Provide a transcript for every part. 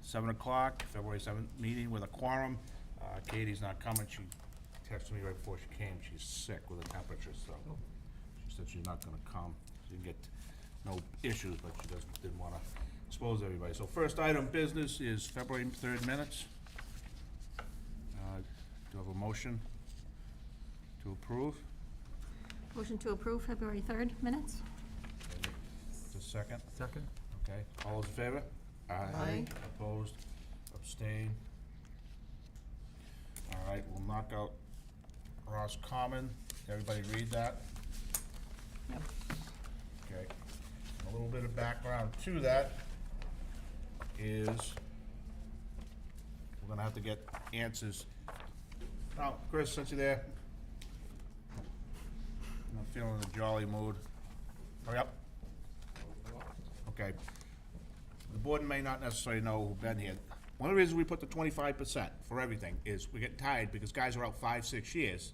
7 o'clock, February 7th, meeting with a quorum. Katie's not coming. She texted me right before she came. She's sick with a temperature, so she said she's not gonna come. She didn't get no issues, but she didn't wanna expose everybody. So first item business is February 3rd minutes. Do you have a motion to approve? Motion to approve February 3rd minutes? Just a second. Second? Okay, all those in favor? Aye. Opposed, abstained. All right, we'll knock out Ross Common. Everybody read that? Yep. Okay. A little bit of background to that is we're gonna have to get answers. Now, Chris, since you're there, I'm not feeling in a jolly mood. Hurry up. Okay. The board may not necessarily know who've been here. One of the reasons we put the 25% for everything is we're getting tired because guys are out 5, 6 years,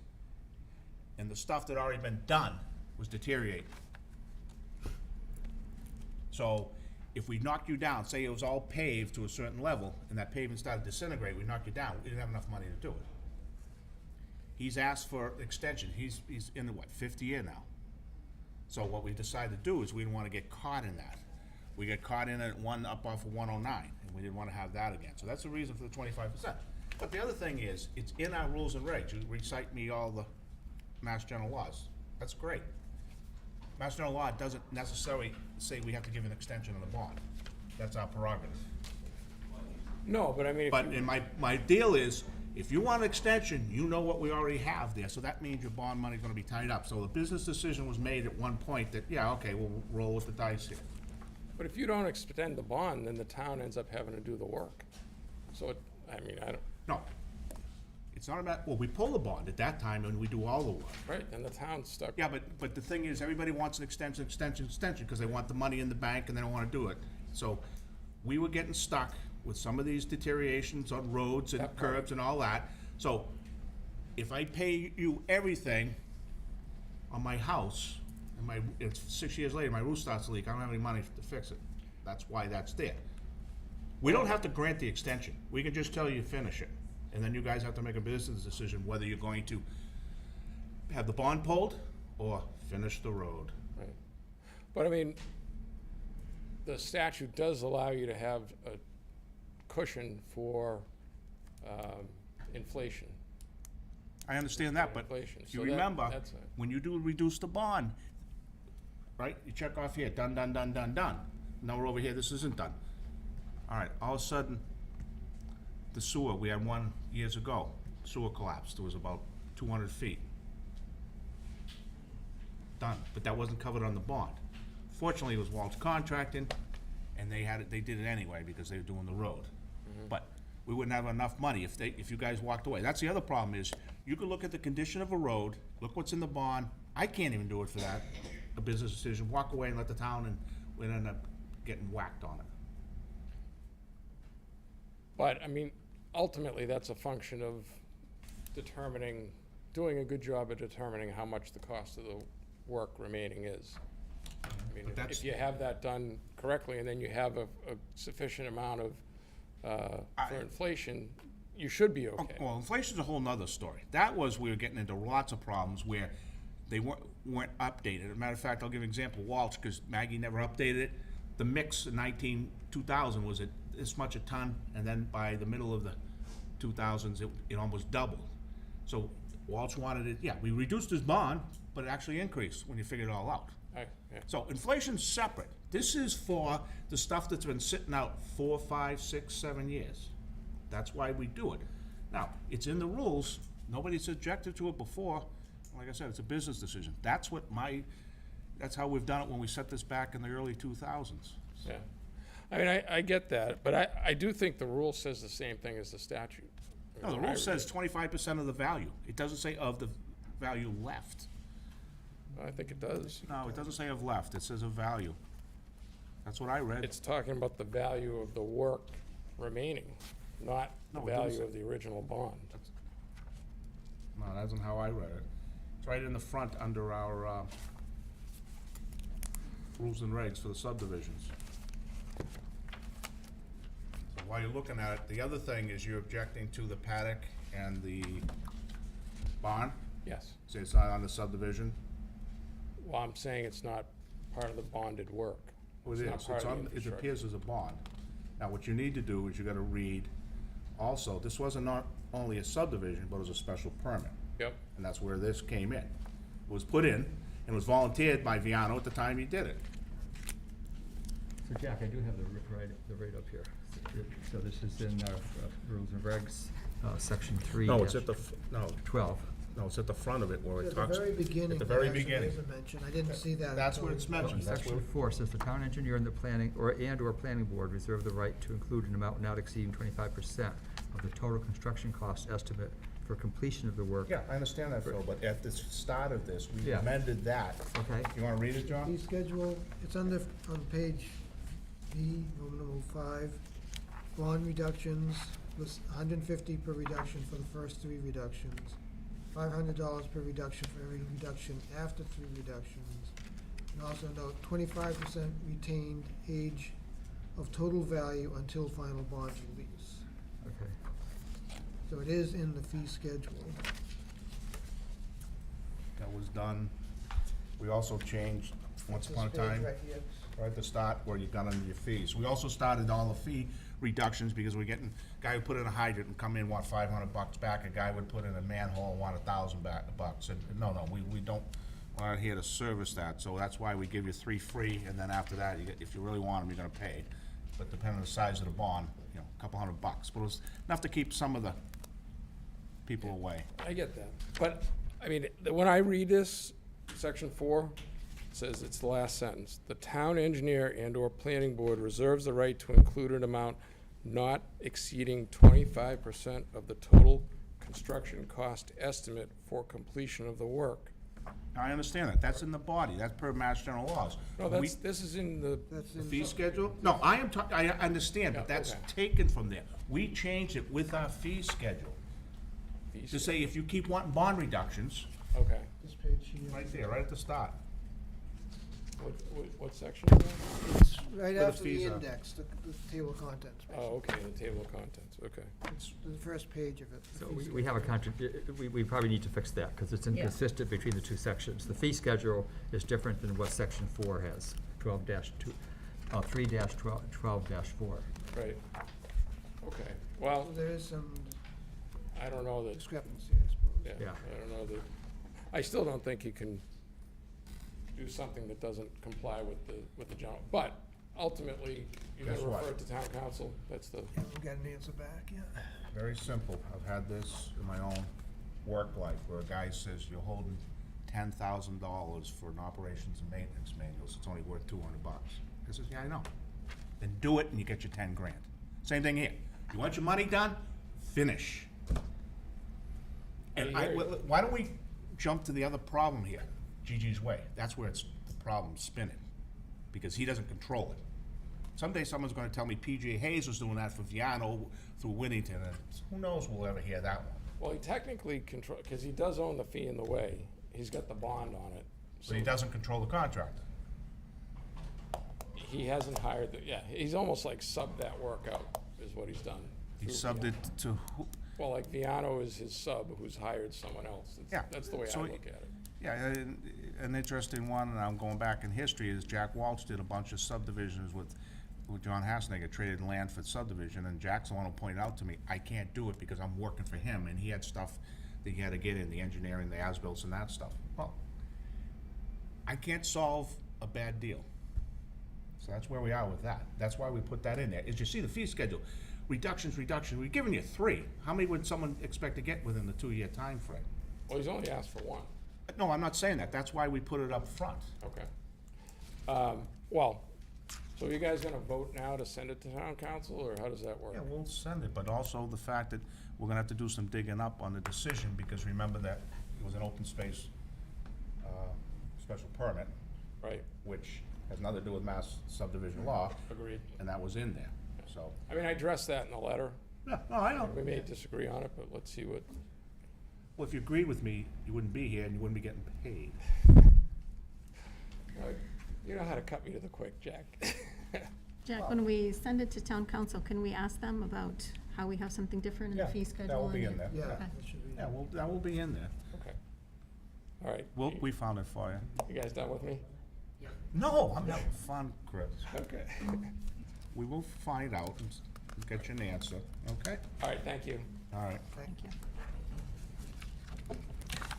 and the stuff that already been done was deteriorating. So if we knocked you down, say it was all paved to a certain level, and that pavement started to disintegrate, we knocked you down, we didn't have enough money to do it. He's asked for extension. He's in the, what, 5th year now? So what we decided to do is we didn't want to get caught in that. We got caught in it one up off of 109, and we didn't want to have that again. So that's the reason for the 25%. But the other thing is, it's in our rules and regs. You recite me all the Mass General laws. That's great. Mass General law doesn't necessarily say we have to give an extension on the bond. That's our prerogative. No, but I mean, if But you, in my deal is, if you want an extension, you know what we already have there, so that means your bond money's gonna be tied up. So the business decision was made at one point that, yeah, okay, we'll roll with the dice here. but if you don't extend the bond, then the town ends up having to do the work. So, I mean, I don't, No. It's not about, well, we pull the bond at that time and we do all the work. right, and the town's stuck. Yeah, but the thing is, everybody wants an extension, because they want the money in the bank and they don't wanna do it. So, we were getting stuck with some of these deteriorations on roads and That part. curbs and all that. So, if I pay you everything on my house, and it's 6 years later, my roof starts to leak, I don't have any money to fix it. That's why that's there. We don't have to grant the extension. We can just tell you to finish it. And then you guys have to make a business decision whether you're going to have the bond pulled or finish the road. Right. But I mean, the statute does allow you to have a cushion for inflation. I understand that, but Inflation. if you So that- remember, that's when you do reduce the bond, right, you check off here, done, done, done, done, done. Now we're over here, this isn't done. All right, all of a sudden, the sewer, we had one years ago, sewer collapsed, it was about 200 feet. Done, but that wasn't covered on the bond. Fortunately, it was Walt's contracting, and they did it anyway because they were doing the road. But we wouldn't have enough money if you guys walked away. That's the other problem is, you could look at the condition of a road, look what's in the bond, I can't even do it for that, a business decision, walk away and let the town, and we'd end up getting whacked on it. But, I mean, ultimately, that's a function of doing a good job of determining how much the cost of the work remaining is. I mean, But that's- if you have that done correctly, and then you have a sufficient amount of, for inflation, you should be okay. Well, inflation's a whole nother story. That was, we were getting into lots of problems where they weren't updated. As a matter of fact, I'll give an example, Waltz, because Maggie never updated it. The mix in 2000 was at this much a ton, and then by the middle of the 2000s, it almost doubled. So Waltz wanted it, yeah, we reduced his bond, but it actually increased when you figured it all out. Yeah. So inflation's separate. This is for the stuff that's been sitting out 4, 5, 6, 7 years. That's why we do it. Now, it's in the rules. Nobody's objected to it before. Like I said, it's a business decision. That's how we've done it when we set this back in the early 2000s. Yeah. I mean, I get that, but I do think the rule says the same thing as the statute. I No, the mean, rule I- says 25% of the value. It doesn't say of the value left. I think it does. No, it doesn't say of left. It says of value. That's what I read. It's talking about the value of the work remaining, not the No, it doesn't value say- of the original bond. No, that isn't how I read it. It's right in the front under our rules and regs for the subdivisions. So why while you're looking at it, the other thing is you're objecting to the paddock and the barn? Yes. Say it's not on the subdivision? Well, I'm saying it's not part of the bonded work. Well, it not is, part it's of the on, it infrastructure. appears as a bond. Now, what you need to do is you gotta read, also, this wasn't not only a subdivision, but it was a special permit. Yep. And that's where this came in. It was put in, and was volunteered by Viano at the time he did it. So Jack, I do have the right up here. So this is in Rules and Regs, Section 3. No, it's at the, no, 12. no, it's at the front of it where it At the talks. very beginning. At the very it actually beginning. is a mention. I didn't see that. That's until where it's we- mentioned. That's Section where- 4 says the town engineer and the planning, or planning board reserve the right to include an amount not exceeding 25% of the total construction cost estimate for completion of the work. Yeah, I understand that, Phil, but at the start of this, we Yeah. amended that. Okay. You wanna read it, John? Fee schedule, it's on page B, Roman numeral 5. Bond reductions, list 150 per reduction for the first 3 reductions. $500 per reduction for every reduction after 3 reductions. And also note 25% retained age of total value until final bond release. Okay. So it is in the fee schedule. That was done. We also changed, once This upon a page time, right here. right at the start, where you got under your fees. We also started all the fee reductions, because we're getting, guy who put in a hydrant and come in, want $500 back, a guy would put in a manhole and want $1,000 and no, we don't, we're not here to service that, so that's why we give you 3 free, and then after that, you get, if you really want them, you're gonna pay. But depending on the size of the bond, you know, a couple $100, but it was enough to keep some of the people away. I get that. But, I mean, when I read this, section 4, it says, it's the last sentence. The town engineer and/or planning board reserves the right to include an amount not exceeding 25% of the total construction cost estimate for completion of the work. I understand that, that's in the body, that's per Mass General laws. No, We- this is in the, That's The in. fee schedule? No, I understand, Yeah, but that's okay. taken from there. We changed it with our fee schedule to say if you keep wanting bond reductions, okay. This page here. right there, right at the start. What section is that? It's right Where the after the fees are. index, the table of contents. Oh, okay, the table of contents, okay. It's the first page of it. the So fee we have a we probably need to fix that, because it's inconsistent between the two sections. The fee schedule is different than what Section 4 has, 12-2, 3-12-4. Right. Okay, well, schedule. There is some I don't know that, discrepancy, I suppose. yeah, Yeah. I don't know that, I still don't think you can do something that doesn't comply with the general, but ultimately, you're Guess gonna what? refer it to town council, that's the, Yeah, we'll get an answer back, yeah. Very simple. I've had this in my own work life, where a guy says, you're holding $10,000 for an operations and maintenance manual, so it's only worth $200. I says, yeah, I know. Then do it and you get your 10 grand. Same thing here. You want your money done? Finish. And I hear you. why don't we jump to the other problem here? Gigi's Way. That's where it's, the problem's spinning, because he doesn't control it. Someday someone's gonna tell me P.J. Hayes was doing that for Viano through Winnington, and who knows we'll ever hear that one. well, he technically control, because he does own the fee in the way, he's got the bond on it. But he doesn't control the contractor. He hasn't hired the, yeah, he's almost like subbed that work out, is what he's done. He through subbed Viano. it to who? Well, like Viano is his sub who's hired someone else. Yeah, That's the way I so look at it. Yeah, an interesting one, and I'm going back in history, is Jack Walsh did a bunch of subdivisions with John Hassenegger, traded land for subdivision, and Jack's the one who pointed out to me, I can't do it because I'm working for him, and he had stuff that he had to get in, the engineering, the as-bills and that stuff. Well, I can't solve a bad deal. So that's where we are with that. That's why we put that in there. Is you see the fee schedule, reductions, we've given you 3. How many would someone expect to get within the 2-year time frame? Well, he's only asked for one. No, I'm not saying that. That's why we put it up front. Okay. Well, so are you guys gonna vote now to send it to town council, or how does that work? Yeah, we'll send it, but also the fact that we're gonna have to do some digging up on the decision, because remember that it was an open space, special permit, Right, which has nothing to do with mass subdivision law, agreed. and that was in there, so. I mean, I addressed that in the letter. Yeah, no, I know. We may disagree on it, but let's see what, Well, if you agreed with me, you wouldn't be here and you wouldn't be getting paid. you know how to cut me to the quick, Jack. Jack, when we send it to town council, can we ask them about how we have something different in the Yeah, fee schedule? that will be and in there. Yeah, Okay. that should be. Yeah, well, that will be in there. Okay. All right. We found it for you. You guys done with me? No, I'm having fun, Chris. Okay. We will find out and get you an answer, okay? All right, thank you. All right. Thank you.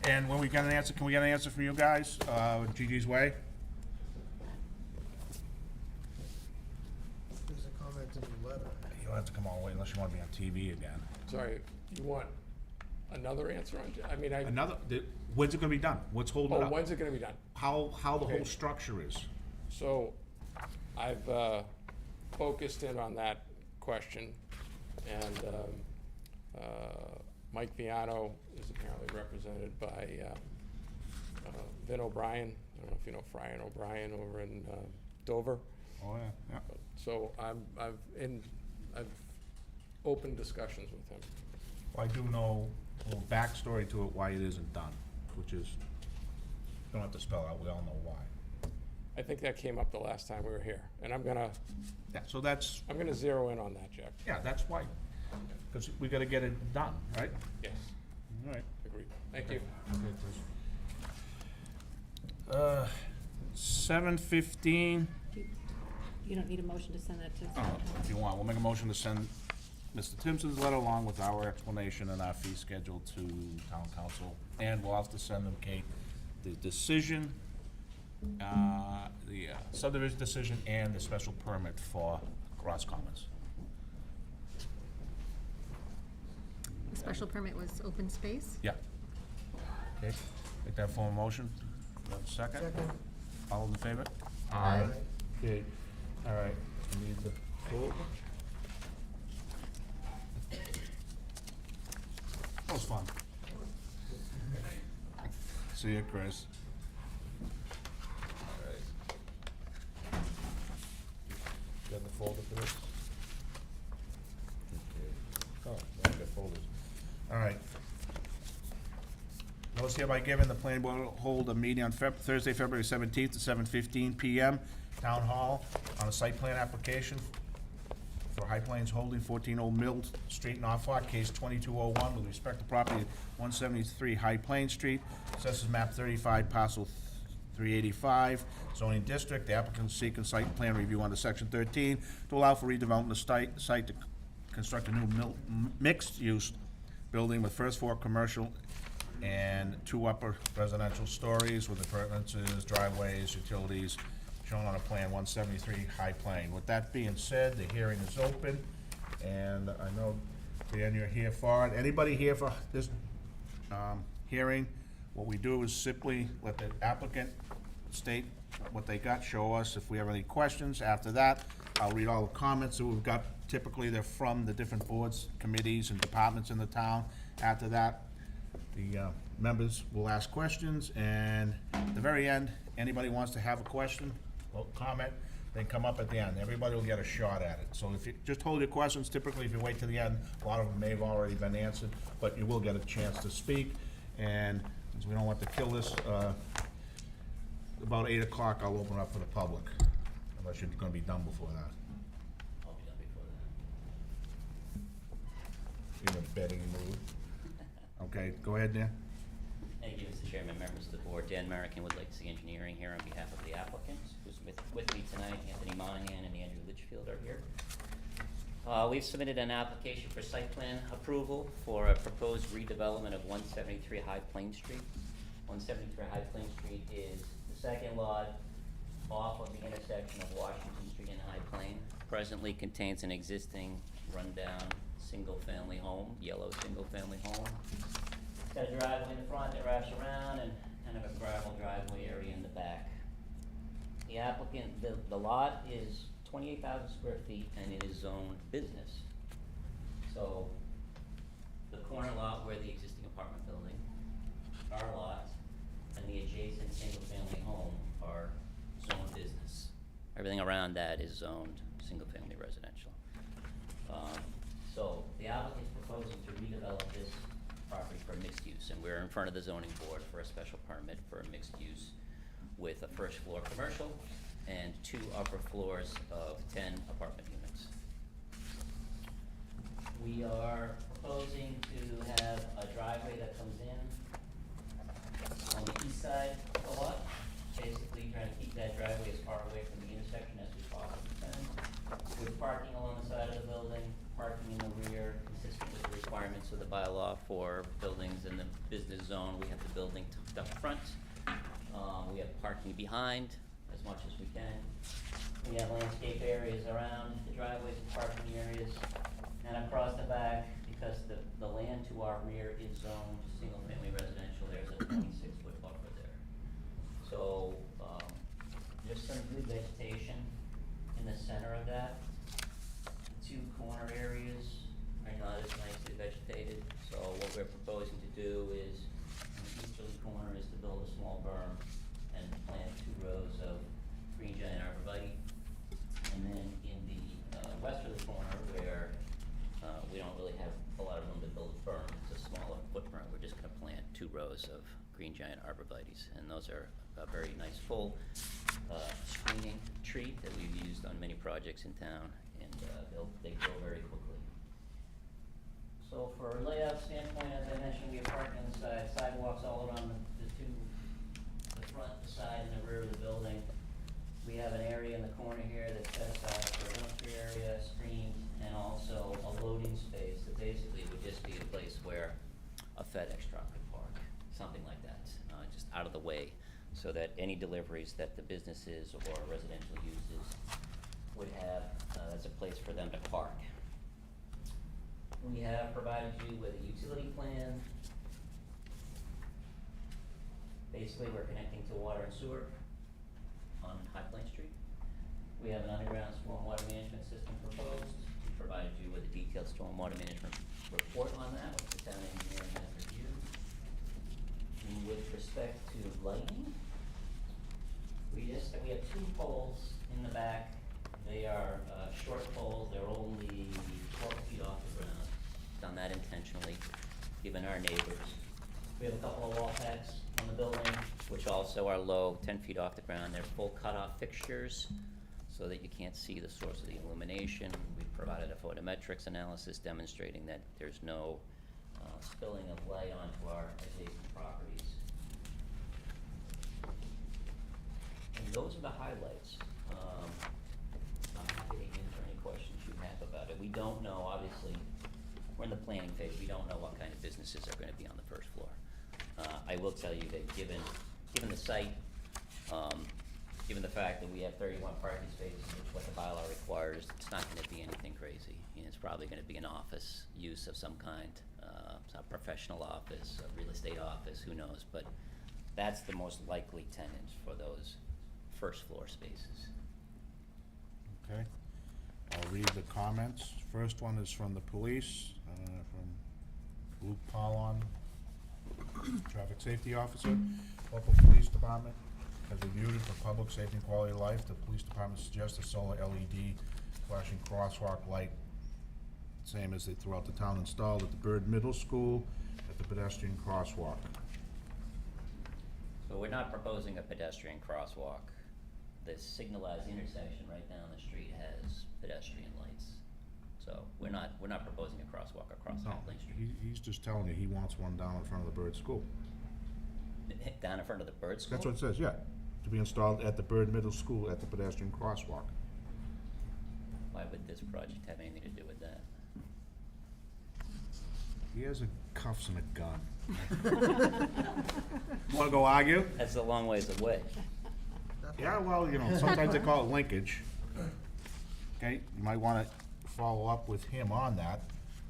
And when we get an answer, can we get an answer from you guys, Gigi's Way? There's a comment in the letter. You'll have to come all the way unless you want to be on TV again. Sorry, you want another answer on, When's it gonna be done? What's holding it oh, up? when's it gonna be done? How the Okay. whole structure is? So, I've focused in on that question, and Mike Viano is apparently represented by Vin O'Brien. I don't know if you know Friar O'Brien over in Dover. Oh, yeah. So I've opened discussions with him. Well, I do know a little backstory to it, why it isn't done, which is, don't have to spell out, we all know why. I think that came up the last time we were here, and I'm gonna Yeah, so that's, zero in on that, Jack. yeah, that's why, because we gotta get it done, right? Yes, All right. agreed. Thank you. 7:15, You don't need a motion to send that to. if you want, we'll make a motion to send Mr. Timpson's letter along with our explanation and our fee schedule to town council. And we'll have to send them, Kate, the decision, the subdivision decision and the special permit for Ross Commons. The special permit was open space. Yeah. Okay, make that form a motion. Do I have a second? Second. All in favor? Aye. Okay, all right. We need the folder. That was fun. See you, Chris. All right. You have the folder for this? Okay. Oh, I got folders. All right. Notice hereby given, the planning board will hold a meeting on Thursday, February 17th at 7:15 PM, Town Hall, on a site plan application for High Plains Holding, 14 Old Mill Street, Norfolk, case 2201, with respect to property at 173 High Plains Street, assessors map 35, parcel 385, zoning district. The applicant is seeking site plan review under section 13 to allow for redevelopment of site to construct a new mixed-use building with first floor commercial and 2 upper residential stories with appurtenances, driveways, utilities, shown on a plan 173 High Plain. With that being said, the hearing is open, and I know, Dan, you're here for it. Anybody here for this hearing? What we do is simply let the applicant state what they got, show us if we have any questions. After that, I'll read all the comments that we've got. Typically, they're from the different boards, committees, and departments in the town. After that, the members will ask questions, and at the very end, anybody wants to have a question or comment, then come up at the end. Everybody will get a shot at it. So if you just hold your questions, typically if you wait to the end, a lot of them may have already been answered, but you will get a chance to speak. And since we don't want to kill this, about 8 o'clock, I'll open up for the public, unless you're gonna be done before that. I'll be done before that. In a betting mood. Okay, go ahead, Dan. Thank you, Mr. Chairman, members of the board. Dan Merrickin with Legacy Engineering here on behalf of the applicant. Who's with me tonight, Anthony Monahan and Andrew Litchfield are here. We've submitted an application for site plan approval for a proposed redevelopment of 173 High Plain Street. 173 High Plain Street is the second lot off of the intersection of Washington Street and High Plain. Presently contains an existing rundown single-family home, yellow single-family home. It's got a driveway in the front that wraps around and kind of a gravel driveway area in the back. The applicant, the lot is 28,000 square feet and it is zoned business. So the corner lot where the existing apartment building, our lot, and the adjacent single-family home are zoned business. Everything around that is zoned single-family residential. So the applicant's proposing to redevelop this property for mixed use, and we're in front of the zoning board for a special permit for a mixed use with a first floor commercial and 2 upper floors of 10 apartment units. We are proposing to have a driveway that comes in on the east side of the lot, basically trying to keep that driveway as far away from the intersection as we possibly can. With parking along the side of the building, parking in the rear, consistent with the requirements of the bylaw for buildings in the business zone. We have the building tucked up front. We have parking behind as much as we can. We have landscape areas around the driveways and parking areas. And across the back, because the land to our rear is zoned single-family residential, there's a 26-foot buffer there. So, there's some good vegetation in the center of that. The 2 corner areas are not as nicely vegetated, so what we're proposing to do is, on the easterly corner is to build a small berm and plant 2 rows of green giant arborvitae. And then in the westerly corner, where we don't really have a lot of room to build a berm, it's a smaller footprint, we're just gonna plant 2 rows of green giant arborvitaes. And those are a very nice full screening tree that we've used on many projects in town, and they grow very quickly. So for a layout standpoint, as I mentioned, we have parking on the side, sidewalks all around the front, the side, and the rear of the building. We have an area in the corner here that's set aside for a dumpster area, screened, and also a loading space that basically would just be a place where a FedEx truck could park, something like that, just out of the way, so that any deliveries that the businesses or residential uses would have, as a place for them to park. We have provided you with a utility plan. Basically, we're connecting to water and sewer on High Plain Street. We have an underground stormwater management system proposed. We provided you with a detailed stormwater management report on that, which the town engineer has reviewed. And with respect to lighting, we have 2 poles in the back. They are short poles. They're only 12 feet off the ground. Done that intentionally, given our neighbors. We have a couple of wall packs on the building, which also are low, 10 feet off the ground. They're full cutoff fixtures, so that you can't see the source of the illumination. We've provided a photometrics analysis demonstrating that there's no spilling of light onto our adjacent properties. And those are the highlights. I'm happy to answer any questions you have about it. We don't know, obviously, we're in the planning phase. We don't know what kind of businesses are gonna be on the first floor. I will tell you that given the site, given the fact that we have 31 parking spaces, which is what the bylaw requires, it's not gonna be anything crazy. And it's probably gonna be an office use of some kind, a professional office, a real estate office, who knows? But that's the most likely tenant for those first floor spaces. Okay, I'll read the comments. First one is from the police, from Luke Paulon, Traffic Safety Officer. Local Police Department has reviewed it for public safety and quality of life. The police department suggests a solar LED flashing crosswalk light, same as they throughout the town, installed at the Bird Middle School at the pedestrian crosswalk. So we're not proposing a pedestrian crosswalk. The signalized intersection right down the street has pedestrian lights. So we're not proposing a crosswalk across High Plain Street. He's just telling you he wants one down in front of the Bird School. Down in front of the Bird School? That's what it says, yeah, to be installed at the Bird Middle School at the pedestrian crosswalk. Why would this project have anything to do with that? He has a cuffs and a gun. Wanna go argue? That's a long ways away. Yeah, well, sometimes they call it linkage. Okay, you might wanna follow up with him on that.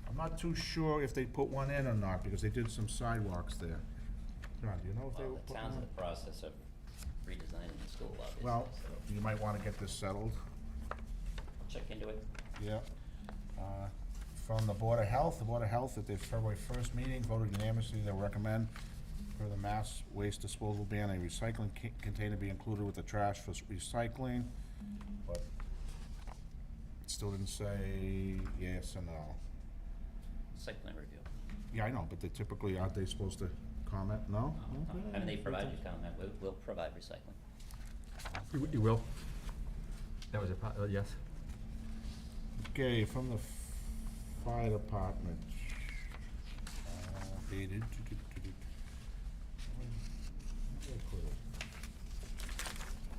I'm not too sure if they put one in or not, because they did some sidewalks there. John, do you know if they Well, will the put town's in one? the process of redesigning the school, obviously. Well, So you might wanna get this settled. I'll check into it. Yeah. From the Board of Health, at their February 1st meeting, voted unanimously to recommend for the mass waste disposal ban, a recycling container be included with the trash for recycling, but it still didn't say yes or no. Site plan review. Yeah, I know, but they typically, aren't they supposed to comment? No? I mean, they provide you comment, we'll provide recycling. You will? That was yes. Okay, from the fire department. Dated.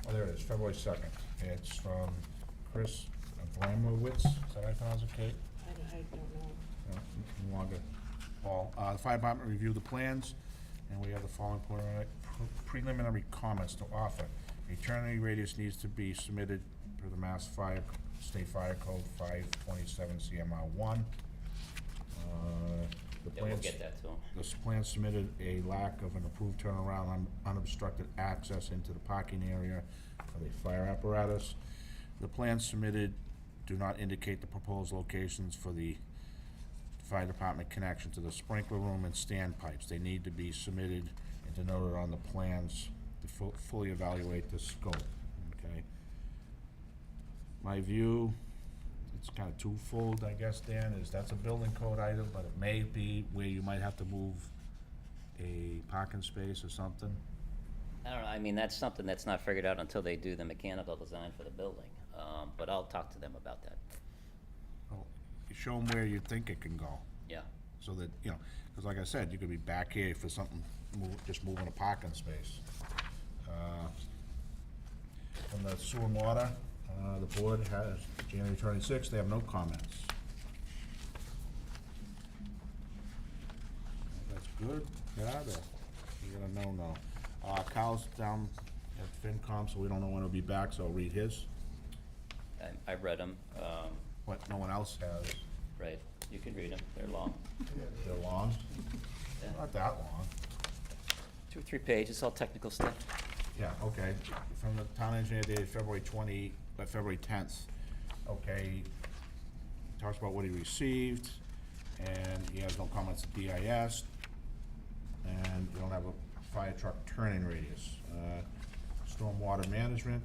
Oh, there it is, February 2nd. It's from Chris Abramowitz. Is that how I pronounce it, Kate? I don't know. No, no longer. Paul, the fire department reviewed the plans, and we have the following preliminary comments to offer. A turning radius needs to be submitted per the Mass Fire, State Fire Code 527 CMR 1. The Yeah, we'll plans, get that to them. this plan submitted a lack of an approved turnaround on unobstructed access into the parking area for the fire apparatus. The plans submitted do not indicate the proposed locations for the fire department connection to the sprinkler room and standpipes. They need to be submitted and denoted on the plans to fully evaluate the scope, okay? My view, it's kind of twofold, I guess, Dan, is that's a building code item, but it may be where you might have to move a parking space or something. I don't know, I mean, that's something that's not figured out until they do the mechanical design for the building, but I'll talk to them about that. Well, you show them where you think it can go, Yeah, so that, you know, because like I said, you could be back here for something, just moving a parking space. From the sewer and water, the board has, January 26th, they have no comments. That's good, get out of there. You got a no-no. Kyle's down at FinCom, so we don't know when he'll be back, so I'll read his. I've read them, What no one else has. right, you can read them, they're long. They're long, Yeah. not that long. 2 or 3 pages, all technical stuff. Yeah, okay, from the town engineer dated February 10th, okay, talks about what he received, and he has no comments to DIS, and you don't have a fire truck turning radius. Stormwater management,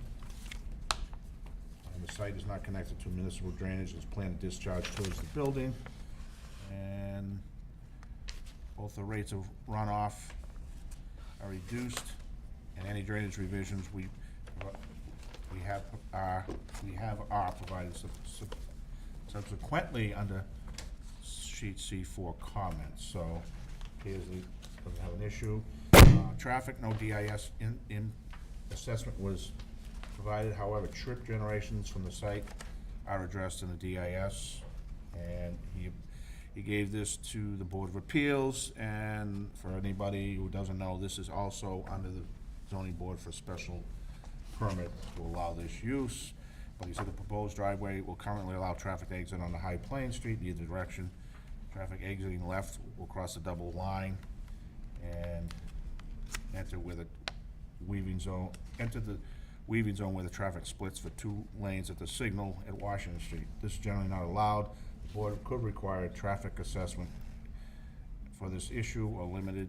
and the site is not connected to municipal drainage, it's planned to discharge towards the building, and both the rates of runoff are reduced, and any drainage revisions we are provided subsequently under sheet C4 comments, so here's the, doesn't have an issue. Traffic, no DIS in assessment was provided, however, trip generations from the site are addressed in the DIS, and he gave this to the Board of Appeals, and for anybody who doesn't know, this is also under the zoning board for special permit to allow this use. But he said the proposed driveway will currently allow traffic to exit on the High Plain Street in either direction. Traffic exiting left will cross the double line and enter the weaving zone where the traffic splits for 2 lanes at the signal at Washington Street. This is generally not allowed. The board could require a traffic assessment for this issue or limited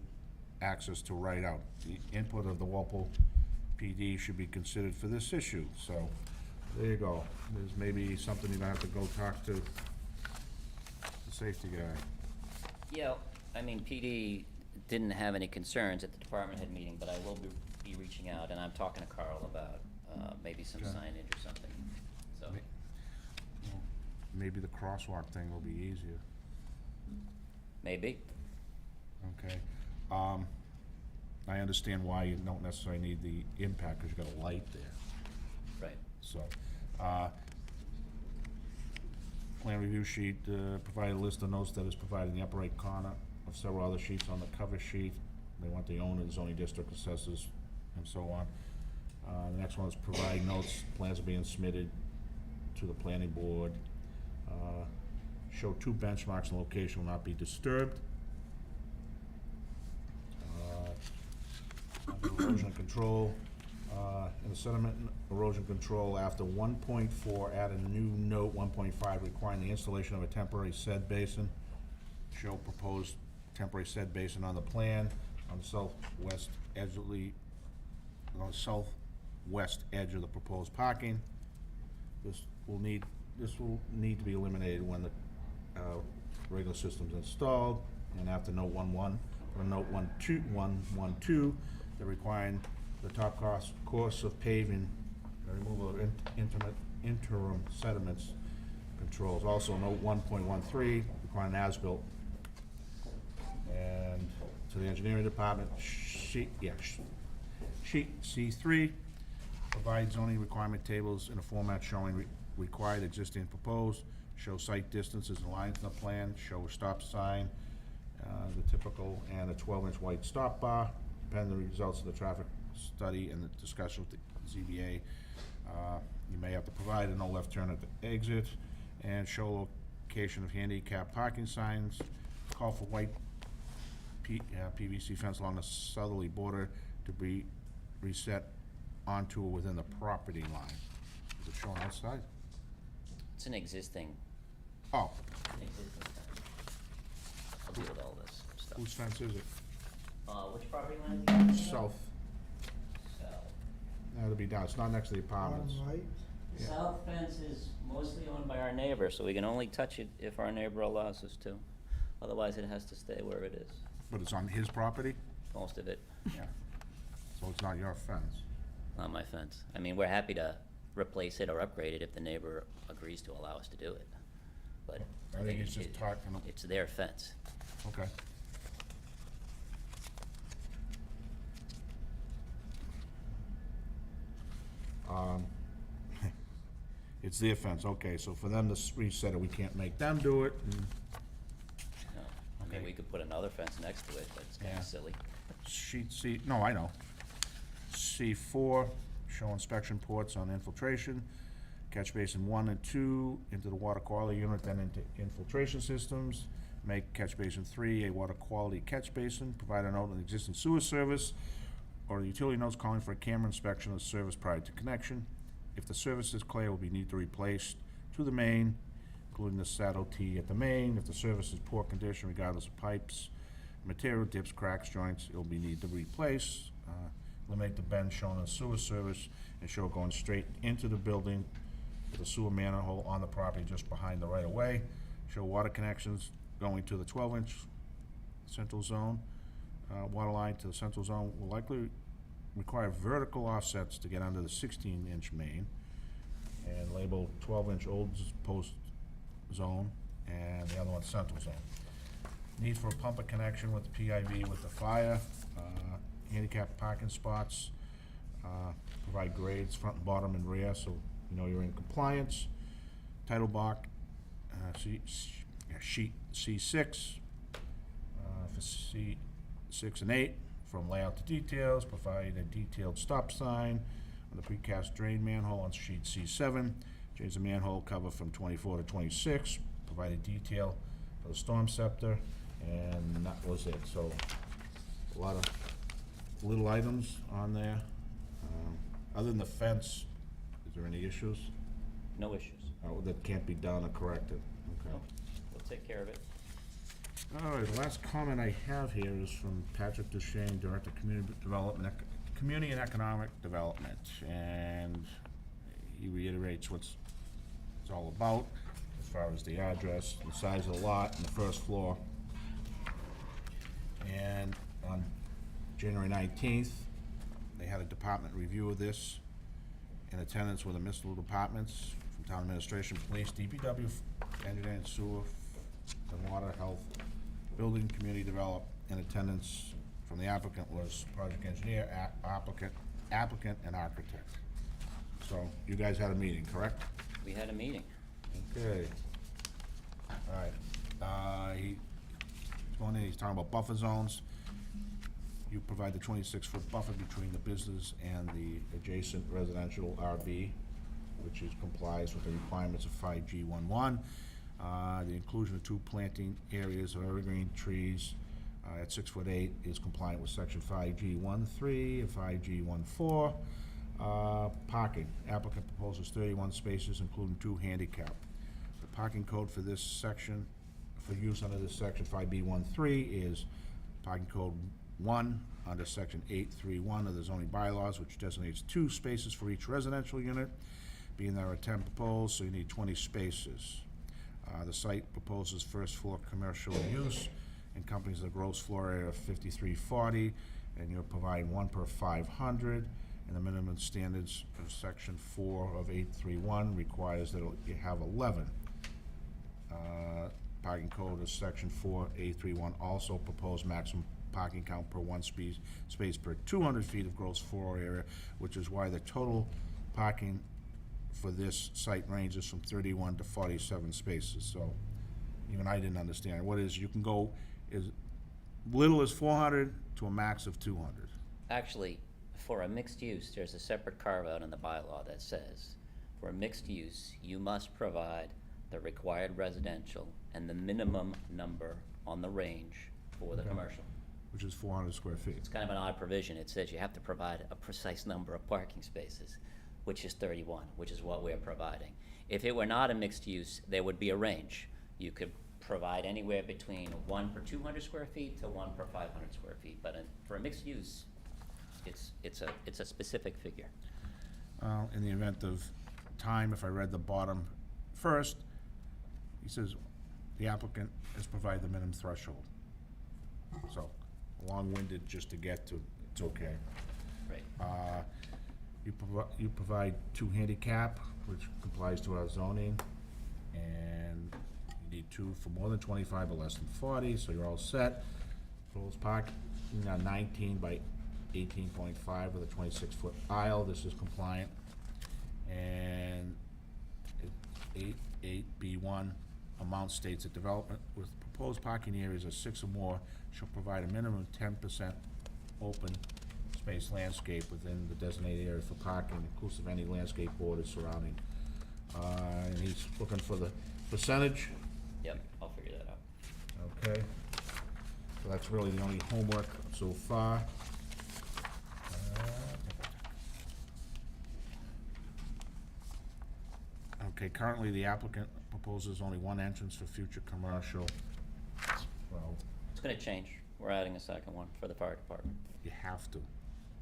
access to right out. The input of the Walpole PD should be considered for this issue, so there you go. There's maybe something you're gonna have to go talk to the safety guy. Yeah, I mean, PD didn't have any concerns at the department head meeting, but I will be reaching out, and I'm talking to Carl about maybe some Okay. signage or something, so. Well, maybe the crosswalk thing will be easier, Maybe. okay? I understand why you don't necessarily need the impact, because you got a light there. Right. So, plan review sheet, provide a list of notes that is provided in the upper right corner of several other sheets on the cover sheet. They want the owner, the zoning district assessors, and so on. The next one is provide notes, plans are being submitted to the planning board. Show 2 benchmarks and location will not be disturbed. Erosion control, in the sediment erosion control, after 1.4, add a new note 1.5 requiring the installation of a temporary sed basin. Show proposed temporary sed basin on the plan on the southwest edge of the proposed parking. This will need to be eliminated when the regular system's installed, and after note 1.1, or note 1.2, they're requiring the top course of paving removal of interim sediments controls. Also note 1.13, requiring as-built. And to the engineering department, sheet C3, provide zoning requirement tables in a format showing required, existing, and proposed, show site distances and lines in the plan, show a stop sign, the typical, and a 12-inch white stop bar, pending the results of the traffic study and the discussion with the ZBA. You may have to provide a no left turn at the exit, and show location of handicap parking signs, call for white PVC fence along the southerly border to be reset onto or within the property line. Is it shown outside? It's an existing Oh, fence. I'll deal with all this stuff. whose fence is it? Which property line is it talking about? South. South. That'll be down, it's not next to the apartments. Bottom right, The Yeah. south fence is mostly owned by our neighbor, so we can only touch it if our neighbor allows us to. Otherwise, it has to stay where it is, But it's on his property? most of it, Yeah. So it's not your fence? not my fence. I mean, we're happy to replace it or upgrade it if the neighbor agrees to allow us to do it. But I think it's just talking, it's their fence. okay. It's their fence, okay, so for them to reset it, we can't make them do it, and No. I mean, Okay. we could put another fence next to it, but it's Yeah. kinda silly. sheet C, no, I know. C4, show inspection ports on infiltration, catch basin 1 and 2 into the water quality unit, then into infiltration systems. Make catch basin 3 a water quality catch basin, provide a note on the existing sewer service, or the utility notes calling for a camera inspection of the service prior to connection. If the service is clear, will be need to replace to the main, including the saddle T at the main. If the service is poor condition regardless of pipes, material, dips, cracks, joints, it will be need to replace. Eliminate the bend shown in the sewer service and show it going straight into the building with a sewer manhole on the property just behind the right of way. Show water connections going to the 12-inch central zone. Water line to the central zone will likely require vertical offsets to get under the 16-inch main, and label 12-inch old post zone and the other one central zone. Need for a pumper connection with the PIV with the fire, handicap parking spots, provide grades front and bottom and rear, so you know you're in compliance. Title block, sheet C6, for C6 and 8, from layout to details, provide a detailed stop sign on the precast drain manhole on sheet C7, change the manhole cover from 24 to 26, provide a detail for the storm scepter, and that was it. So a lot of little items on there. Other than the fence, is there any issues No issues. that can't be done or corrected? Okay. Nope. We'll take care of it. All right, the last comment I have here is from Patrick Duchesne, Director of Community and Economic Development, and he reiterates what's it's all about as far as the address, the size of the lot, and the first floor. And on January 19th, they had a department review of this. In attendance were the municipal departments from town administration, police, DPW, engineering, sewer, and water, health, building, community develop. In attendance from the applicant was project engineer, applicant, and architect. So you guys had a meeting, correct? We had a meeting. Okay. All right. He's going in, he's talking about buffer zones. You provide the 26-foot buffer between the business and the adjacent residential RB, which complies with the requirements of 5G11. The inclusion of 2 planting areas of evergreen trees at 6'8" is compliant with section 5G13 and 5G14. Parking, applicant proposes 31 spaces, including 2 handicap. The parking code for this section, for use under this section 5B13 is parking code 1 under section 831 of the zoning bylaws, which designates 2 spaces for each residential unit, being there are 10 proposed, so you need 20 spaces. The site proposes first floor commercial use, encompasses a gross floor area of 5340, and you'll provide 1 per 500, and the minimum standards of section 4 of 831 requires that you have 11. Parking code of section 4A31 also proposed maximum parking count per one space per 200 feet of gross floor area, which is why the total parking for this site ranges from 31 to 47 spaces. So even I didn't understand. What is, you can go as little as 400 to a max of 200. Actually, for a mixed use, there's a separate carve-out in the bylaw that says, for a mixed use, you must provide the required residential and the minimum number on the range for the Okay. commercial. Which is 400 square feet. It's kind of an odd provision. It says you have to provide a precise number of parking spaces, which is 31, which is what we're providing. If it were not a mixed use, there would be a range. You could provide anywhere between 1 per 200 square feet to 1 per 500 square feet, but for a mixed use, it's a specific figure. In the event of time, if I read the bottom first, he says the applicant has provided the minimum threshold. So, long-winded just to get to, it's okay. Right. You provide 2 handicap, which complies to our zoning, and you need 2 for more than 25 or less than 40, so you're all set. Proposed parking, 19 by 18.5 with a 26-foot aisle, this is compliant. And 8.8B1 amount states that development with proposed parking areas of 6 or more shall provide a minimum of 10% open space landscape within the designated area for parking, inclusive of any landscape borders surrounding. And he's looking for the percentage, Yep, I'll figure that out. okay? So that's really the only homework so far. Okay, currently the applicant proposes only 1 entrance for future commercial. Well, It's gonna change. We're adding a second one for the fire department. you have to.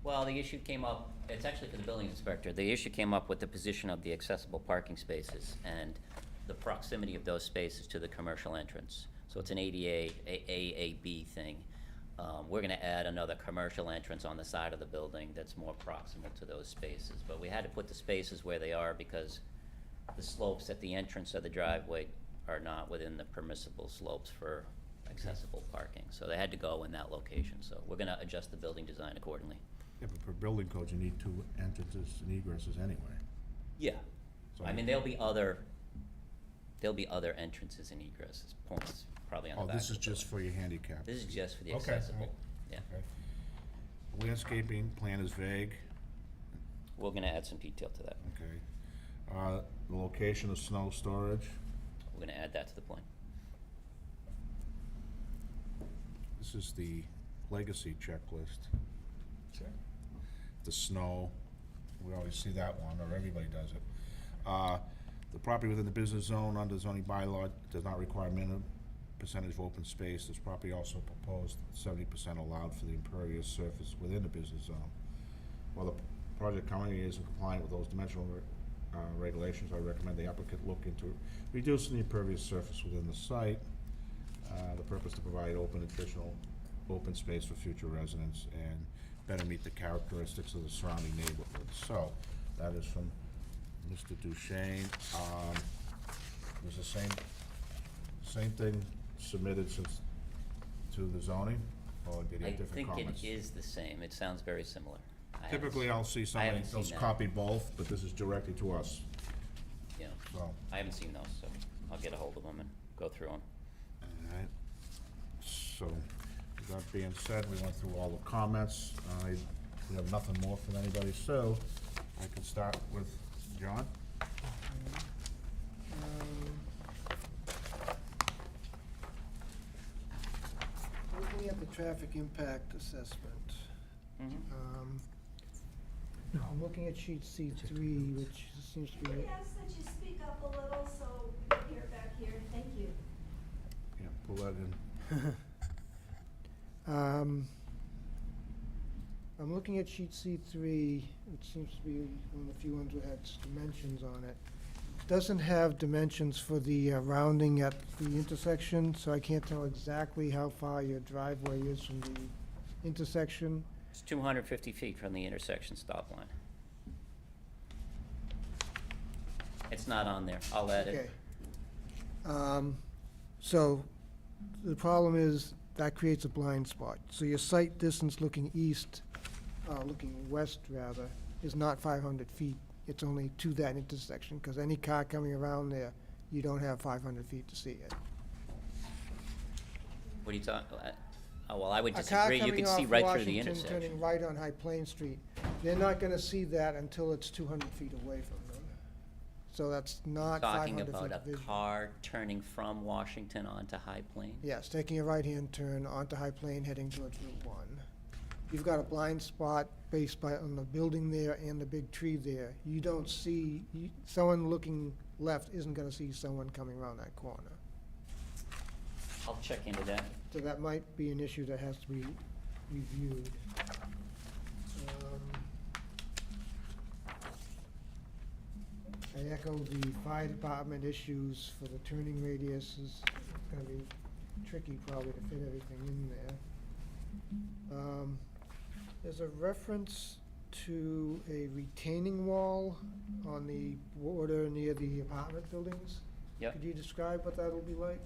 Well, the issue came up, it's actually for the building inspector. The issue came up with the position of the accessible parking spaces and the proximity of those spaces to the commercial entrance. So it's an ADA, AAB thing. We're gonna add another commercial entrance on the side of the building that's more proximal to those spaces. But we had to put the spaces where they are because the slopes at the entrance of the driveway are not within the permissible slopes for accessible parking. So they had to go in that location. So we're gonna adjust the building design accordingly. Yeah, but for building codes, you need 2 entrances and egresses anyway. Yeah. So I mean, there'll be other entrances and egresses, points probably on the Oh, back. this is of the just building. for your handicap. This is just for the Okay, accessible, alright. yeah. Okay. Landscaping plan is vague, We're gonna add some detail to that. okay. The location of snow storage, We're gonna add that to the plan. this is the legacy checklist. The snow, we always see that one, or everybody does it. The property within the business zone under zoning bylaw does not require minimum percentage of open space. This property also proposed 70% allowed for the impervious surface within the business zone. While the project currently isn't compliant with those dimensional regulations, I recommend the applicant look into reducing the impervious surface within the site. The purpose to provide additional open space for future residents and better meet the characteristics of the surrounding neighborhood. So, that is from Mr. Duchesne. Was the same thing submitted since, to the zoning, or did he I have different comments? think it is the same. It sounds very similar. I haven't Typically, s- I'll see I somebody haven't seen else that. copy both, but this is directly to us, Yeah, so. I haven't seen those, so I'll get a hold of them and go through them. Alright, so, with that being said, we went through all the comments. We have nothing more from anybody, so I can start with John. Looking at the traffic impact assessment, I'm looking at sheet C3, which seems to be, Can we ask that you speak up a little so we can hear back here? Thank you. Yeah, pull that in. I'm looking at sheet C3, which seems to be one of the few ones that has dimensions on it. Doesn't have dimensions for the rounding at the intersection, so I can't tell exactly how far your driveway is from the intersection. It's 250 feet from the intersection stop line. It's not on there. I'll add Okay. it. So the problem is that creates a blind spot. So your sight distance looking east, looking west rather, is not 500 feet. It's only to that intersection, because any car coming around there, you don't have 500 feet to see it. What are you talking, well, I would A car disagree. You coming can see off right through the Washington, intersection. turning right on High Plain Street, they're not gonna see that until it's 200 feet away from them. So that's not 500 Talking feet about of a vision. car turning from Washington onto High Plain? Yes, taking a right-hand turn onto High Plain, heading towards Route 1. You've got a blind spot based on the building there and the big tree there. You don't see, someone looking left isn't gonna see someone coming around that corner. I'll check into that. So that might be an issue that has to be reviewed. I echo the fire department issues for the turning radius is gonna be tricky probably to fit everything in there. There's a reference to a retaining wall on the border near the apartment buildings. Yep. Could you describe what that'll be like?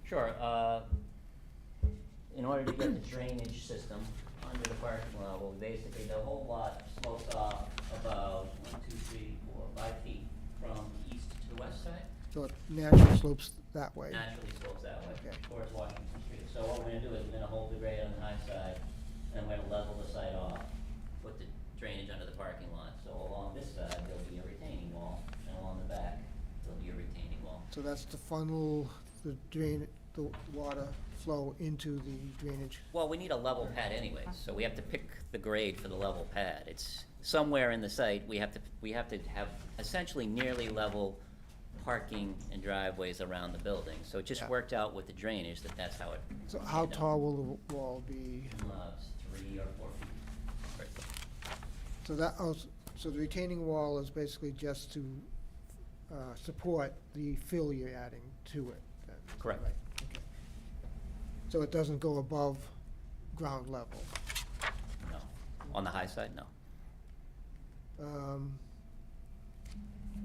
Sure, in order to get the drainage system under the parking lot, well, basically, the whole lot slopes off about 1, 2, 3, 4, 5 feet from the east to the west side. So it naturally slopes that way? Naturally slopes that way, Okay. towards Washington Street. So what we're gonna do is we're gonna hold the grade on the high side, and we're gonna level the site off, put the drainage under the parking lot. So along this side, there'll be a retaining wall, and along the back, there'll be a retaining wall. So that's to funnel the water flow into the drainage. Well, we need a level pad anyway, so we have to pick the grade for the level pad. It's somewhere in the site, we have to have essentially nearly level parking and driveways around the building. So it just Yeah. worked out with the drainage that that's how it. So how ended up. tall will the wall be? It's 3 or 4 feet. Right. So so the retaining wall is basically just to support the fill you're adding to it, then? Correct. Right, okay. So it doesn't go above ground level? No. On the high side, no.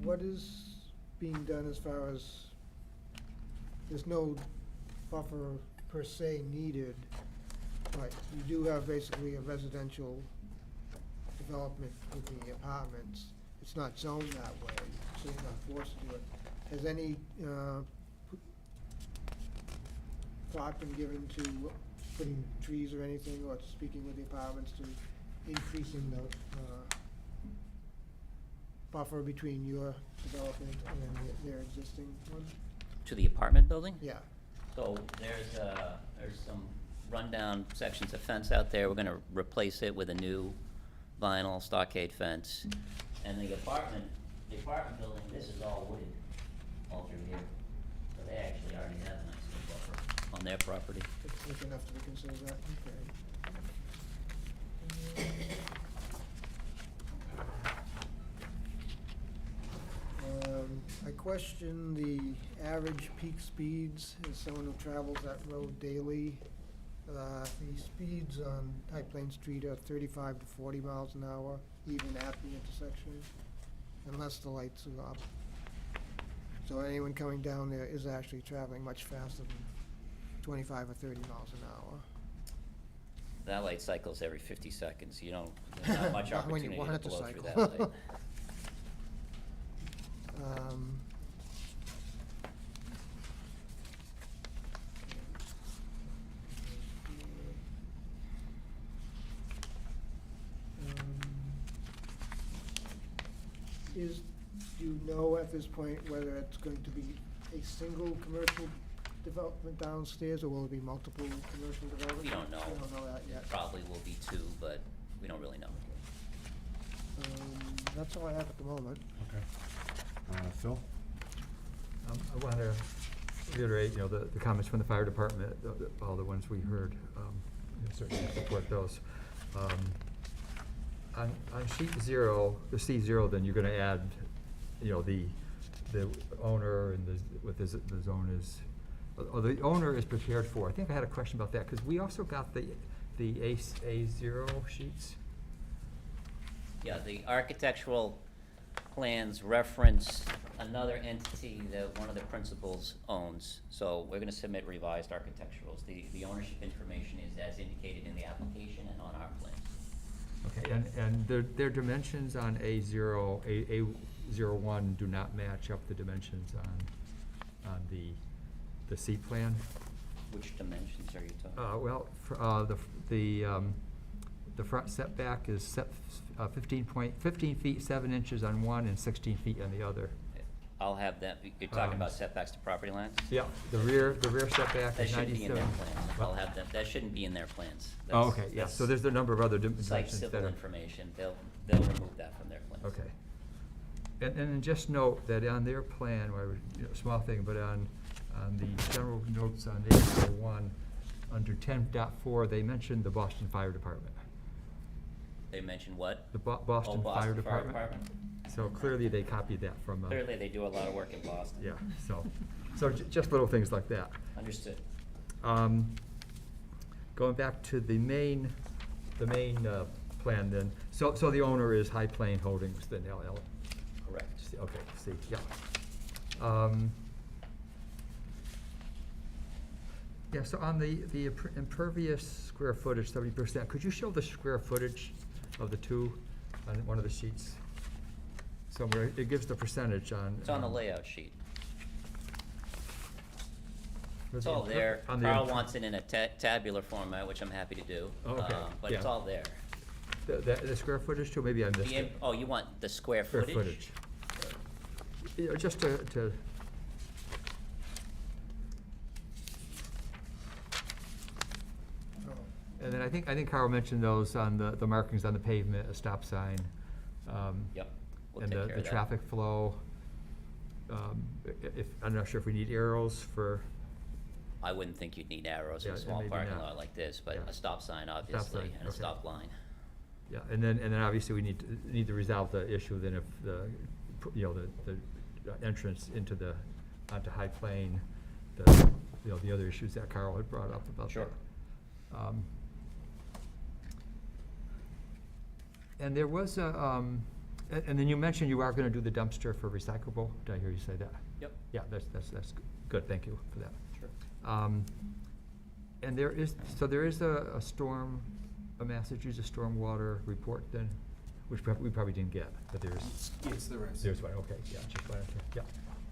What is being done as far as, there's no buffer per se needed, but you do have basically a residential development with the apartments. It's not zoned that way, so you're not forced to do it. Has any thought been given to putting trees or anything, or speaking with the apartments to increasing the buffer between your development and their existing one? To the apartment building? Yeah, So there's some rundown sections of fence out there. We're gonna replace it with a new vinyl stockade fence. And the apartment building, this is all wooded, all through here. So they actually already have a nice little buffer on their property. it's big enough to consider that, okay. I question the average peak speeds as someone who travels that road daily. The speeds on High Plain Street are 35 to 40 miles an hour, even at the intersection, unless the lights are up. So anyone coming down there is actually traveling much faster than 25 or 30 miles an hour. That light cycles every 50 seconds. There's not much Not when you opportunity want to it to blow through that cycle. light. Do you know at this point whether it's going to be a single commercial development downstairs, or will it be multiple commercial developments? We don't know. We don't know that yet. Probably will be 2, but we don't really know. That's all I have at the moment. Okay. Phil? I want to reiterate, the comments from the fire department, all the ones we heard, certainly support those. On sheet 0, the C0, then you're going to add, the owner and what the zone is, or the owner is prepared for. I think I had a question about that, because we also got the A0 sheets. Yeah, the architectural plans reference another entity that one of the principals owns. So we're gonna submit revised architecturals. The ownership information is as indicated in the application and on our plans. Okay, and their dimensions on A0, A01 do not match up the dimensions on the C plan? Which dimensions are you talking? Well, the front setback is 15 feet 7 inches on one and 16 feet on the other. I'll have that, you're talking about setbacks to property lines? Yeah, the rear setback That is shouldn't be in their 97. plans. I'll have that, that shouldn't be in their plans. Oh, That's- okay, yeah, so that's there's a number of other Site dimensions that civil are. information, they'll remove that from their plans. Okay. And then just note that on their plan, small thing, but on the general notes on A01, under 10.4, they mentioned the Boston Fire Department. They mentioned what? The Oh, Boston Fire Department. So clearly they copied that from. Clearly, they do a lot of work in Boston. Yeah, so just little things like that. Understood. Going back to the main plan then, so the owner is High Plain Holdings then, LL? Correct. Okay, see, yeah. Yeah, so on the impervious square footage, 70%, could you show the square footage of the two on one of the sheets? Somewhere, it gives the percentage on. It's on the layout sheet. Was It's it all there. on the Carl wants it in a tabular format, which I'm happy to do. Oh, okay, But it's yeah. all there. The square footage too, maybe I missed The it. oh, you want the square Square footage? footage. You know, just to. And then I think Carl mentioned those on the markings on the pavement, a stop sign. Yep, we'll And take the care of that. traffic flow. I'm not sure if we need arrows for. I wouldn't think you'd need arrows in Yeah, a and small maybe parking not. lot like this, but Yeah. a stop sign, obviously, sign, and a okay. stop line. Yeah, and then obviously we need to resolve the issue then if the entrance onto High Plain, the other issues that Carl had brought up about that. Sure. And there was and then you mentioned you are gonna do the dumpster for recyclable, did I hear you say that? Yep. Yeah, that's good, thank you for that. Sure. And there is a Massachusetts stormwater report then, which we probably didn't get, but there's. Yes, there is. There's one, okay, yeah, just wanted to, yeah.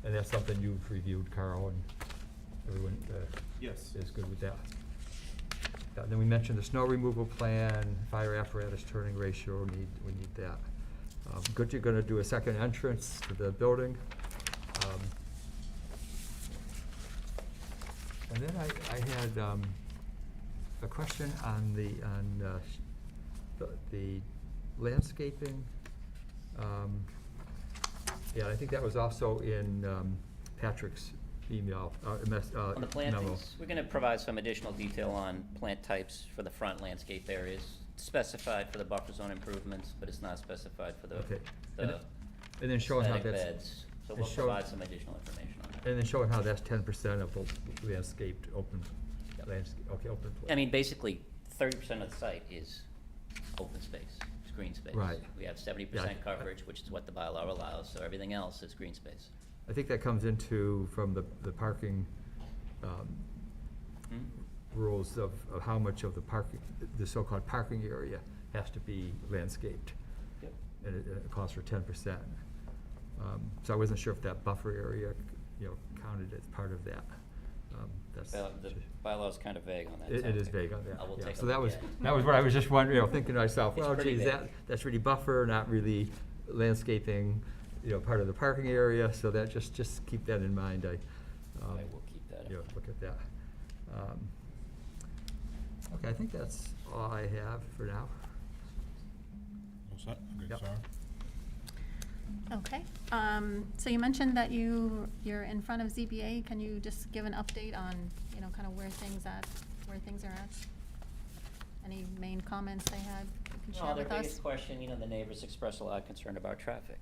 And that's something you've reviewed, Carl, and everyone Yes. is good with that. Then we mentioned the snow removal plan, fire apparatus turning ratio, we need that. Good, you're gonna do a second entrance to the building. And then I had a question on the landscaping. Yeah, I think that was also in Patrick's email, On the memo. plantings, we're gonna provide some additional detail on plant types for the front landscape areas, specified for the buffer zone improvements, but it's not specified for Okay. the And then showing how aesthetic that's. beds. So and we'll show- provide some additional information on that. And then showing how that's 10% of the landscaped open, open. I mean, basically, 30% of the site is open space, it's green space. Right. We have 70% coverage, which is what the bylaw allows, so everything else is green space. I think that comes into, from the parking, Hmm? rules of how much of the parking, the so-called parking area has to be landscaped. Yep. And it calls for 10%. So I wasn't sure if that buffer area, counted as part of that. That's. The bylaw's kind of vague on that It is topic. vague on that, I will yeah. take a So that look was, at it. that was what I was just wondering, thinking to myself, It's well, pretty geez, vague. that's really buffer, not really landscaping, part of the parking area, so that, just keep that in mind, I will keep that in. look at that. Okay, I think that's all I have for now. All set? Okay, Yep. Sarah? Okay, so you mentioned that you're in front of ZBA. Can you just give an update on, kind of where things are at? Any main comments they had you can share No, their with us? biggest question, the neighbors express a lot of concern about traffic,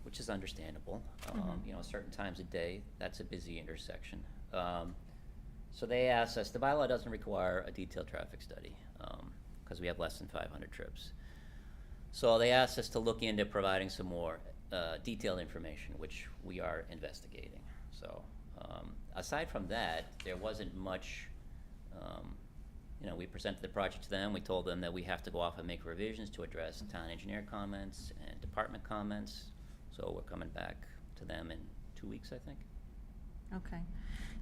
which is understandable. Mhm. Certain times of day, that's a busy intersection. So they asked us, the bylaw doesn't require a detailed traffic study, because we have less than 500 trips. So they asked us to look into providing some more detailed information, which we are investigating. So, aside from that, there wasn't much, we presented the project to them, we told them that we have to go off and make revisions to address town engineer comments and department comments. So we're coming back to them in 2 weeks, I think. Okay.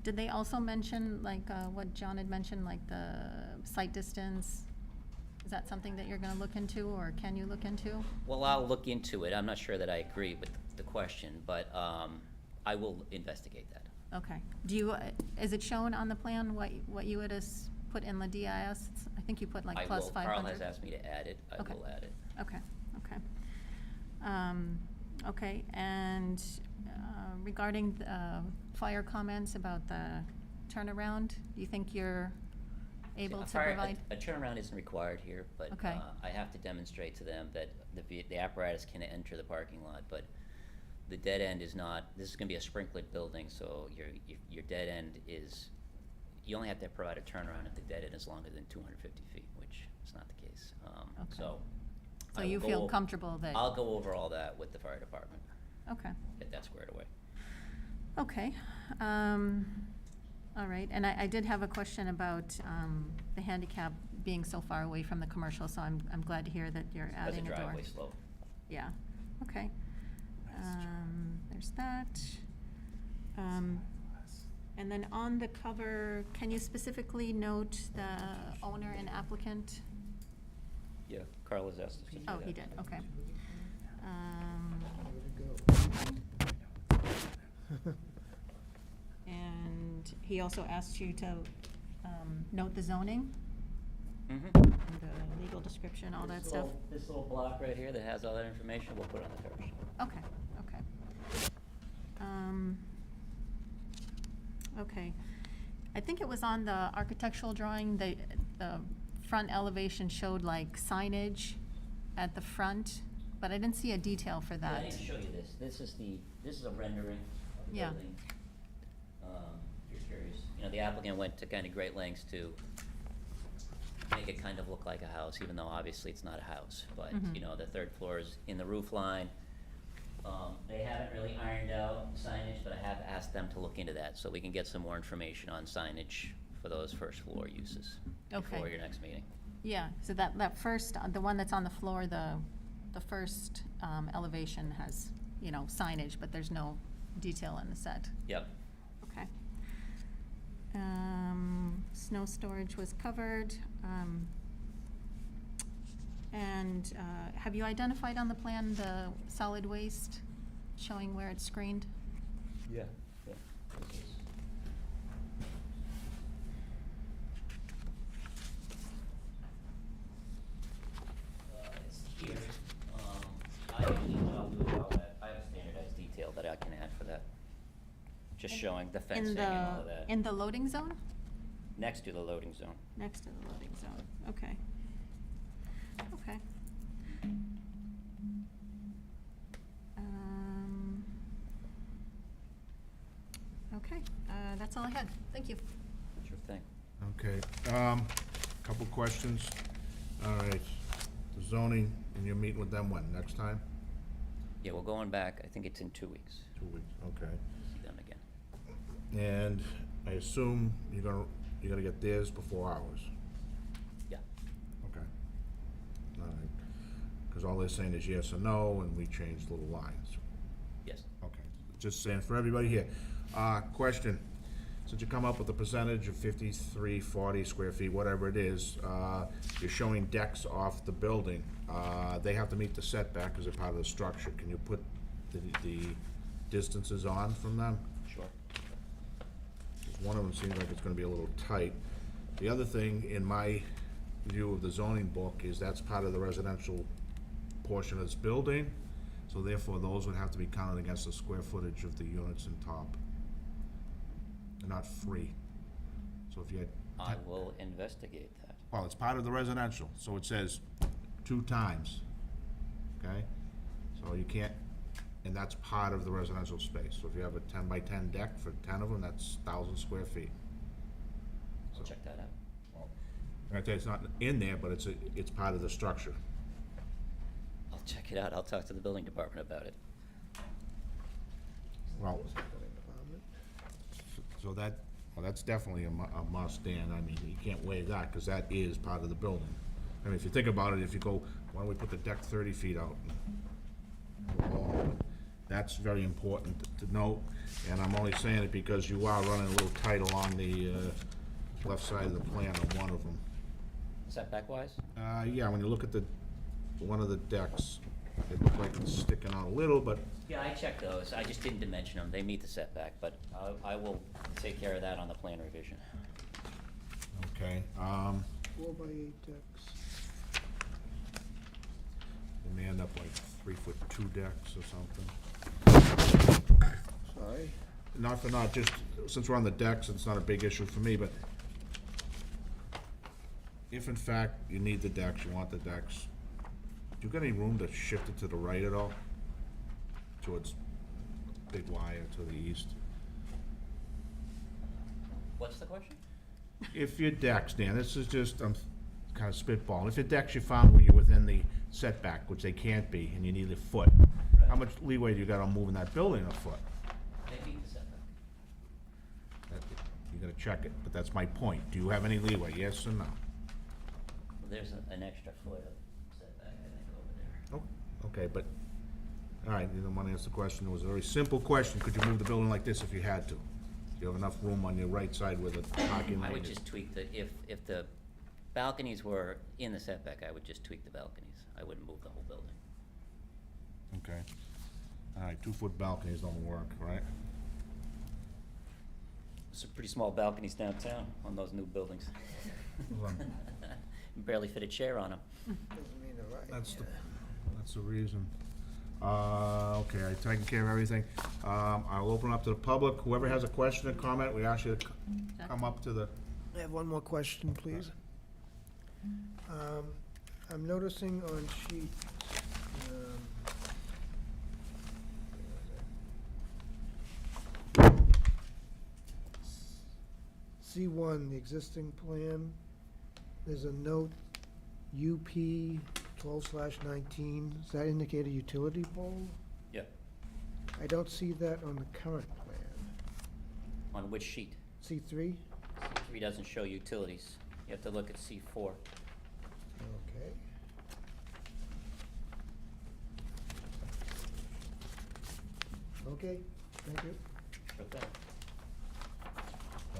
Did they also mention, like, what John had mentioned, like the site distance? Is that something that you're gonna look into, or can you look into? Well, I'll look into it. I'm not sure that I agree with the question, but I will investigate that. Okay. Do you, is it shown on the plan what you had put in the DIS? I think you put like I plus will, 500. Carl has asked me to add it. I Okay. will add it. Okay, okay. Okay, and regarding fire comments about the turnaround, do you think you're able to provide? A turnaround isn't required here, but Okay. I have to demonstrate to them that the apparatus can enter the parking lot, but the dead end is not, this is gonna be a sprinklered building, so your dead end is, you only have to provide a turnaround if the dead end is longer than 250 feet, which is not the case. Okay. So. So I you will feel go- comfortable that? I'll go over all that with the fire department, Okay, get that squared away. okay. All right, and I did have a question about the handicap being so far away from the commercial, so I'm glad to hear that you're As a adding a door. driveway slope. Yeah, okay. There's that. And then on the cover, can you specifically note the owner and applicant? Yeah, Carl has asked us to do that. Oh, he did, okay. Where'd it go? And he also asked you to note the zoning, Mhm. the legal description, all that stuff. This little block right here that has all that information, we'll put on the cover sheet. Okay, okay. Okay. I think it was on the architectural drawing, the front elevation showed like signage at the front, but I didn't see a detail for Yeah, that. I need to show you this. This is a rendering of the Yeah. building. If you're curious. The applicant went to kind of great lengths to make it kind of look like a house, even though obviously it's not a house. But, Mhm. the third floor is in the roof line. They haven't really ironed out signage, but I have asked them to look into that, so we can get some more information on signage for those first floor uses before Okay. your next meeting. Yeah, so that first, the one that's on the floor, the first elevation has, signage, but there's no detail in the set. Yep. Okay. Snow storage was covered. And have you identified on the plan the solid waste, showing where it's screened? Yeah. This is- It's here. I have a standardized detail that I can add for that. Just showing the fencing and all of that. In the loading zone? Next to the loading zone. Next to the loading zone, okay. Okay. Okay, that's all I had. Thank you. Sure thing. Okay, couple questions. All right, the zoning, and you're meeting with them when, next time? Yeah, we're going back, I think it's in 2 weeks. 2 weeks, okay. See them again. And I assume you're gonna get theirs before ours? Yeah. Okay. All right, because all they're saying is yes or no, and we changed little lines. Yes. Okay, just saying for everybody here. Question, since you come up with a percentage of 53, 40 square feet, whatever it is, you're showing decks off the building. They have to meet the setback as a part of the structure. Can you put the distances on from them? Sure. One of them seems like it's gonna be a little tight. The other thing, in my view of the zoning book, is that's part of the residential portion of this building, so therefore those would have to be counted against the square footage of the units in top. They're not free. So if you had, I will investigate that. well, it's part of the residential, so it says 2 times, okay? So you can't, and that's part of the residential space. So if you have a 10 by 10 deck for 10 of them, that's 1,000 square feet. I'll check that out. Right there, it's not in there, but it's part of the structure. I'll check it out. I'll talk to the building department about it. Well, Building department. so that, well, that's definitely a must, Dan. I mean, you can't waive that, because that is part of the building. I mean, if you think about it, if you go, why don't we put the deck 30 feet out? That's very important to note, and I'm only saying it because you are running a little tight along the left side of the plan on one of them. Setback wise? Yeah, when you look at one of the decks, it looks like it's sticking out a little, but Yeah, I checked those. I just didn't dimension them. They meet the setback, but I will take care of that on the plan revision. okay. 4x8 decks. They may end up like 3'2" decks or something. Sorry. Not for not, just since we're on the decks, it's not a big issue for me, but if in fact you need the decks, you want the decks, do you got any room to shift it to the right at all? Towards Big Y or to the east? What's the question? If your decks, Dan, this is just, I'm kind of spitballing, if your decks you found where you're within the setback, which they can't be, and you need a foot, how much leeway do you got on moving that building a foot? They meet the setback. You gotta check it, but that's my point. Do you have any leeway, yes or no? Well, there's an extra foot of setback, I think, over there. Oh, okay, but, all right, you don't want to answer the question. It was a very simple question. Could you move the building like this if you had to? Do you have enough room on your right side where the parking I lane would is? just tweak if the balconies were in the setback, I would just tweak the balconies. I wouldn't move the whole building. Okay. All right, 2-foot balconies don't work, right? Some pretty small balconies downtown on those new buildings. Well, Barely fit a chair on them. Doesn't mean they're right. That's the reason. Okay, I've taken care of everything. I'll open up to the public. Whoever has a question or comment, we ask you to come up to the, I have one more question, please. I'm noticing on sheet, C1, the existing plan, there's a note UP 12/19. Does that indicate a utility pole? Yep. I don't see that on the current plan. On which sheet? C3? C3 doesn't show utilities. You have to look at C4. Okay. Okay, thank you. Okay.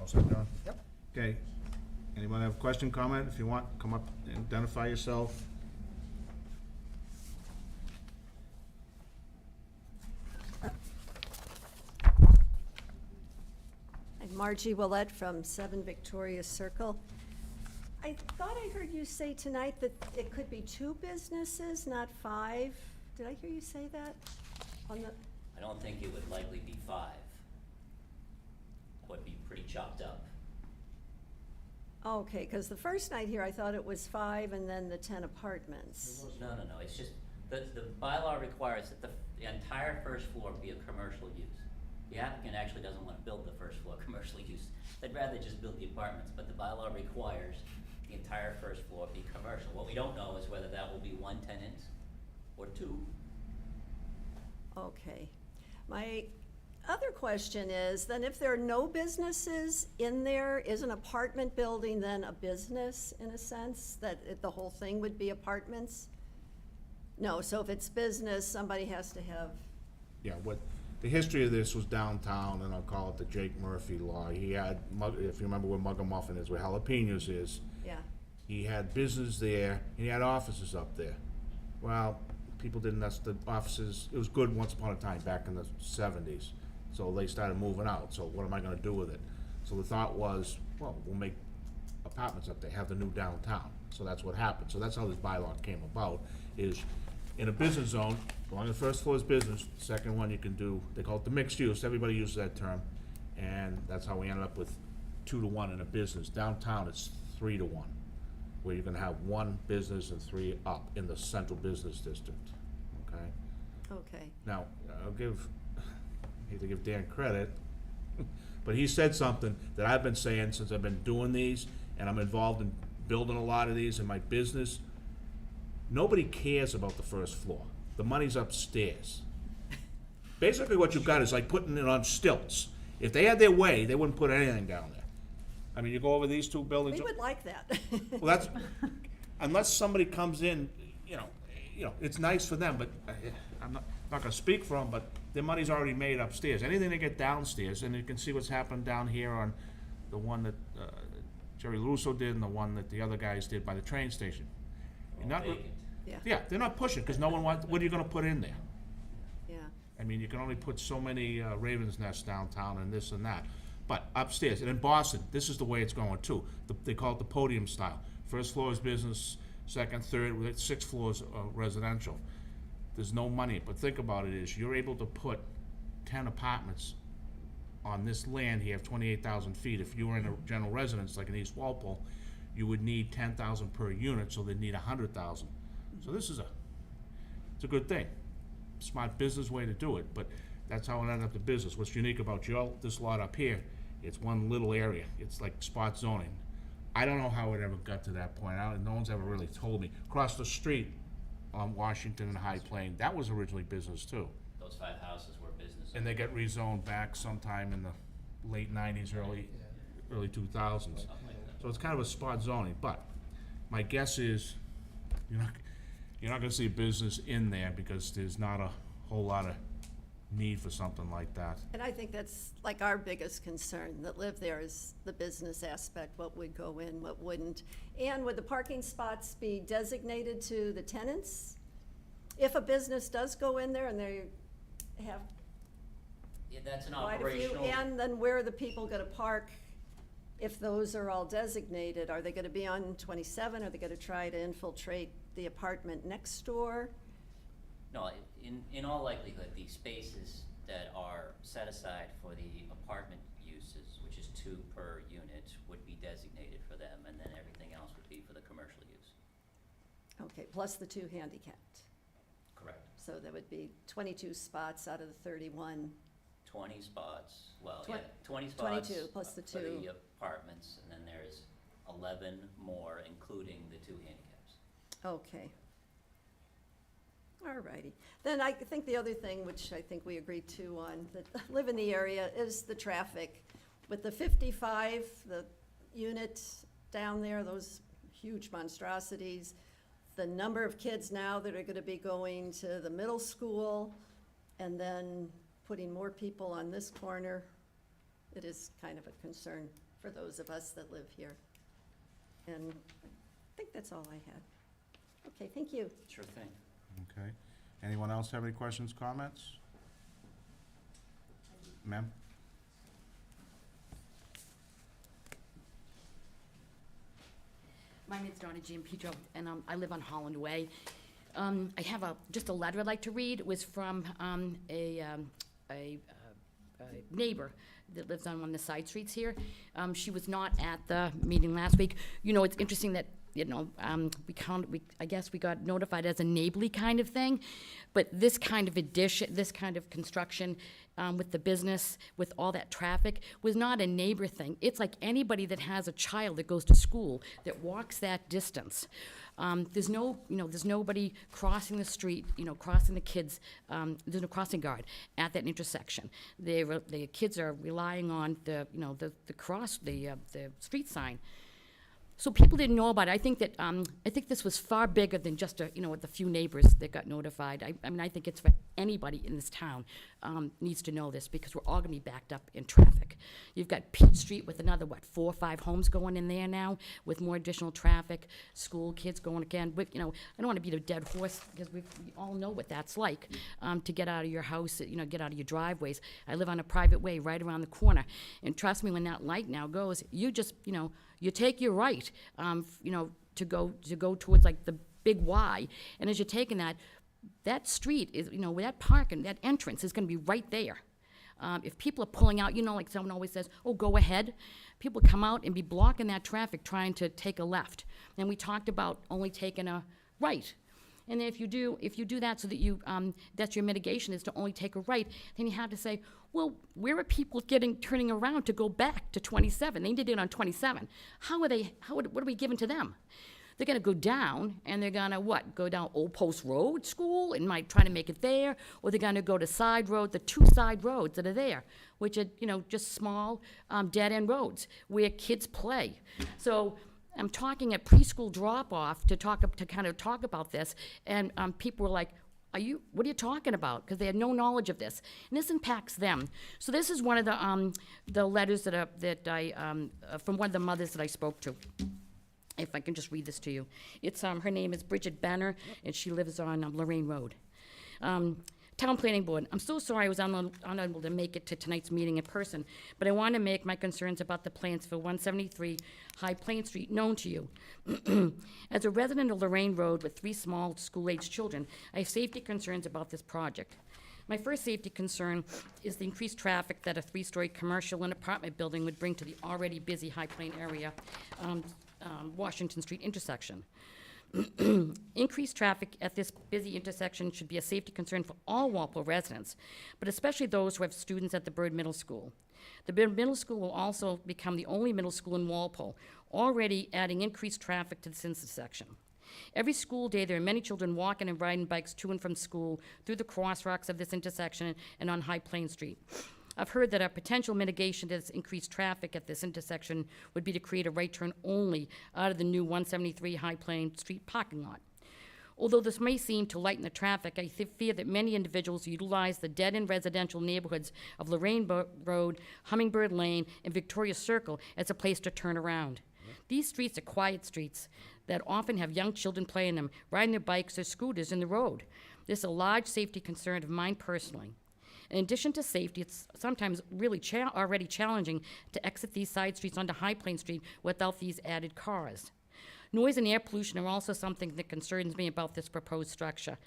all set, John? Yep. Okay. Anyone have a question, comment? If you want, come up and identify yourself. I'm Margie Willett from 7 Victoria Circle. I thought I heard you say tonight that it could be 2 businesses, not 5. Did I hear you say that? On the, I don't think it would likely be 5. That would be pretty chopped up. okay, because the first night here, I thought it was 5 and then the 10 apartments. No, it's just, the bylaw requires that the entire first floor be a commercial use. The applicant actually doesn't want to build the first floor commercial use. They'd rather just build the apartments, but the bylaw requires the entire first floor be commercial. What we don't know is whether that will be 1 tenant or 2. Okay. My other question is, then if there are no businesses in there, is an apartment building then a business in a sense, that the whole thing would be apartments? No, so if it's business, somebody has to have, Yeah, what, the history of this was downtown, and I'll call it the Jake Murphy law. He had, if you remember where Mug and Muffin is, where Jalapenos is, yeah, he had business there, and he had offices up there. Well, people didn't, that's the offices, it was good once upon a time, back in the 70s. So they started moving out, so what am I gonna do with it? So the thought was, well, we'll make apartments up there, have the new downtown. So that's what happened. So that's how this bylaw came about, is in a business zone, along the first floor is business, the second one you can do, they call it the mixed use, everybody uses that term. And that's how we ended up with 2 to 1 in a business. Downtown, it's 3 to 1, where you're gonna have 1 business and 3 up in the central business district, okay? okay. Now, I'll give, I hate to give Dan credit, but he said something that I've been saying since I've been doing these, and I'm involved in building a lot of these in my business. Nobody cares about the first floor. The money's upstairs. Basically, what you've got is like putting it on stilts. If they had their way, they wouldn't put anything down there. I mean, you go over these two buildings. We would like that. Well, that's, unless somebody comes in, you know, it's nice for them, but I'm not gonna speak for them, but their money's already made upstairs. Anything they get downstairs, and you can see what's happened down here on the one that, Jerry Russo did and the one that the other guys did by the train station. You're not, Vacant. Yeah, yeah, they're not pushing, because no one wants, what are you gonna put in there? yeah. I mean, you can only put so many raven's nests downtown and this and that. But upstairs, and in Boston, this is the way it's going too. They call it the podium style. First floor is business, second, third, with 6 floors residential. There's no money, but think about it is, you're able to put 10 apartments on this land here of 28,000 feet. If you were in a general residence, like in East Walpole, you would need 10,000 per unit, so they'd need 100,000. So this is it's a good thing. Smart business way to do it, but that's how it ended up the business. What's unique about this lot up here, it's one little area. It's like spot zoning. I don't know how it ever got to that point. No one's ever really told me. Across the street on Washington and High Plain, that was originally business too. Those 5 houses were business. And they got rezoned back sometime in the late 90s, early 2000s. So it's kind of a spot zoning, but my guess is you're not gonna see business in there because there's not a whole lot of need for something like that. And I think that's like our biggest concern that live there is the business aspect, what would go in, what wouldn't. And would the parking spots be designated to the tenants? If a business does go in there and they have Yeah, that's an quite a few, operational. and then where are the people gonna park? If those are all designated, are they gonna be on 27? Are they gonna try to infiltrate the apartment next door? No, in all likelihood, the spaces that are set aside for the apartment uses, which is 2 per unit, would be designated for them, and then everything else would be for the commercial use. Okay, plus the 2 handicapped. Correct. So there would be 22 spots out of the 31. 20 spots, well, Twen- yeah, 20 spots. 22 plus the For 2. the apartments, and then there's 11 more, including the 2 handicaps. Okay. All righty. Then I think the other thing, which I think we agreed to on, that live in the area, is the traffic. With the 55, the units down there, those huge monstrosities, the number of kids now that are gonna be going to the middle school, and then putting more people on this corner, it is kind of a concern for those of us that live here. And I think that's all I had. Okay, thank you. Sure thing. Okay. Anyone else have any questions, comments? Ma'am? My name's Donna Giampetro, and I live on Holland Way. I have just a letter I'd like to read. It was from a neighbor that lives on one of the side streets here. She was not at the meeting last week. You know, it's interesting that, you know, I guess we got notified as a neighborly kind of thing, but this kind of addition, this kind of construction with the business, with all that traffic, was not a neighbor thing. It's like anybody that has a child that goes to school, that walks that distance. There's nobody crossing the street, crossing the kids, there's no crossing guard at that intersection. The kids are relying on the street sign. So people didn't know about it. I think this was far bigger than just the few neighbors that got notified. I mean, I think it's for anybody in this town needs to know this, because we're all gonna be backed up in traffic. You've got Peach Street with another, 4 or 5 homes going in there now with more additional traffic, school kids going again. But, I don't wanna beat a dead horse, because we all know what that's like, to get out of your house, get out of your driveways. I live on a private way right around the corner, and trust me, when that light now goes, you just, you take your right, to go towards like the big Y, and as you're taking that street is, where that parking, that entrance is gonna be right there. If people are pulling out, like someone always says, oh, go ahead, people come out and be blocking that traffic trying to take a left. And we talked about only taking a right. And then if you do that so that that's your mitigation, is to only take a right, then you have to say, well, where are people turning around to go back to 27? They did it on 27. What are we giving to them? They're gonna go down, and they're gonna what? Go down Old Post Road School and might try to make it there, or they're gonna go to side road, the two side roads that are there, which are, just small, dead-end roads where kids play. So I'm talking at preschool drop-off to kind of talk about this, and people were like, what are you talking about? Because they had no knowledge of this. And this impacts them. So this is one of the letters that I from one of the mothers that I spoke to. If I can just read this to you. It's, her name is Bridget Benner, and she lives on Lorraine Road. Town Planning Board, I'm so sorry I was unable to make it to tonight's meeting in person, but I want to make my concerns about the plans for 173 High Plain Street known to you. As a resident of Lorraine Road with 3 small school-aged children, I have safety concerns about this project. My first safety concern is the increased traffic that a 3-story commercial and apartment building would bring to the already busy High Plain area, Washington Street intersection. Increased traffic at this busy intersection should be a safety concern for all Walpole residents, but especially those who have students at the Byrd Middle School. The Byrd Middle School will also become the only middle school in Walpole, already adding increased traffic to this intersection. Every school day, there are many children walking and riding bikes to and from school through the crosswalks of this intersection and on High Plain Street. I've heard that a potential mitigation to this increased traffic at this intersection would be to create a right turn only out of the new 173 High Plain Street parking lot. Although this may seem to lighten the traffic, I fear that many individuals utilize the dead-end residential neighborhoods of Lorraine Road, Hummingbird Lane, and Victoria Circle as a place to turn around. These streets are quiet streets that often have young children playing them, riding their bikes or scooters in the road. This is a large safety concern of mine personally. In addition to safety, it's sometimes really already challenging to exit these side streets onto High Plain Street without these added cars. Noise and air pollution are also something that concerns me about this proposed structure.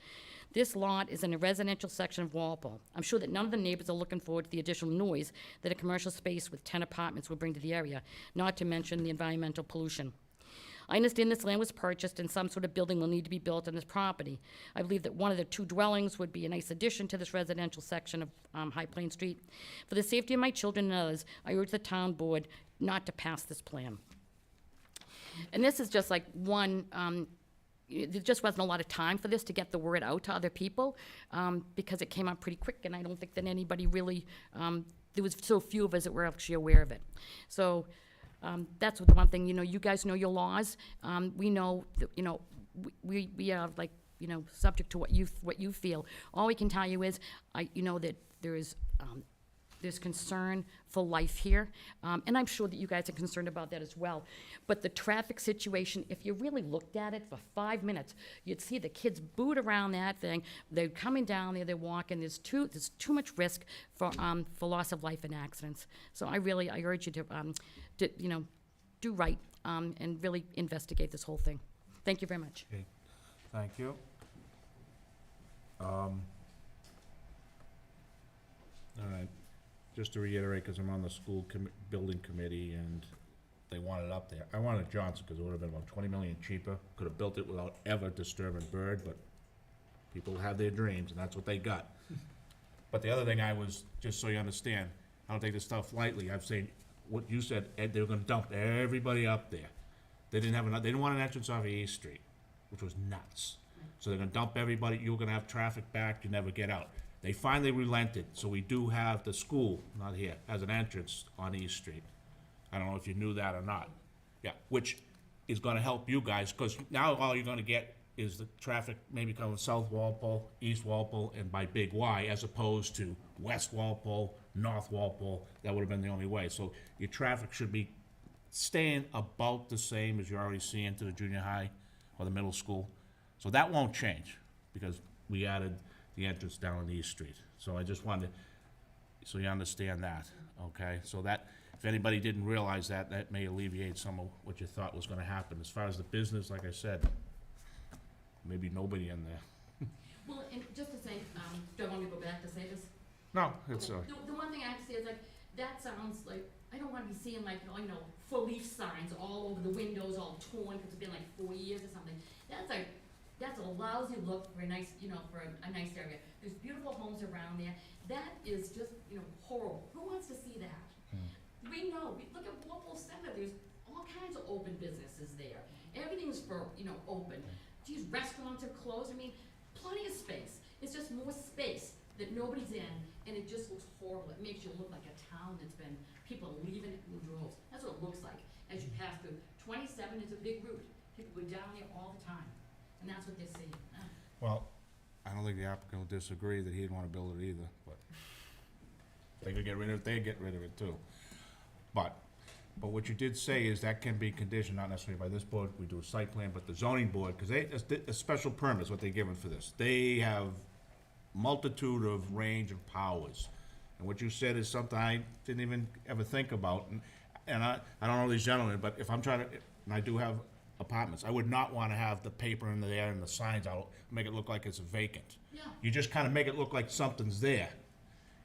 This lot is in a residential section of Walpole. I'm sure that none of the neighbors are looking forward to the additional noise that a commercial space with 10 apartments will bring to the area, not to mention the environmental pollution. I understand this land was purchased and some sort of building will need to be built on this property. I believe that one of the 2 dwellings would be a nice addition to this residential section of High Plain Street. For the safety of my children and others, I urge the town board not to pass this plan. And this is just like one, there just wasn't a lot of time for this to get the word out to other people because it came out pretty quick, and I don't think that anybody really, there was so few of us that were actually aware of it. So that's the one thing, you guys know your laws. We know that, we are like, subject to what you feel. All we can tell you is, that there's concern for life here, and I'm sure that you guys are concerned about that as well. But the traffic situation, if you really looked at it for 5 minutes, you'd see the kids boot around that thing. They're coming down there, they're walking. There's too much risk for loss of life and accidents. So I urge you to do right and really investigate this whole thing. Thank you very much. Okay, thank you. All right, just to reiterate, because I'm on the school building committee and they want it up there. I wanted Johnson because it would have been about 20 million cheaper. Could have built it without ever disturbing Byrd, but people have their dreams and that's what they got. But the other thing just so you understand, I don't take this stuff lightly. I've seen what you said, Ed, they were gonna dump everybody up there. They didn't want an entrance off of East Street, which was nuts. So they're gonna dump everybody, you were gonna have traffic back, you never get out. They finally relented, so we do have the school, not here, as an entrance on East Street. I don't know if you knew that or not. Yeah, which is gonna help you guys, because now all you're gonna get is the traffic maybe coming South Walpole, East Walpole, and by Big Y, as opposed to West Walpole, North Walpole. That would have been the only way. So your traffic should be staying about the same as you're already seeing to the junior high or the middle school. So that won't change, because we added the entrance down on East Street. So I just wanted, so you understand that, okay? So that, if anybody didn't realize that, that may alleviate some of what you thought was gonna happen. As far as the business, like I said, maybe nobody in there. Well, and just to say, do I want me to go back to say this? No, it's, The one thing I have to say is like, that sounds like, I don't wanna be seeing like, full leaf signs all over the windows, all torn, cause it's been like 4 years or something. That's a lousy look for a nice, for a nice area. There's beautiful homes around there. That is just, horrible. Who wants to see that? We know, look at Walpole Center, there's all kinds of open businesses there. everything's for, open. These restaurants are closed, I mean, plenty of space. It's just more space that nobody's in, and it just looks horrible. It makes you look like a town that's been, people are leaving it in droves. That's what it looks like as you pass through. 27 is a big route. People go down there all the time, and that's what they're seeing. Well, I don't think the applicant will disagree that he'd wanna build it either, but they could get rid of it, they'd get rid of it too. But what you did say is that can be conditioned, not necessarily by this board, we do a site plan, but the zoning board, cause a special permit is what they're given for this. They have multitude of range of powers. And what you said is something I didn't even ever think about, and I don't know these gentlemen, but if I'm trying to, and I do have apartments, I would not wanna have the paper in there and the signs out, make it look like it's vacant. Yeah. You just kinda make it look like something's there,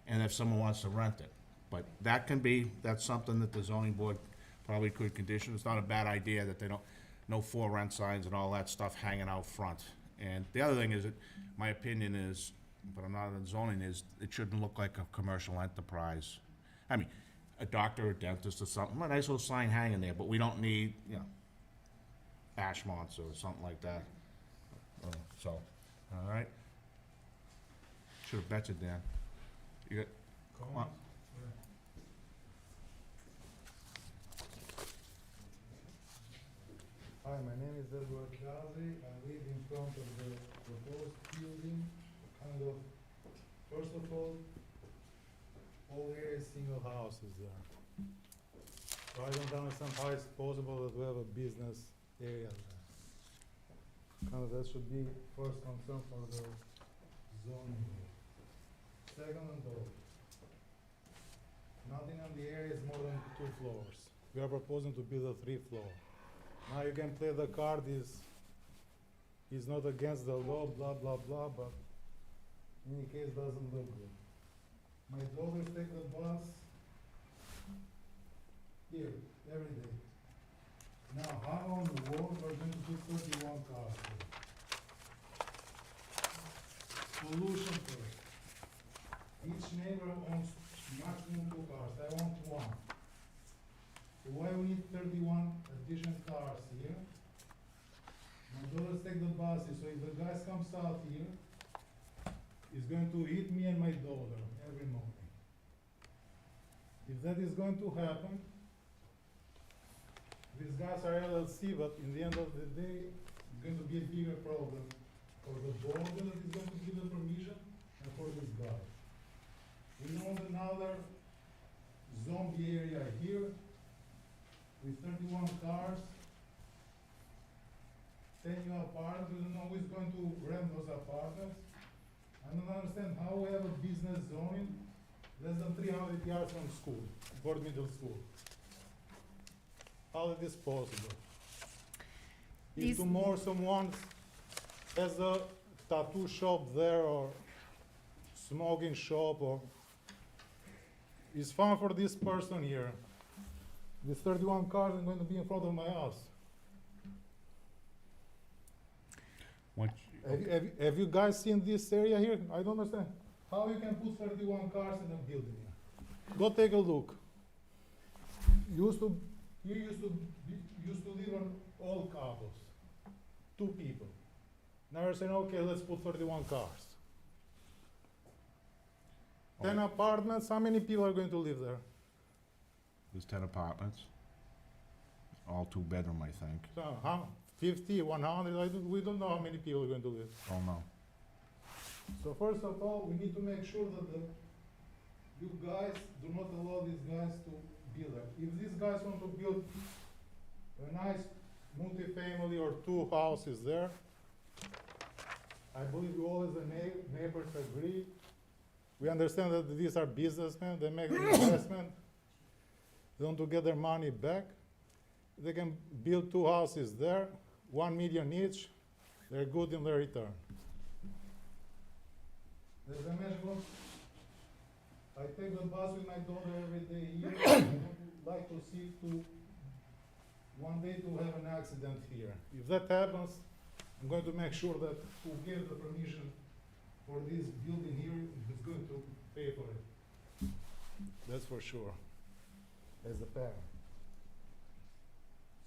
and if someone wants to rent it. But that's something that the zoning board probably could condition. It's not a bad idea that they don't, no for rent signs and all that stuff hanging out front. And the other thing is that, my opinion is, but I'm not in zoning, is it shouldn't look like a commercial enterprise. I mean, a doctor, a dentist or something, a nice little sign hanging there, but we don't need, Ashmonts or something like that. So, all right? Should've bet you, Dan. You got, come on. Hi, my name is Edward Gazi. I live in front of the proposed building. First of all there is single houses there. So I don't understand how it's possible that we have a business area there. That should be first concern for the zoning. Second and all, nothing on the area is more than 2 floors. We are proposing to build a 3 floor. Now you can play the card is not against the law, blah, blah, blah, but in any case doesn't look good. My daughters take the bus here every day. Now, how on the world are going to put 31 cars here? Solution for it. Each neighbor owns maximum 2 cars. I want 1. So why we need 31 additional cars here? My daughters take the buses, so if the guys comes out here, he's going to hit me and my daughter every morning. If that is going to happen, these guys are LLC, but in the end of the day, it's going to be a bigger problem for the board that is going to give the permission and for this guy. We know another zombie area here with 31 cars, 10 apartments. We don't know who's going to rent those apartments. I don't understand how we have a business zoning less than 300 yards from school, Board Middle School. How is this possible? If These- tomorrow someone has a tattoo shop there or smoking shop or it's fun for this person here. These 31 cars are going to be in front of my house. Have you guys seen this area here? I don't understand. How you can put 31 cars in a building here? Go take a look. You used to live on old cobbles. 2 people. Now you're saying, okay, let's put 31 cars. 10 apartments, how many people are going to live there? There's 10 apartments, all 2-bedroom, I think. So, how, 50, 100, we don't know how many people are going to live. Oh, no. So first of all, we need to make sure that you guys do not allow these guys to build there. If these guys want to build a nice multi-family or 2 houses there, I believe we all as the neighbors agree. We understand that these are businessmen, they make an investment, they want to get their money back. They can build 2 houses there, 1 million each, they're good in their return. As I mentioned, I take the bus with my daughter every day here. I would like to see one day to have an accident here. If that happens, I'm going to make sure that who gave the permission for this building here is going to pay for it. That's for sure, as a parent.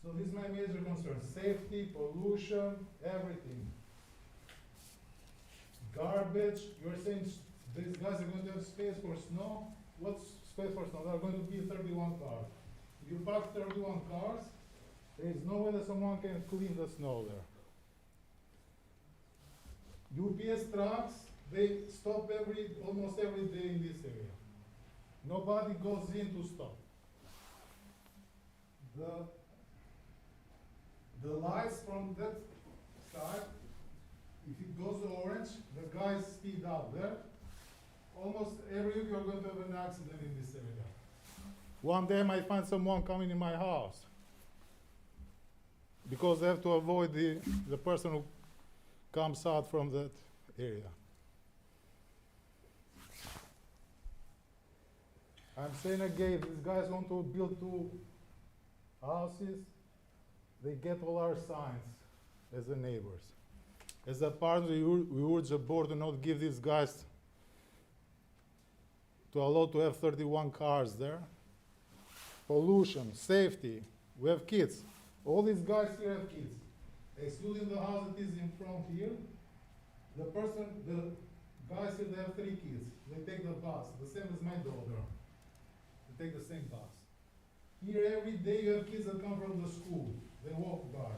So this is my major concern, safety, pollution, everything. Garbage, you're saying these guys are going to have space for snow? What's space for snow? There are going to be 31 cars. If you park 31 cars, there is no way that someone can clean the snow there. UPS trucks, they stop almost every day in this area. Nobody goes in to stop. The lights from that side, if it goes orange, the guys speed up there. Almost every week you're going to have an accident in this area. One day I might find someone coming in my house because they have to avoid the person who comes out from that area. I'm saying again, these guys want to build 2 houses. They get all our signs as the neighbors. As a partner, we urge the board to not give these guys to allow to have 31 cars there. Pollution, safety, we have kids. All these guys here have kids. Excluding the house that is in front here, the guys here, they have 3 kids. They take the bus, the same as my daughter. They take the same bus. Here every day you have kids that come from the school. They walk by.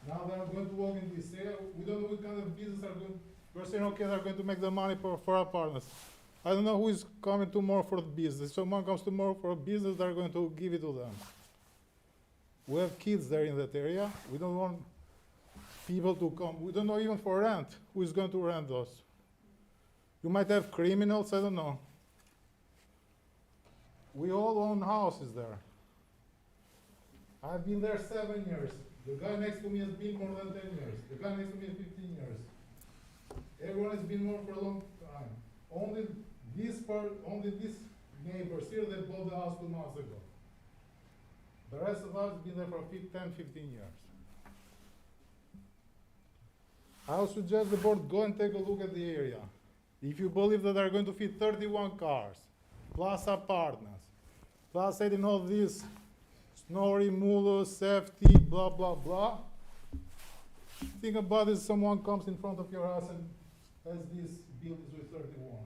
Now they are going to walk in this area. We don't know what kind of business are going. We're saying, okay, they're going to make the money for our partners. I don't know who is coming tomorrow for the business. If someone comes tomorrow for a business, they're going to give it to them. We have kids there in that area. We don't want people to come. We don't know even for rent who is going to rent those. You might have criminals, I don't know. We all own houses there. I've been there 7 years. The guy next to me has been more than 10 years. The guy next to me has 15 years. Everyone has been more for a long time. Only these neighbors here that bought the house 2 months ago. The rest of us have been there for 10, 15 years. I would suggest the board go and take a look at the area. If you believe that they're going to fit 31 cars, plus apartments, plus adding all this snow removal, safety, blah, blah, blah. Think about it, someone comes in front of your house and has these buildings with 31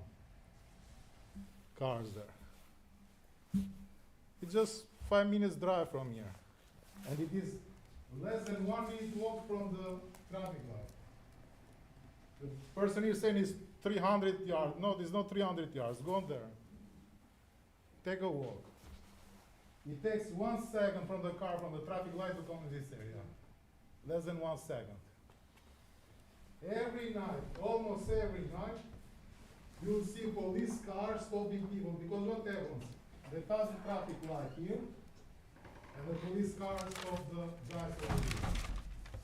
cars there. It's just 5 minutes drive from here. And it is less than 1 minute walk from the traffic light. The person here saying is 300 yards. No, it's not 300 yards. Go on there. Take a walk. It takes 1 second from the car, from the traffic light to come in this area. Less than 1 second. Every night, almost every night, you'll see police cars stopping people, because what happens? They pass the traffic light here, and the police cars stop the guys over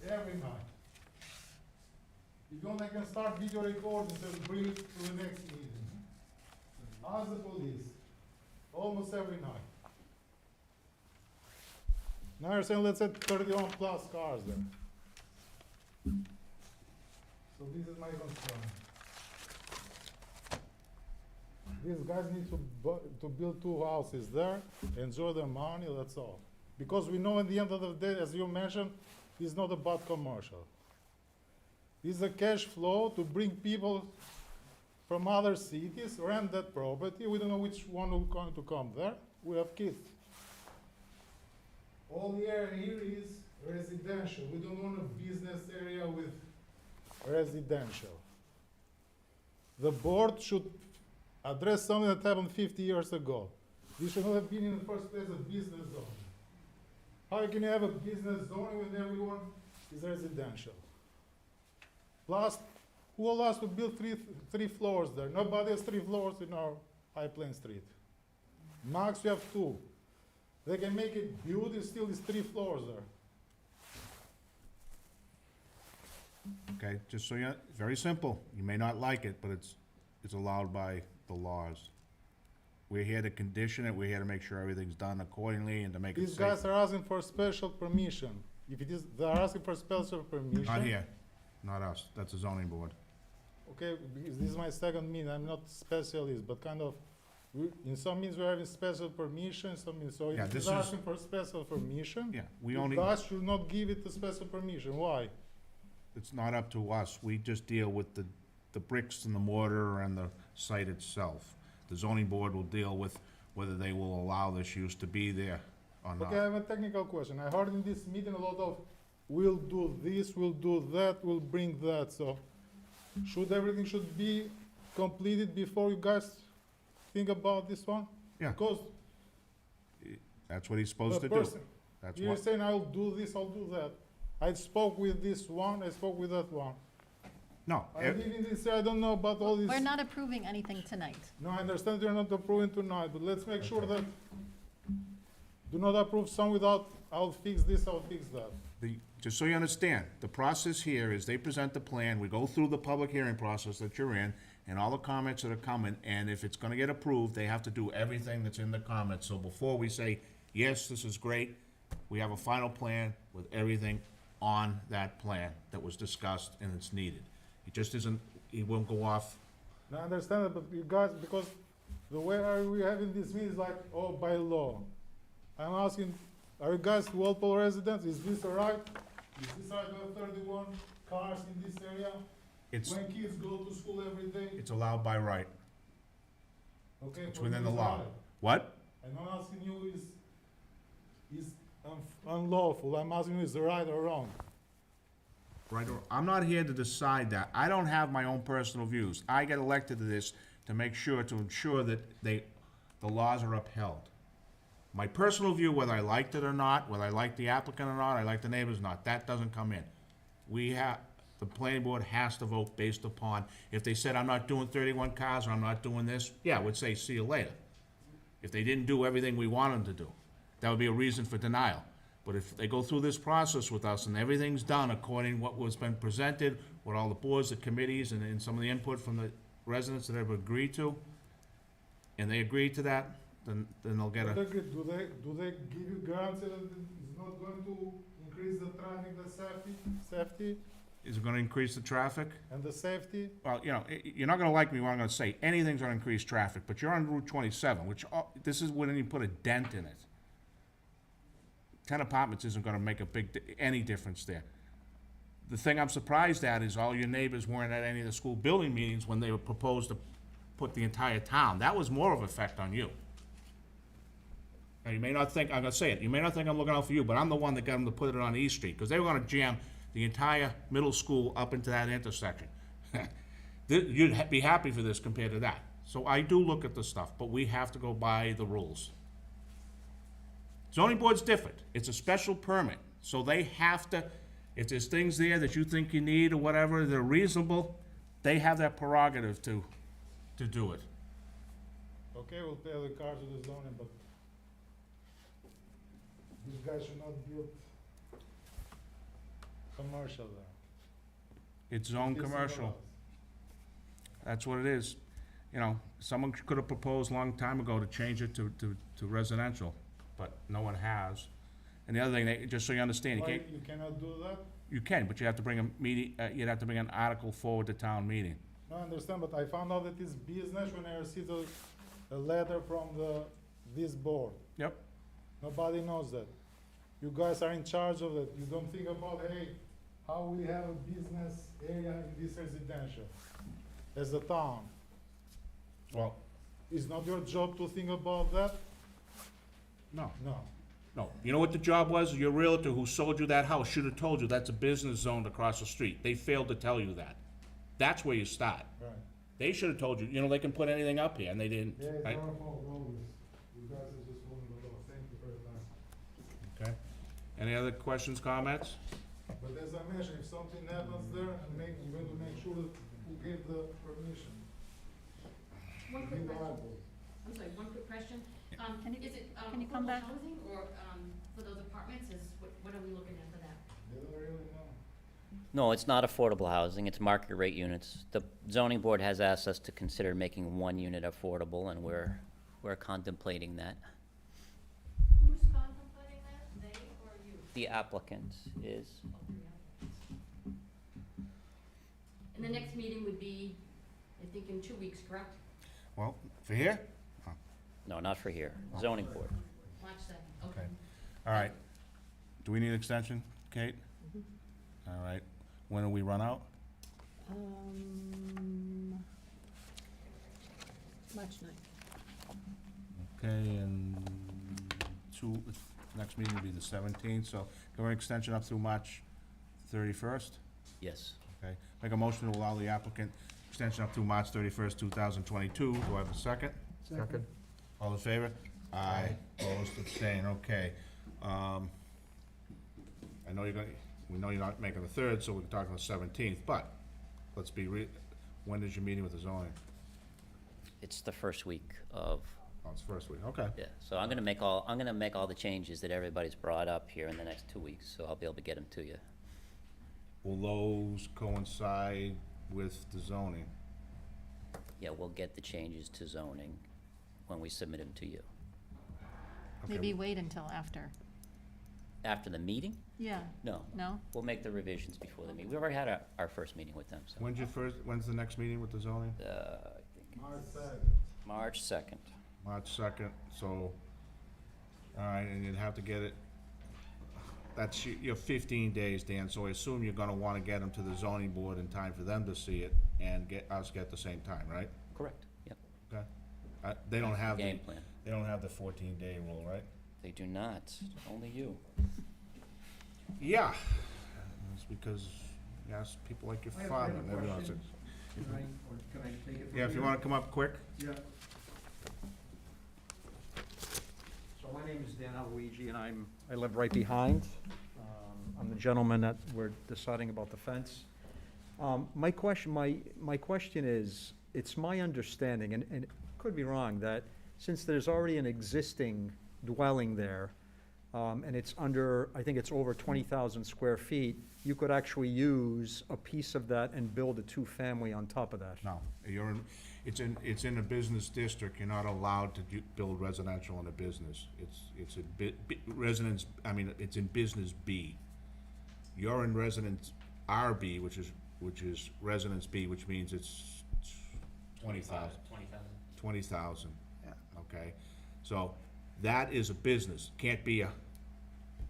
here. Every night. If you want, I can start video recordings and bring it to the next meeting. Ask the police. Almost every night. Now you're saying let's add 31 plus cars there. So this is my concern. These guys need to build 2 houses there, enjoy their money, that's all. Because we know at the end of the day, as you mentioned, this is not a bad commercial. This is a cash flow to bring people from other cities, rent that property. We don't know which one will going to come there. We have kids. All the area here is residential. We don't want a business area with residential. The board should address something that happened 50 years ago. This should not have been in the first place a business zone. How can you have a business zone when everyone is residential? Plus, who allows to build three floors there? Nobody has 3 floors in our High Plain Street. Max, you have 2. They can make it build, it still is 3 floors there. Okay, just so you know, very simple. You may not like it, but it's allowed by the laws. We're here to condition it, we're here to make sure everything's done accordingly and to make it These safe. guys are asking for special permission. If it is, they're asking for special permission. Not here, not us, that's the zoning board. Okay, because this is my second meeting, I'm not specialist, but kind of, In some means we're having special permission, some means, so Yeah, if this he's is- asking for special permission, Yeah, we you only, guys should not give it a special permission, why? it's not up to us. We just deal with the bricks and the mortar and the site itself. The zoning board will deal with whether they will allow this use to be there or not. Okay, I have a technical question. I heard in this meeting a lot of, we'll do this, we'll do that, we'll bring that, so everything should be completed before you guys think about this one? Yeah. Because That's what he's the supposed to do. person, That's you're what, saying I'll do this, I'll do that. I spoke with this one, I spoke with that one. no, I didn't say I don't know about all this. We're not approving anything tonight. No, I understand you're not approving tonight, but let's make sure that do not approve some without, I'll fix this, I'll fix that. just so you understand, the process here is they present the plan, we go through the public hearing process that you're in, and all the comments that are coming, and if it's gonna get approved, they have to do everything that's in the comments. So before we say, yes, this is great, we have a final plan with everything on that plan that was discussed and it's needed. It just isn't, it won't go off. Now, I understand that, but you guys, because the way are we having this meeting is like, oh, by law. I'm asking, are you guys Walpole residents? Is this all right? Is this right to have 31 cars in this area? It's, When kids go to school every day? it's allowed by right. Okay. It's for within me the it's law. all right. What? I'm not asking you is unlawful. I'm asking you is it right or wrong? Right, or, I'm not here to decide that. I don't have my own personal views. I get elected to this to ensure that the laws are upheld. My personal view, whether I liked it or not, whether I like the applicant or not, I like the neighbors or not, that doesn't come in. The planning board has to vote based upon, if they said, I'm not doing 31 cars, or I'm not doing this, yeah, I would say, see you later. If they didn't do everything we want them to do, that would be a reason for denial. But if they go through this process with us and everything's done according to what was been presented, with all the boards, the committees, and some of the input from the residents that have agreed to, and they agree to that, then they'll get But a, agree, do they give you guarantee that it's not going to increase the traffic, the safety is it gonna increase the traffic? and the safety? Well, you're not gonna like me what I'm gonna say, anything's gonna increase traffic, but you're on Route 27, which, this is when you put a dent in it. 10 apartments isn't gonna make any difference there. The thing I'm surprised at is all your neighbors weren't at any of the school building meetings when they were proposed to put the entire town. That was more of an effect on you. Now, you may not think, I'm gonna say it, you may not think I'm looking out for you, but I'm the one that got them to put it on East Street, because they were gonna jam the entire middle school up into that intersection. You'd be happy for this compared to that. So I do look at the stuff, but we have to go by the rules. Zoning board's different. It's a special permit, so they have to, if there's things there that you think you need or whatever, they're reasonable, they have that prerogative to do it. Okay, we'll pay the car to the zoning, but these guys should not build commercial there. It's zone This is commercial. allowed. That's what it is. Someone could have proposed a long time ago to change it to residential, but no one has. And the other thing, just so you understand, Why you cannot do that? you can, but you have to bring a meeting, you'd have to bring an article forward to town meeting. No, I understand, but I found out that it's business when I received a letter from this board. Yep. Nobody knows that. You guys are in charge of it. You don't think about, hey, how we have a business area in this residential as a town. Well, It's not your job to think about that? no. No. No, you know what the job was? Your realtor who sold you that house should have told you that's a business zone across the street. They failed to tell you that. That's where you start. Right. They should have told you, they can put anything up here, and they didn't. Yeah, it's right? our fault always. You guys are just following the law. Thank you for your time. Okay. Any other questions, comments? But as I mentioned, if something happens there, we're going to make sure that who gave the permission. One quick Be question. liable. I'm sorry, one quick question. Can you- Is it, can you come affordable back? housing or, for those apartments, what are we looking at for that? They don't really know. No, it's not affordable housing, it's market rate units. The zoning board has asked us to consider making one unit affordable, and we're contemplating that. Who's contemplating that, they or you? The applicant is, And the next meeting would be, I think, in 2 weeks, correct? Well, for here, No, not for here, zoning board. Okay. All right. Do we need an extension, Kate? All right. When do we run out? March 9th. Okay, and next meeting will be the 17th, so give an extension up through March 31st? Yes. Okay. Make a motion to allow the applicant extension up through March 31st, 2022. Do I have a second? Second? All in favor? Aye. Opposed, abstain, okay. I know we know you're not making the 3rd, so we're talking the 17th, but let's be when is your meeting with the zoning? It's the first week of, Oh, it's first week, okay. yeah, so I'm gonna make all the changes that everybody's brought up here in the next 2 weeks, so I'll be able to get them to you. Will those coincide with the zoning? Yeah, we'll get the changes to zoning when we submit them to you. Okay. Maybe wait until after. After the meeting? Yeah. No. No? We'll make the revisions before the meeting. We've already had our first meeting with them, so. When's the next meeting with the zoning? I think March it's 2nd. March 2nd. March 2nd, so, all right, and you'd have to get it, that's your 15 days, Dan, so I assume you're gonna wanna get them to the zoning board in time for them to see it and get us at the same time, right? Correct, yep. Okay. They don't have Game plan. They don't have the 14-day rule, right? They do not, only you. Yeah, it's because, yes, people like your I have father. a and everyone else. question. Can I take it from Yeah, if you wanna come up quick. Yeah. So my name is Dan Aloigi, and I live right behind. I'm the gentleman that we're deciding about the fence. My question is, it's my understanding, and it could be wrong, that since there's already an existing dwelling there, and it's under, I think it's over 20,000 square feet, you could actually use a piece of that and build a two-family on top of that. No, it's in a business district, you're not allowed to build residential in a business. It's residence, it's in business B. You're in residence RB, which is residence B, which means it's 20,000. 20,000, okay? So, that is a business, can't be a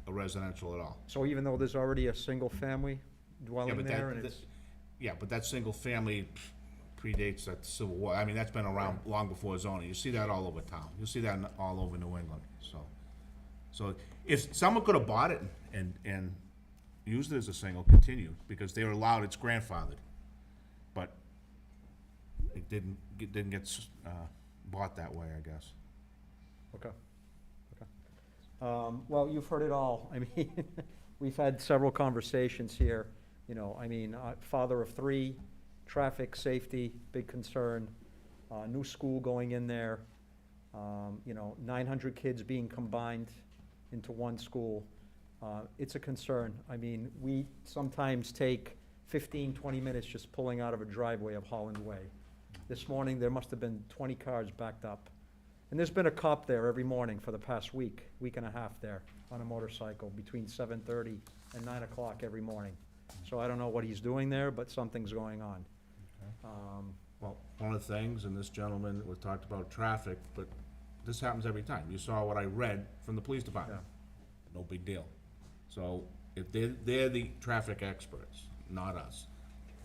residential at all. So even though there's already a single-family dwelling but there, and that- it's, Yeah, but that single family predates that Civil War. That's been around long before zoning. You see that all over town. You'll see that all over New England, so if someone could have bought it and used it as a single, continue, because they were allowed, it's grandfathered. But it didn't get bought that way, I guess. okay. Well, you've heard it all. I mean, we've had several conversations here, father of three, traffic safety, big concern, new school going in there, 900 kids being combined into one school. It's a concern. We sometimes take 15, 20 minutes just pulling out of a driveway of Holland Way. This morning, there must have been 20 cars backed up. And there's been a cop there every morning for the past week and a half there on a motorcycle between 7:30 and 9 o'clock every morning. So I don't know what he's doing there, but something's going on. Well, one of the things, and this gentleman, we talked about traffic, but this happens every time. You saw what I read from the police department. No big deal. So if they're the traffic experts, not us.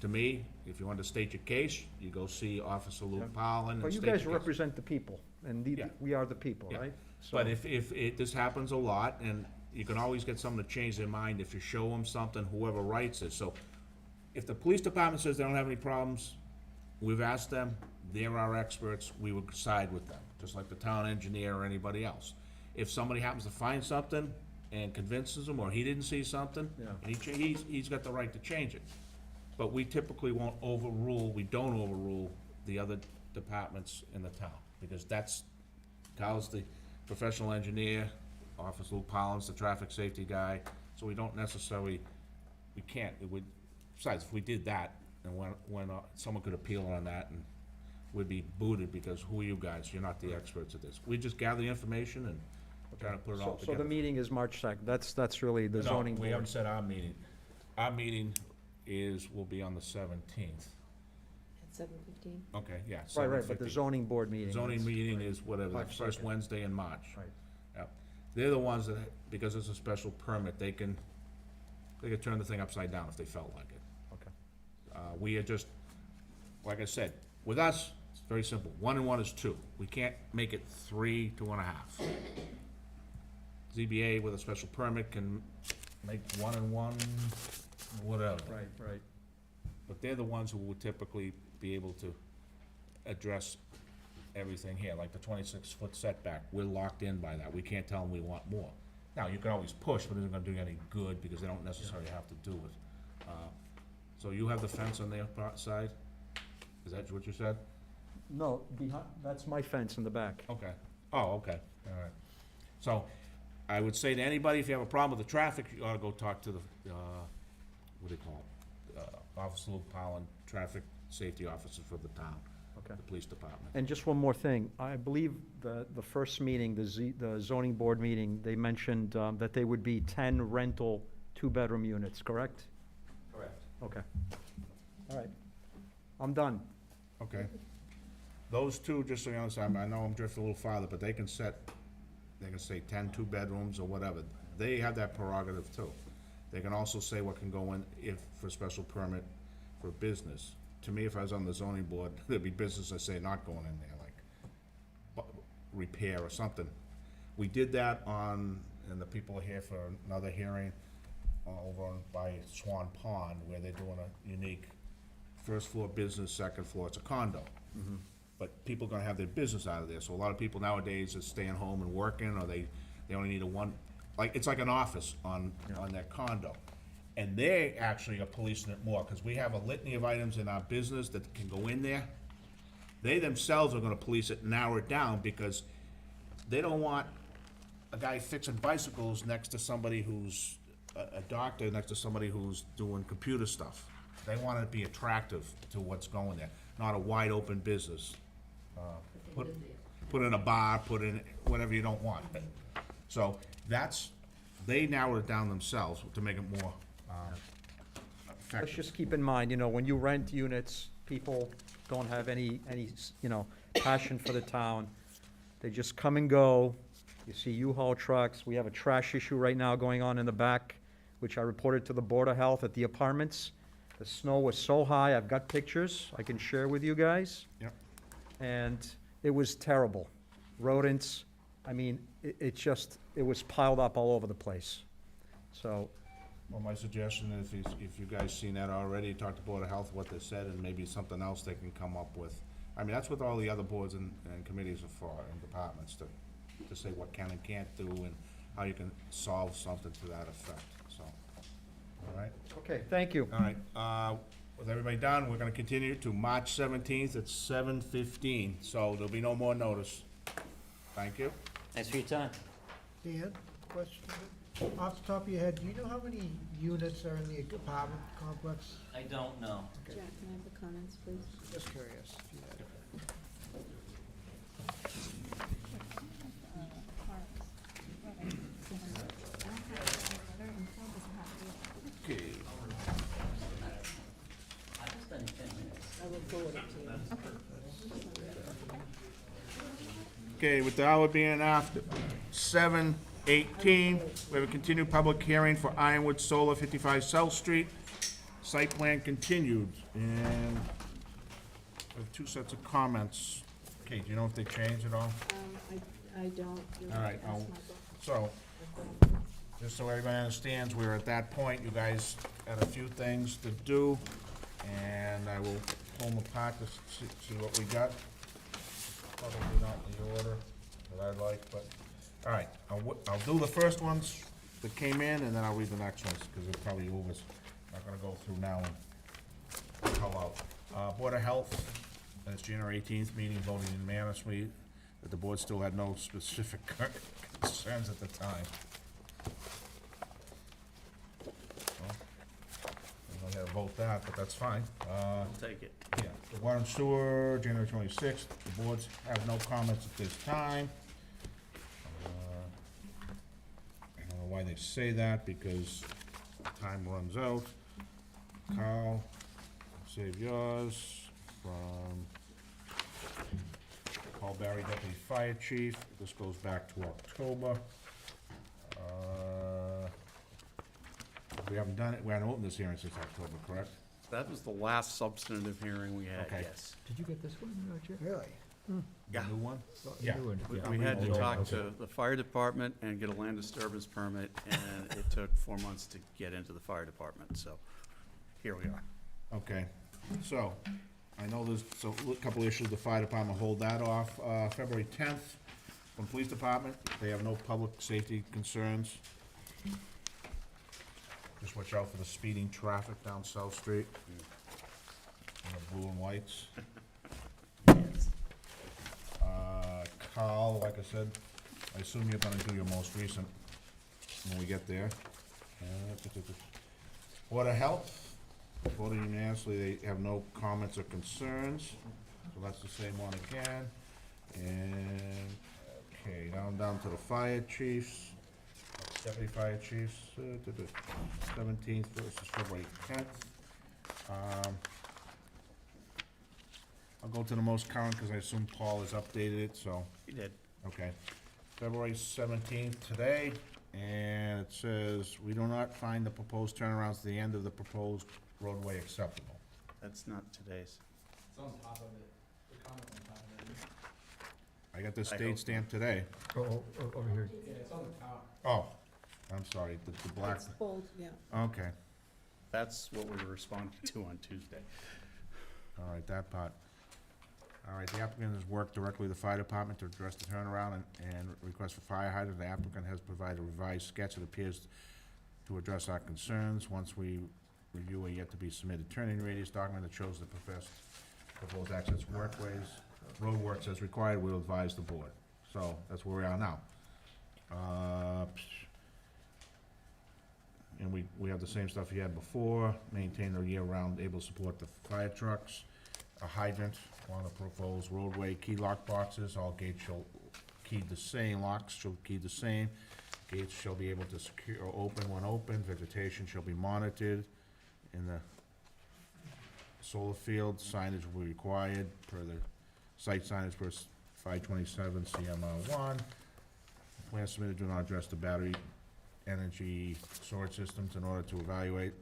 To me, if you want to state your case, you go see Officer Luke Powell and But you state your guys case. represent the people, and Yeah. we are the people, Yeah. right? But So- if this happens a lot, and you can always get someone to change their mind if you show them something, whoever writes it. So if the police department says they don't have any problems, we've asked them, they're our experts, we would side with them, just like the town engineer or anybody else. If somebody happens to find something and convinces them, or he didn't see something, Yeah. and he's got the right to change it. But we typically don't overrule the other departments in the town, because Kyle's the professional engineer, Officer Luke Collins, the traffic safety guy, so we don't necessarily, besides, if we did that, and when someone could appeal on that, and we'd be booted, because who are you guys? You're not the experts at this. We just gather the information and try to put it all So together. the meeting is March 2nd. That's really the zoning No, we haven't board. set our meeting. Our meeting will be on the 17th. 7:15. Okay, yeah. Right, right, but the 7:15. zoning board meeting. Zoning is- meeting is whatever, March that first 2nd. Wednesday in March. Right. Yep. They're the ones that, because it's a special permit, they can turn the thing upside down if they felt like it. Okay. We are just, like I said, with us, it's very simple. 1 and 1 is 2. We can't make it 3 to 1.5. ZBA with a special permit can make 1 and 1, whatever. Right, right. But they're the ones who would typically be able to address everything here, like the 26-foot setback. We're locked in by that. We can't tell them we want more. Now, you can always push, but it isn't gonna do you any good because they don't necessarily have to do it. So you have the fence on their side? Is that what you said? No, behind, that's my fence in the back. Okay. Oh, okay, all right. So, I would say to anybody, if you have a problem with the traffic, you ought to go talk to the, what do they call it? Officer Luke Pollen, traffic safety officer for the town, Okay. the police department. And just one more thing, I believe the first meeting, the zoning board meeting, they mentioned that they would be 10 rental two-bedroom units, correct? Correct. Okay. All right. I'm done. Okay. Those two, just so you understand, I know I'm drifting a little farther, but they can say 10 two-bedrooms or whatever. They have that prerogative too. They can also say what can go in if, for special permit for business. To me, if I was on the zoning board, there'd be business I say not going in there, like repair or something. We did that and the people are here for another hearing over by Swan Pond, where they're doing a unique first floor business, second floor, it's a condo. But people are gonna have their business out of there, so a lot of people nowadays are staying home and working, or they only need it's like an office on their condo. And they actually are policing it more, because we have a litany of items in our business that can go in there. They themselves are gonna police it, narrow it down, because they don't want a guy fixing bicycles next to somebody who's a doctor, next to somebody who's doing computer stuff. They want it to be attractive to what's going there, not a wide-open business. Put in a bar, put in whatever you don't want. So they narrowed it down themselves to make it more Let's effective. just keep in mind, when you rent units, people don't have any, passion for the town. They just come and go. You see U-Haul trucks. We have a trash issue right now going on in the back, which I reported to the Board of Health at the apartments. The snow was so high, I've got pictures I can share with you guys. Yep. And it was terrible. Rodents, it was piled up all over the place. So, Well, my suggestion is if you guys seen that already, talk to Board of Health, what they said, and maybe something else they can come up with. That's what all the other boards and committees are for, and departments, to say what can and can't do, and how you can solve something to that effect, so. All right? okay, thank you. All right, with everybody done, we're gonna continue to March 17th at 7:15, so there'll be no more notice. Thank you. Thanks for your time. Dan, question, off the top of your head, do you know how many units are in the apartment complex? I don't know. Jack, can I have the comments, please? Just curious. if you had it. Okay. I just done 10 minutes. I will forward it to you. Okay, with the hour being after 7:18, we have a continued public hearing for Ironwood Solar, 55 South Street. Site plan continued, and we have two sets of comments. Okay, do you know if they changed at all? I don't. You'll All right, ask I'll- my boss. So, just so everybody understands, we're at that point, you guys had a few things to do, and I will pull them apart to see what we got. Probably not in the order that I'd like, but, all right, I'll do the first ones that came in, and then I'll read the next ones, because they're probably overs. Not gonna go through now and call out. Board of Health, at its January 18th meeting, voted unanimously that the board still had no specific concerns at the time. Well, I'm gonna vote that, but that's fine. Take it. Yeah, the water and sewer, January 26th, the boards have no comments at this time. I don't know why they say that, because time runs out. Carl, save yours. from Paul Barry, Deputy Fire Chief. This goes back to October. We haven't done it, we haven't opened this hearing since October, correct? That was the last substantive hearing we had, Okay. yes. Did you get this one, Chair? Really? The new one? Oh, Yeah. new one, We yeah. we had to Okay. talk to the fire department and get a land disturbance permit, and it took 4 months to get into the fire department, so here we are. Okay, so, I know there's a couple issues, the fire department hold that off, February 10th, from police department, they have no public safety concerns. Just watch out for the speeding traffic down South Street. And the blue and whites. Carl, like I said, I assume you're gonna do your most recent when we get there. Board of Health, voted unanimously, they have no comments or concerns, so that's the same one again. And, okay, down to the fire chiefs, deputy fire chiefs, 17th versus February 10th. I'll go to the most current, because I assume Paul has updated it, so. He did. Okay. February 17th today, and it says, "We do not find the proposed turnarounds at the end of the proposed roadway acceptable." That's not today's. It's on top of it, the comment on top of it. I got this I date hope- stamped today. Over here. Yeah, it's on the top. Oh, I'm sorry, the black, It's bold, yeah. okay, That's what we were responding to on Tuesday. all right, that part. All right, the applicant has worked directly with the fire department to address the turnaround and request for fire hydrant. The applicant has provided a revised sketch that appears to address our concerns. Once we review a yet-to-be submitted turning radius document that shows the proposed access roadworks as required, we'll advise the board. So, that's where we are now. And we have the same stuff you had before, maintain the year-round, able to support the fire trucks, a hydrant, want to propose roadway key lock boxes, all gates shall key the same, locks shall key the same, gates shall be able to secure or open when open, vegetation shall be monitored in the solar field, signage will be required per the site signage per 527 CMR 1. Plans submitted do not address the battery energy storage systems. In order to evaluate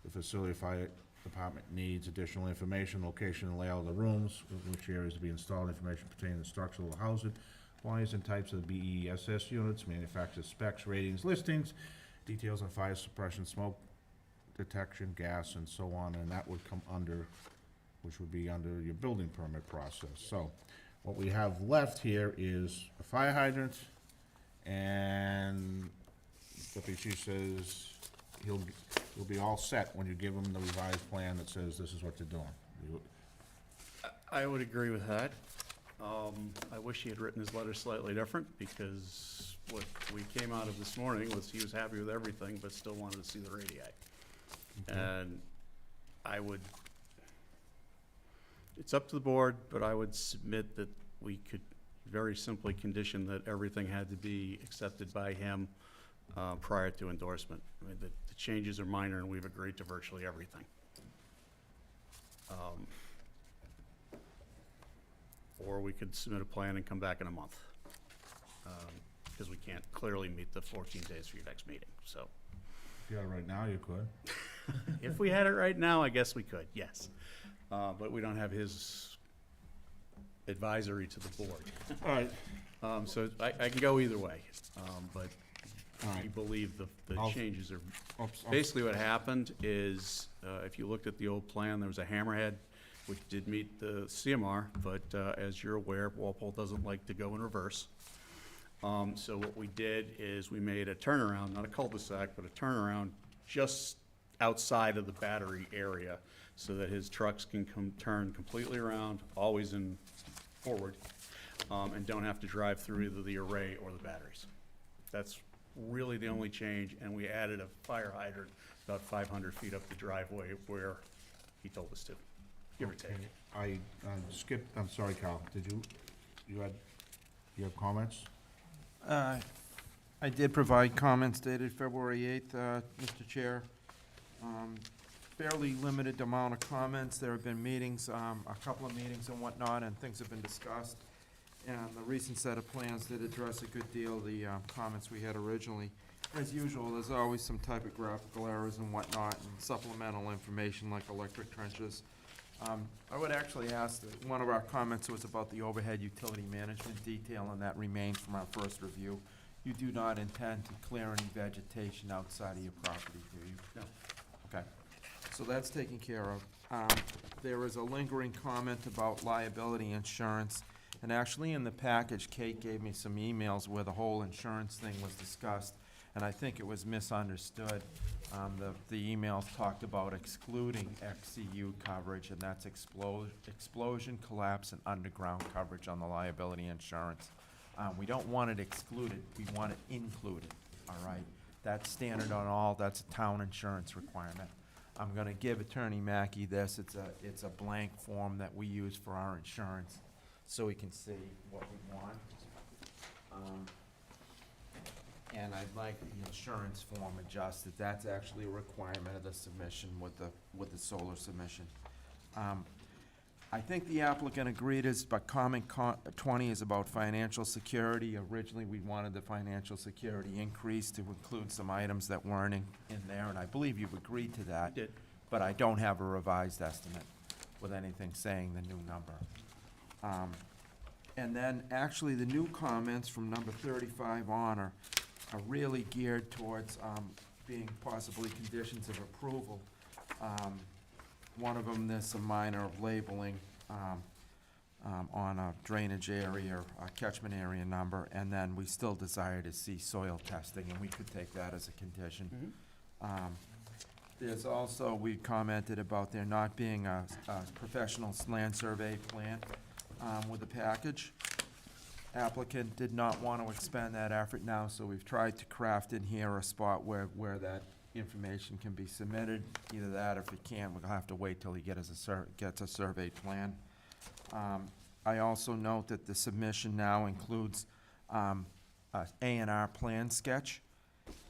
the facility, fire department needs additional information, location and layout of the rooms, which areas to be installed, information pertaining to structural housing, quantities and types of BESS units, manufacturer specs, ratings, listings, details on fire suppression, smoke detection, gas, and so on, and that would come under, which would be under your building permit process. So, what we have left here is a fire hydrant, and Deputy Chief says he'll be all set when you give him the revised plan that says this is what they're doing. I would agree with that. I wish he had written his letter slightly different, because what we came out of this morning was he was happy with everything, but still wanted to see the radii. And I would, it's up to the board, but I would submit that we could very simply condition that everything had to be accepted by him prior to endorsement. I mean, the changes are minor, and we've agreed to virtually everything. Or we could submit a plan and come back in a month, because we can't clearly meet the 14 days for your next meeting, so. If you had it right now, you could. If we had it right now, I guess we could, yes. But we don't have his advisory to the board. All right. So I can go either way, but All we right. believe the I'll- changes are, Oops, basically what happened is, if you looked at the old plan, there was a hammerhead, which did meet the CMR, but as you're aware, Walpole doesn't like to go in reverse. So what we did is we made a turnaround, not a cul-de-sac, but a turnaround just outside of the battery area, so that his trucks can turn completely around, always in forward, and don't have to drive through either the array or the batteries. That's really the only change, and we added a fire hydrant about 500 feet up the driveway where he told us to, give or take. I skipped, I'm sorry, Carl, did you have comments? I did provide comments dated February 8th, Mr. Chair. fairly limited amount of comments. There have been meetings, a couple of meetings and whatnot, and things have been discussed. And the recent set of plans did address a good deal of the comments we had originally. As usual, there's always some typographical errors and whatnot, and supplemental information like electric trenches. I would actually ask, that one of our comments was about the overhead utility management detail, and that remained from our first review. You do not intend to clear any vegetation outside of your property, do you? No. Okay, so that's taken care of. There is a lingering comment about liability insurance, and actually in the package, Kate gave me some emails where the whole insurance thing was discussed, and I think it was misunderstood. The emails talked about excluding XCU coverage, and that's explosion, collapse, and underground coverage on the liability insurance. We don't want it excluded, we want it included, all right? That's standard on all, that's a town insurance requirement. I'm gonna give Attorney Mackey this, it's a blank form that we use for our insurance, so we can see what we want. And I'd like the insurance form adjusted, that's actually a requirement of the submission with the solar submission. I think the applicant agreed but comment 20 is about financial security. Originally, we wanted the financial security increase to include some items that weren't in there, and I believe you've agreed to that. Did. But I don't have a revised estimate with anything saying the new number. And then, actually, the new comments from number 35 on are really geared towards being possibly conditions of approval. One of them, there's some minor labeling on a drainage area, or a catchment area number, and then we still desire to see soil testing, and we could take that as a condition. There's also, we commented about there not being a professional land survey plan with the package. Applicant did not want to expend that effort now, so we've tried to craft in here a spot where that information can be submitted. Either that, or if it can't, we'll have to wait till he gets a survey plan. I also note that the submission now includes a A&R plan sketch,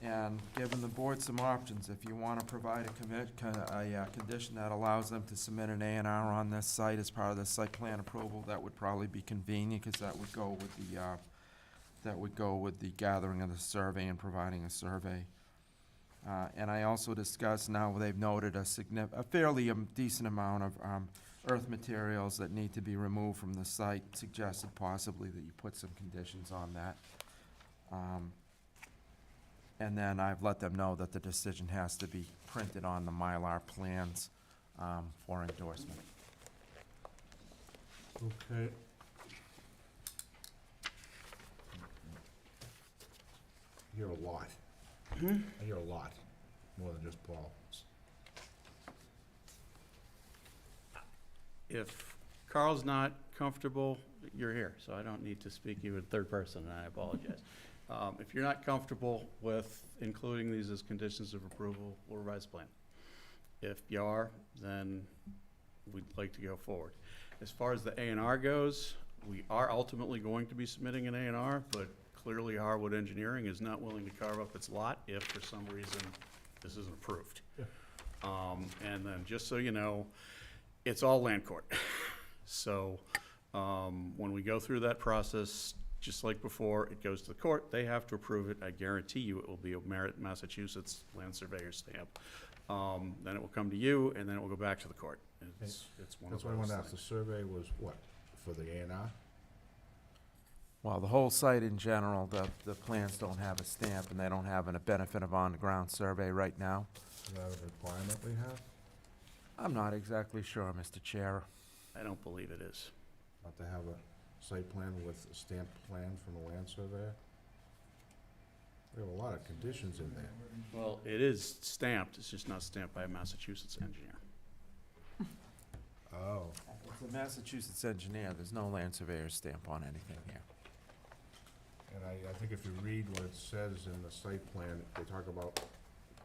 and given the board some options, if you want to provide a condition that allows them to submit an A&R on this site as part of the site plan approval, that would probably be convenient, because that would go with the gathering of the survey and providing a survey. And I also discussed, now they've noted a fairly decent amount of earth materials that need to be removed from the site, suggested possibly that you put some conditions on that. And then I've let them know that the decision has to be printed on the Mylar plans for endorsement. Okay. I hear a lot. I hear a lot, more than just Paul. If Carl's not comfortable, you're here, so I don't need to speak to you in third person, and I apologize. If you're not comfortable with including these as conditions of approval, we'll revise the plan. If you are, then we'd like to go forward. As far as the A&R goes, we are ultimately going to be submitting an A&R, but clearly Harwood Engineering is not willing to carve up its lot if for some reason this isn't approved. Yeah. And then, just so you know, it's all land court. So when we go through that process, just like before, it goes to the court, they have to approve it. I guarantee you it will be a Merit, Massachusetts land surveyor stamp. Then it will come to you, and then it will go back to the court. It's one of That's what I wanted those to ask, the things. survey was what, for the A&R? Well, the whole site in general, the plans don't have a stamp, and they don't have a benefit of on-the-ground survey right now. Is that a requirement we have? I'm not exactly sure, Mr. Chair. I don't believe it is. Not to have a site plan with a stamped plan from a land surveyor? We have a lot of conditions in there. Well, it is stamped, it's just not stamped by a Massachusetts engineer. Oh. It's a Massachusetts engineer, there's no land surveyor stamp on anything here. And I think if you read what it says in the site plan, they talk about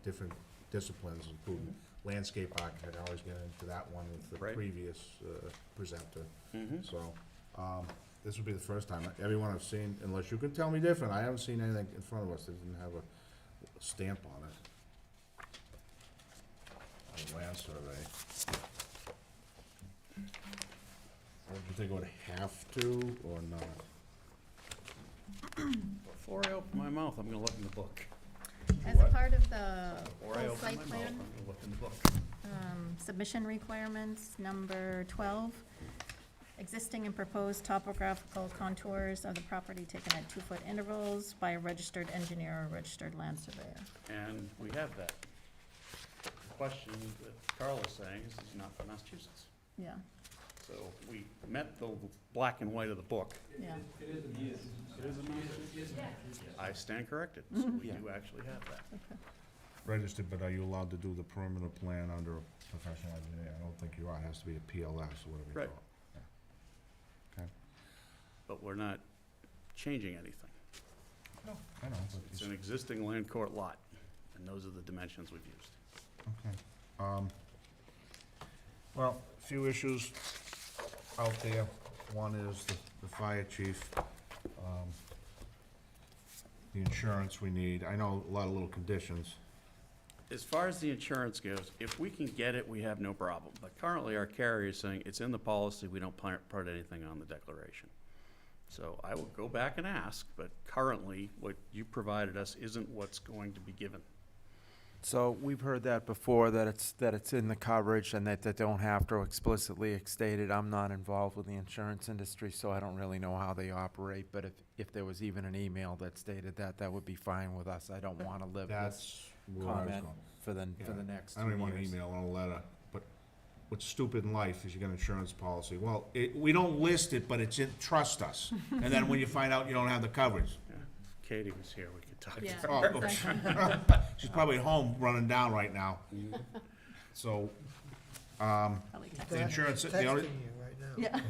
different disciplines, including landscape architect. I always get into that one with the Right. previous presenter. Mm-hmm. So, this would be the first time. Everyone I've seen, unless you can tell me different, I haven't seen anything in front of us that didn't have a stamp on it. I don't land survey. Do you think it would have to or not? Before I open my mouth, I'm gonna look in the book. As a part of the Before I full open site my mouth, plan, I'm gonna look in the book. submission requirements, number 12, existing and proposed topographical contours of the property taken at 2-foot intervals by a registered engineer or registered land surveyor. And we have that. The question that Carl is saying is he's not from Massachusetts. Yeah, So we met the black and white of the book. yeah. I stand corrected, so we do actually have that. Okay. Registered, but are you allowed to do the perimeter plan under a professional engineer? I don't think you are, it has to be a PLS or whatever you Right. call it. Yeah. Okay. But we're not changing anything. No, I know, but It's an existing land court lot, and those are the dimensions we've used. okay. Well, a few issues out there. One is the fire chief, the insurance we need. I know a lot of little conditions. As far as the insurance goes, if we can get it, we have no problem. But currently, our carrier is saying it's in the policy, we don't put anything on the declaration. So I will go back and ask, but currently, what you provided us isn't what's going to be given. So we've heard that before, that it's in the coverage and that they don't have to explicitly state it. I'm not involved with the insurance industry, so I don't really know how they operate, but if there was even an email that stated that, that would be fine with us. I don't wanna live this That's where I was comment going. for the Yeah. next I don't even 2 want an years. email or a letter, but what's stupid in life is you get an insurance policy. Well, we don't list it, but it's in, trust us. And then when you find out you don't have the coverage. Yeah. If Katie was here, we could talk. Yeah, Oh, exactly. she's probably at home running down right now. So, Probably text the them. insurance, the Texting only, you right now. Yeah.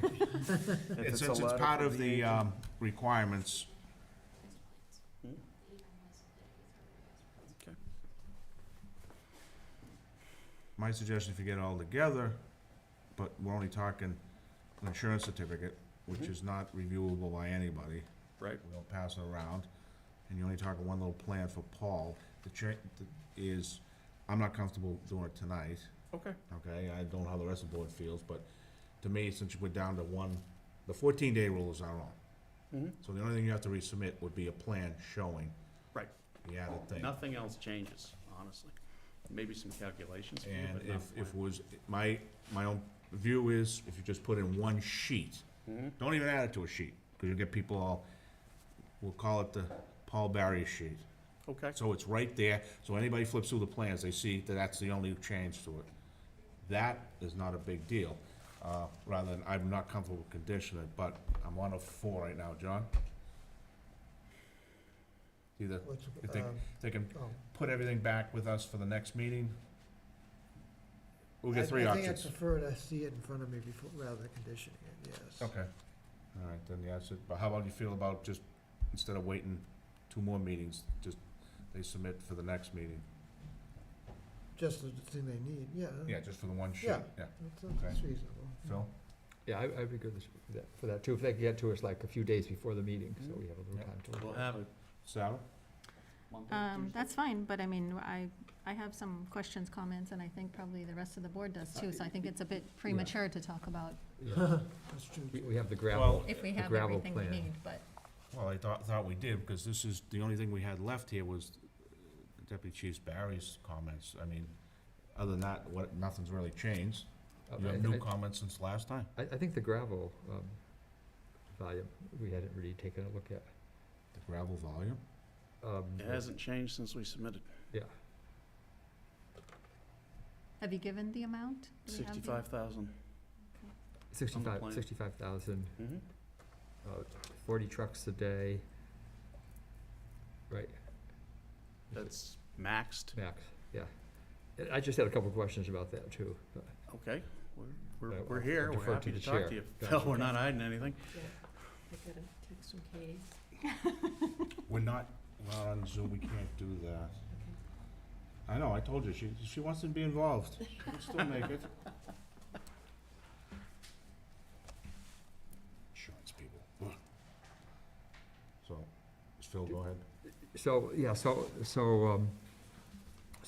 since a it's letter part from of the agent. requirements, Okay. my suggestion, if you get it all together, but we're only talking an insurance certificate, which is not reviewable by anybody. Right. We don't pass it around, and you're only talking one little plan for Paul. Is, I'm not comfortable doing it tonight, Okay. okay? I don't know how the rest of the board feels, but to me, since you went down to one, the 14-day rule is our own. Mhm. So the only thing you have to resubmit would be a plan showing Right. the added thing. Nothing else changes, honestly. Maybe some calculations for you, And but not if it was, my own view is, if you just put in one sheet, Mhm. don't even add it to a sheet, because you'll get people all, we'll call it the Paul Barry sheet. Okay. So it's right there, so anybody flips through the plans, they see that that's the only change to it. That is not a big deal, rather than, I'm not comfortable with conditioning, but I'm on a 4 right now, John. Either, What's, you think they can oh. put everything back with us for the next meeting? We'll get 3 I think options. I prefer to see it in front of me before, rather than conditioning it, yes. Okay, all right, then, yes, but how about you feel about just, instead of waiting 2 more meetings, just, they submit for the next meeting? Just the thing they need, yeah. Yeah, just for the one sheet, Yeah. yeah. That's reasonable. Phil? Yeah, I'd be good for that too, if they could get to us like a few days before the meeting, so we have a little Yeah. time to. We'll have it. Sarah? That's fine, but I mean, I have some questions, comments, and I think probably the rest of the board does too, so I think it's a bit premature to talk about Yeah. That's true. We have the gravel, if we the have gravel everything we plan. need, but, Well, I thought we did, because this is, the only thing we had left here was Deputy Chief Barry's comments. I mean, other than that, nothing's really changed. You have new comments since last time? I think the gravel, volume, we hadn't really taken a look at. The gravel volume? It hasn't changed since we submitted. Yeah, have you given the amount? Do we have the- 65,000. plan. 65,000, Mm-hmm. 40 trucks a day. Right, That's maxed. max, yeah. I just had a couple of questions about that too. but- Okay. We're I'll here. We're defer happy to to the talk chair. to you. Gotcha. Phil, we're not hiding anything. I got a text from Katie. We're not on Zoom, we can't do that. I know, I told you, she wants to be involved. She can still make it. Insurance people. Ugh. So, Phil, go ahead. So, yeah, so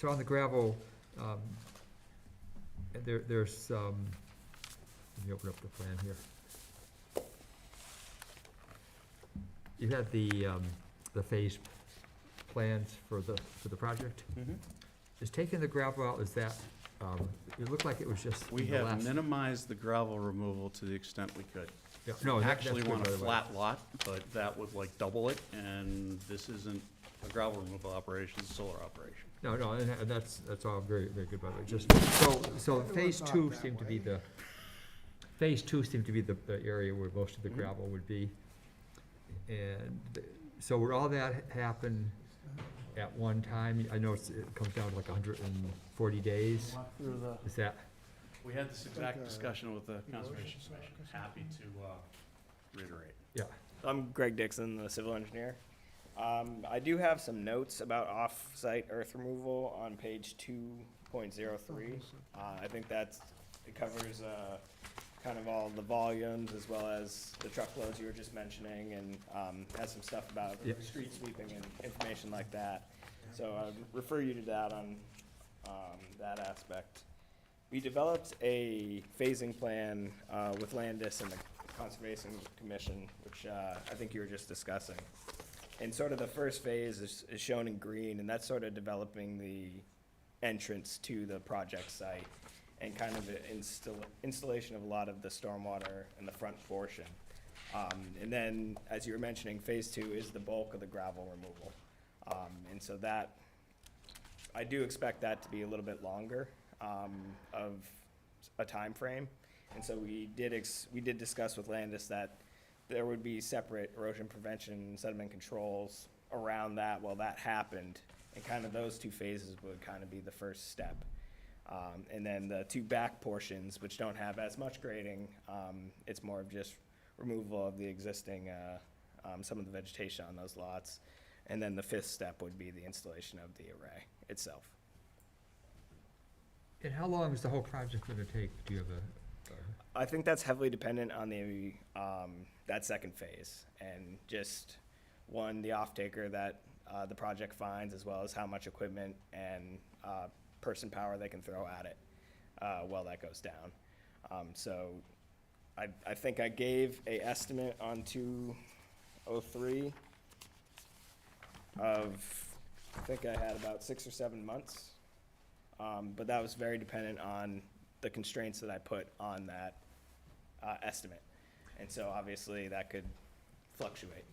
on the gravel, And there's, let me open up the plan here. You had the phase plans for the project? Mm-hmm. Is taking the gravel out, is that, it looked like it was just We in the have last. minimized the gravel removal to the extent we could. Yeah, no, that's Actually good, want by a the way. flat lot, but that would like double it, and this isn't a gravel removal operation, it's a solar operation. No, and that's all very, very good, by the way, just, so phase thought two that seemed to way. be phase two seemed to be the area where most of the Mhm. gravel would be. And so would all that happen at one time? I know it comes down to like 140 days. Is that, We had this exact discussion with the Conservation Commission, happy to reiterate. yeah, I'm Greg Dixon, the civil engineer. I do have some notes about off-site earth removal on page 2.03. I think it covers kind of all the volumes as well as the truckloads you were just mentioning, and has some stuff about Yep. street sweeping and information like that. So I'd refer you to that on that aspect. We developed a phasing plan with Landis and the Conservation Commission, which I think you were just discussing. And sort of the first phase is shown in green, and that's sort of developing the entrance to the project site and kind of the installation of a lot of the stormwater in the front portion. And then, as you were mentioning, phase two is the bulk of the gravel removal. And so that, I do expect that to be a little bit longer of a time frame. And so we did discuss with Landis that there would be separate erosion prevention and sediment controls around that while that happened. And kind of those two phases would kind of be the first step. And then the two back portions, which don't have as much grading, it's more of just removal of the existing, some of the vegetation on those lots. And then the fifth step would be the installation of the array itself. and how long is the whole project gonna take? Do you have I think that's heavily dependent on the, that second phase, and just, one, the off-taker that, the project finds, as well as how much equipment and, person power they can throw at it, while that goes down. So, I think I gave a estimate on 203 of, I think I had about 6 or 7 months. But that was very dependent on the constraints that I put on that estimate. And so obviously that could fluctuate.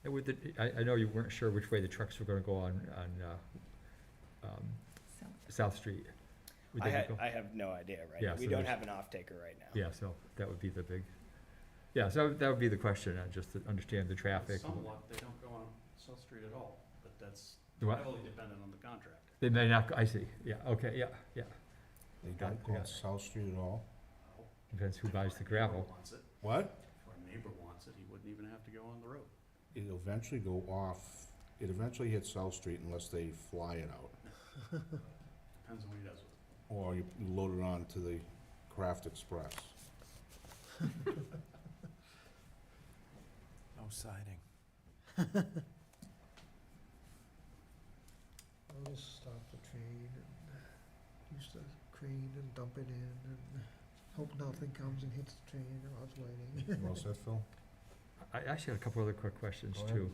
And with I know you weren't sure which way the trucks were gonna go on South Street. Would they go- I have no idea right Yeah, now. We so don't there's- have an off-taker right now. Yeah, so that would be the big, yeah, so that would be the question, just to understand the traffic. Somewhat, they don't go on South Street at all, but that's What? heavily dependent on the contractor. They may not, I see, yeah, okay, yeah. They Got it, don't go on got it. South Street at all? Depends who buys the If our neighbor gravel. wants it, What? if our neighbor wants it, he wouldn't even have to go on the road. It'll eventually go off, it eventually hits South Street unless they fly it out. Depends on what he does with it. Or you load it on to the Craft Express. No siding. I'll just stop the train and use the crane and dump it in and hope nothing comes and hits the train while it's waiting. You all set, Phil? I actually had a couple other quick questions Go too.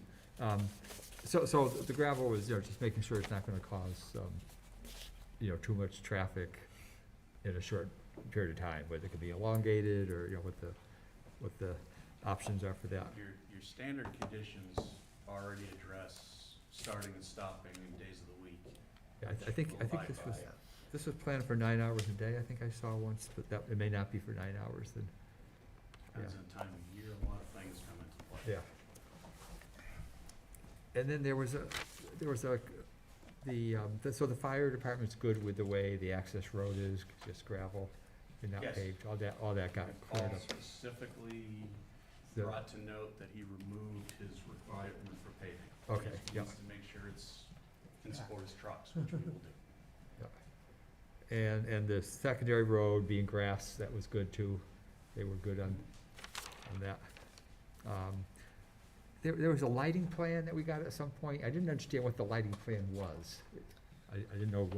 So the gravel was, just making sure it's not gonna cause, too much traffic in a short period of time, whether it could be elongated or, what the options are for that. Your standard conditions already address starting and stopping days of the week. Yeah, I think Abide by. this was planned for 9 hours a day, I think I saw once, but it may not be for 9 hours then. Depends on time of year, a lot of things come into play. Yeah. And then there was so the fire department's good with the way the access road is, just gravel and not Yes. paved, all that got Paul cleared up. specifically The- brought to note that he removed his requirement for paving. Okay, He yeah. needs to make sure it's can support his trucks, which we will do. And the secondary road being grass, that was good too, they were good on that. There was a lighting plan that we got at some point, I didn't understand what the lighting plan was. I didn't know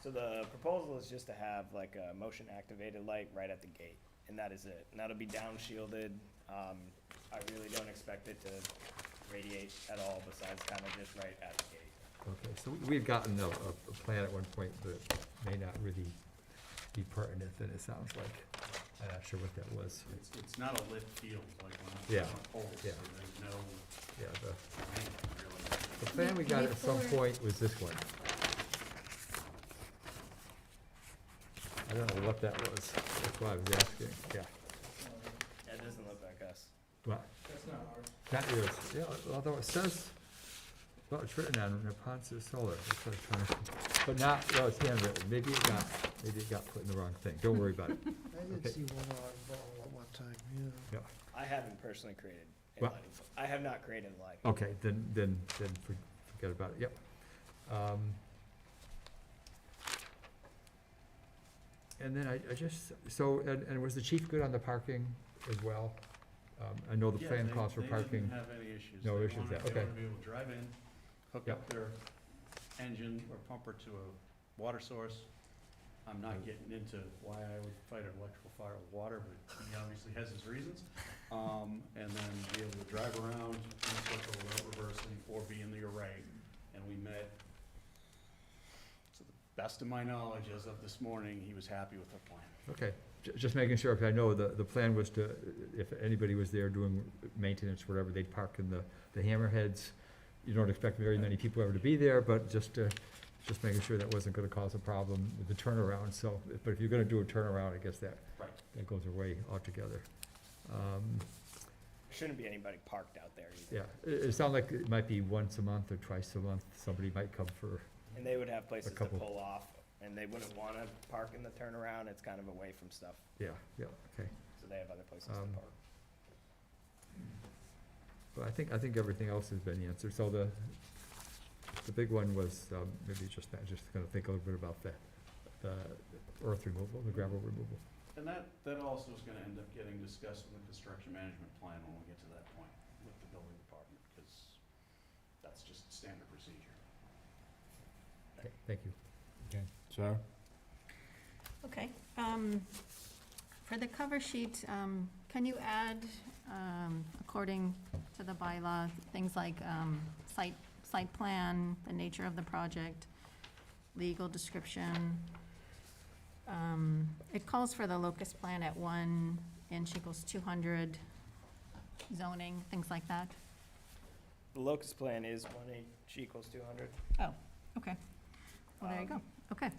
So the proposal is just to have like a motion activated light right at the gate, and that is it. And that'll be down shielded. I really don't expect it to radiate at all besides kind of just right at the gate. Okay, so we've gotten a plan at one point that may not really be pertinent, and it sounds like, I'm not sure what that was. It's not a lit field like when Yeah, I'm on poles, so yeah. there's no, Yeah, really. the plan we got at some point was this one. I don't know what that was, that's why I was asking, yeah. It doesn't look like us. What? That's not ours. Not yours, yeah, although it says, well, it's written on Rapunzel Solar, that's what I'm trying to, but not, well, it's handwritten, maybe it got put in the wrong thing, don't worry about it. I did Okay. see one oddball at one time, yeah. Yeah. I haven't personally created a What? lighting. I have not created a lighting. Okay, then forget about it, yep. And then I just, so, and was the chief good on the parking as well? I know the Yeah, plan they- calls for They parking. didn't have any issues. No They issues wanted- there, They okay. wanted to be able to drive in, hook Yep. up their engine or pumper to a water source. I'm not getting into why I would fight an electrical fire with water, but he obviously has his reasons. And then be able to drive around in a circle without reversing or be in the array. And we met, to the best of my knowledge, as of this morning, he was happy with our plan. Okay, just making sure, because I know the plan was to, if anybody was there doing maintenance, whatever, they'd park in the hammerheads. You don't expect very many people ever to be there, but just making sure that wasn't gonna cause a problem with the turnaround, so, but if you're gonna do a turnaround, I guess that goes away altogether. Shouldn't be anybody parked out there either. Yeah, it sounded like it might be once a month or twice a month, somebody might come for, And they would have places to couple. pull off, and they wouldn't wanna park in the turnaround. It's kind of away from stuff, yeah, okay. so they have other places to Um, park. But I think everything else has been answered, so the big one was, maybe just gonna think a little bit about the earth removal, the gravel removal. And that also is gonna end up getting discussed in the construction management plan when we get to that point with the building department, because that's just standard procedure. Okay, thank you. Okay, Sarah? Okay, for the cover sheet, can you add, according to the bylaw, things like, site plan, the nature of the project, legal description? It calls for the locus plan at 1 inch equals 200, zoning, things like that. The locus plan is 1 inch equals 200. Oh, okay. Well, there you go, okay.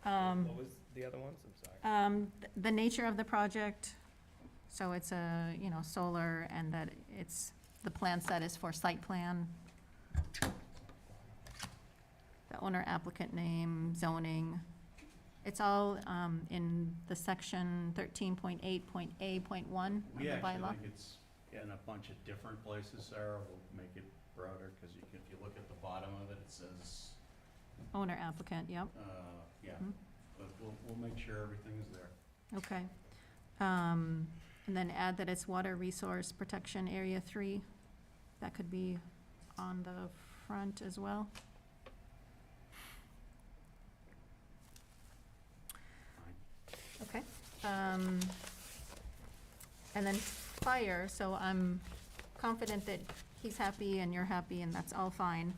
What was the other ones? I'm sorry. The nature of the project, so it's a, solar, and that it's, the plan set is for site plan. The owner applicant name, zoning, it's all, in the section 13.8.A.1 of We the actually bylaw. think it's in a bunch of different places, Sarah. We'll make it broader, because if you look at the bottom of it, it says, Owner applicant, yep, yeah. Mhm. But we'll make sure everything's there. okay. And then add that it's water resource protection area 3. That could be on the front as well. Okay. And then fire, so I'm confident that he's happy and you're happy, and that's all fine.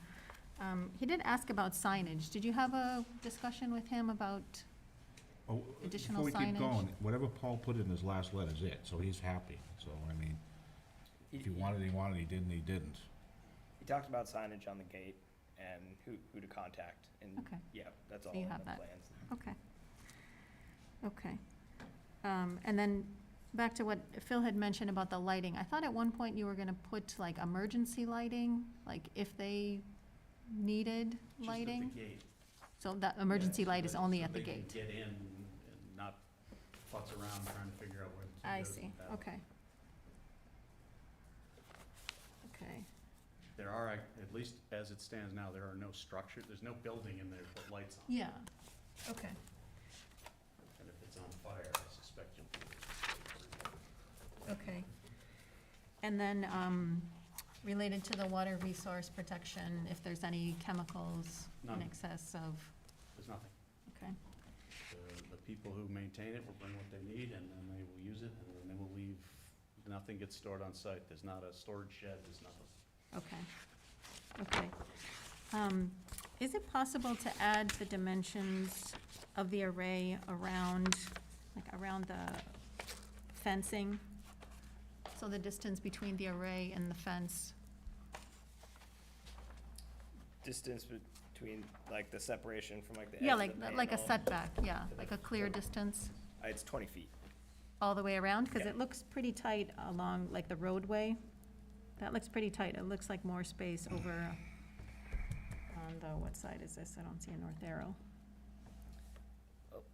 He did ask about signage. Did you have a discussion with him about, Oh, Additional Before we keep signage? going, whatever Paul put in his last letter is it, so he's happy, so, I mean, if he wanted, he wanted, he didn't, he didn't. He talked about signage on the gate and who to contact, and Okay. yeah, that's all So you in the have that. plans. okay. Okay. And then back to what Phil had mentioned about the lighting. I thought at one point you were gonna put like emergency lighting, like if they needed lighting? Just at the gate. So that emergency Yeah, light is so only so at the they can gate? get in and not futz around trying to figure out where the two I goes see, and that. okay. Okay, There are, at least as it stands now, there are no structure, there's no building in there to put lights on. yeah, okay. And if it's on fire, I suspect you'll be. Okay. And then, related to the water resource protection, if there's any chemicals in None. excess of, There's nothing. Okay, The people who maintain it will bring what they need, and then they will use it, and then they will leave. Nothing gets stored on site. There's not a storage shed, there's nothing. okay, okay. Is it possible to add the dimensions of the array around, like around the fencing? So the distance between the array and the fence? Distance between, like, the separation from, like, the edge Yeah, of like, the like a panel. setback, yeah, like a clear distance It's 20 feet. all the way around? Because Yeah. it looks pretty tight along, like, the roadway. That looks pretty tight. It looks like more space over on the, what side is this? I don't see a north arrow.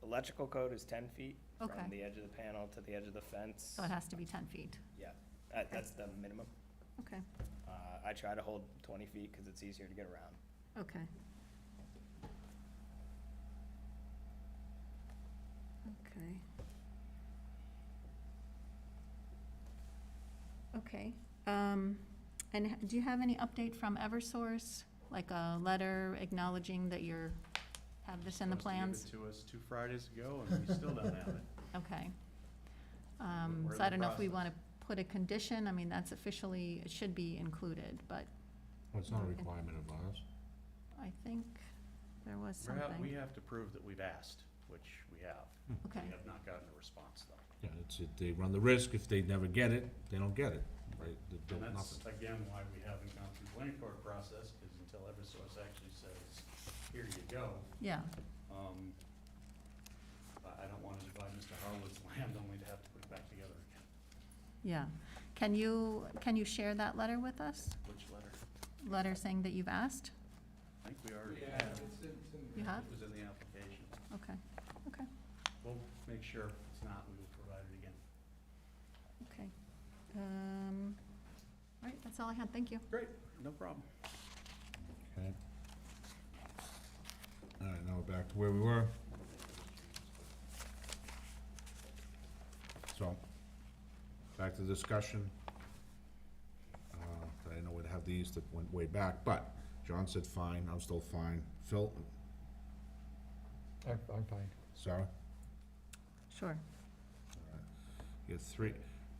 Electrical code is 10 feet Okay. from the edge of the panel to the edge of the fence. So it has to be 10 feet. Yeah, that's the minimum. Okay, I try to hold 20 feet because it's easier to get around. okay. Okay. Okay, and do you have any update from Eversource? Like a letter acknowledging that you're, have this in the plans? Supposed to give it to us 2 Fridays ago, and we still don't have it. Okay. We're in So I the don't know if we want to process. put a condition, I mean, that's officially, it should be included, but Well, it's not a requirement of ours. I think there was We something. have to prove that we've asked, which we have. Okay, We have not gotten a response, though. Yeah, they run the risk, if they never get it, they don't get it. They And built that's, nothing. again, why we haven't gone through the land court process, because until Eversource actually says, here you go, yeah, I don't want to divide Mr. Harwood's land only to have to put it back together again. yeah. Can you share that letter with us? Which letter? Letter saying that you've asked? I think we already have. You have? It was in the application. Okay, okay, We'll make sure if it's not, we will provide it again. okay. All right, that's all I had, thank you. Great, no problem. Okay. All right, now we're back to where we were. So, back to the discussion. I didn't know where to have these that went way back, but John said fine, I'm still fine. Phil, I'm fine. Sarah? Sure. You have 3,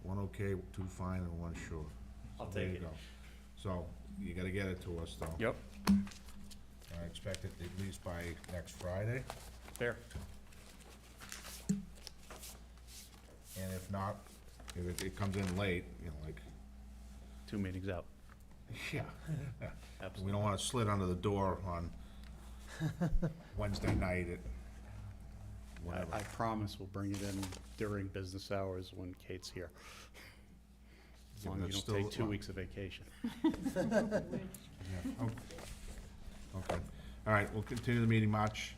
1 okay, 2 fine, and 1 sure. I'll So there take you it. go. So, you gotta get it to us, though. Yep, I expect it at least by next Friday, fair. and if not, if it comes in late, you know, like, 2 meetings out. yeah. We Absolutely. don't wanna slid under the door on Wednesday night at whatever. I promise we'll bring it in during business hours when Kate's here. As long as you That's don't take still- 2 weeks of vacation. Yeah, okay. All right, we'll continue the meeting March,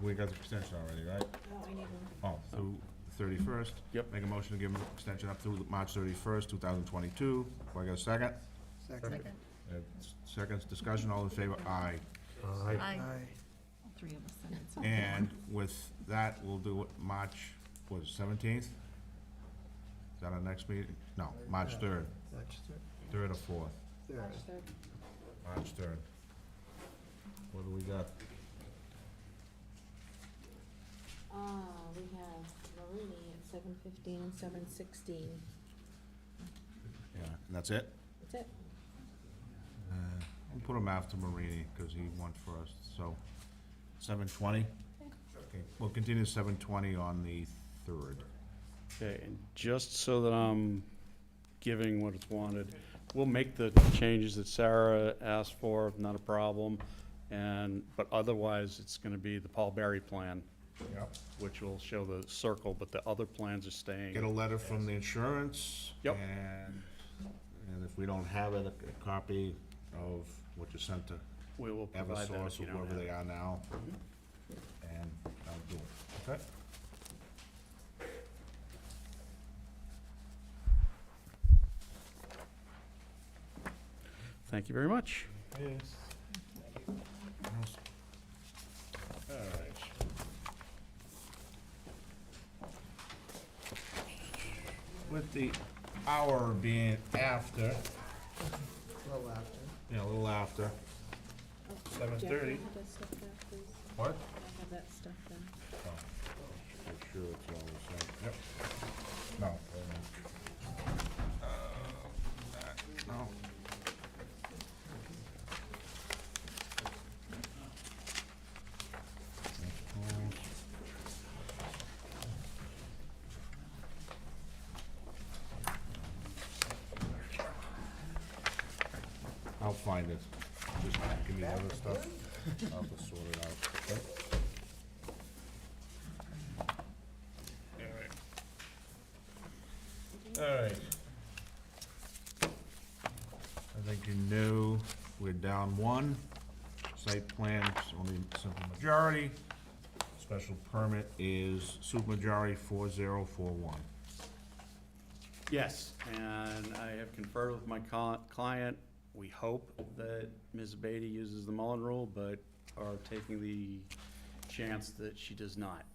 we got the extension already, right? No, I need one. Oh, through the 31st? Yep. Make a motion to give them extension up through March 31st, 2022. Do I got a second? Second. Seconds, discussion, all in favor? Aye. Aye. All 3 of us said it, so. And with that, we'll do it March, what, 17th? Is that our next meeting? No, March 3rd. That's 3rd or 4th? third. March 3rd. What do we got? We have Marini at 7:15 and 7:16. Yeah, and that's it? That's it. We'll put him after Marini, because he won first, so 7:20? Okay, we'll continue 7:20 on the 3rd. Okay, and just so that I'm giving what it's wanted, we'll make the changes that Sarah asked for, not a problem. But otherwise, it's gonna be the Paul Barry plan, Yep. which will show the circle, but the other plans are staying. Get a letter from the insurance. Yep. And if we don't have it, a copy of what you sent to We will provide that Eversource if or you don't whoever have they it. are now. And that'll do it, okay? Thank you very much. Yes. All right. With the hour being after, Well, after. a little after, 7:30. Jeff, can I have that stuff back, please? What? Can I have that stuff back? Make sure it's all the same. Yep. No. No. I'll find it. Just give me the other stuff. I'll just sort it out. Okay? All right. I think you knew we're down one. Site plan is only simple majority. Special permit is supermajority 4041. Yes, and I have conferred with my client. We hope that Ms. Beatty uses the Mullen Rule, but are taking the chance that she does not.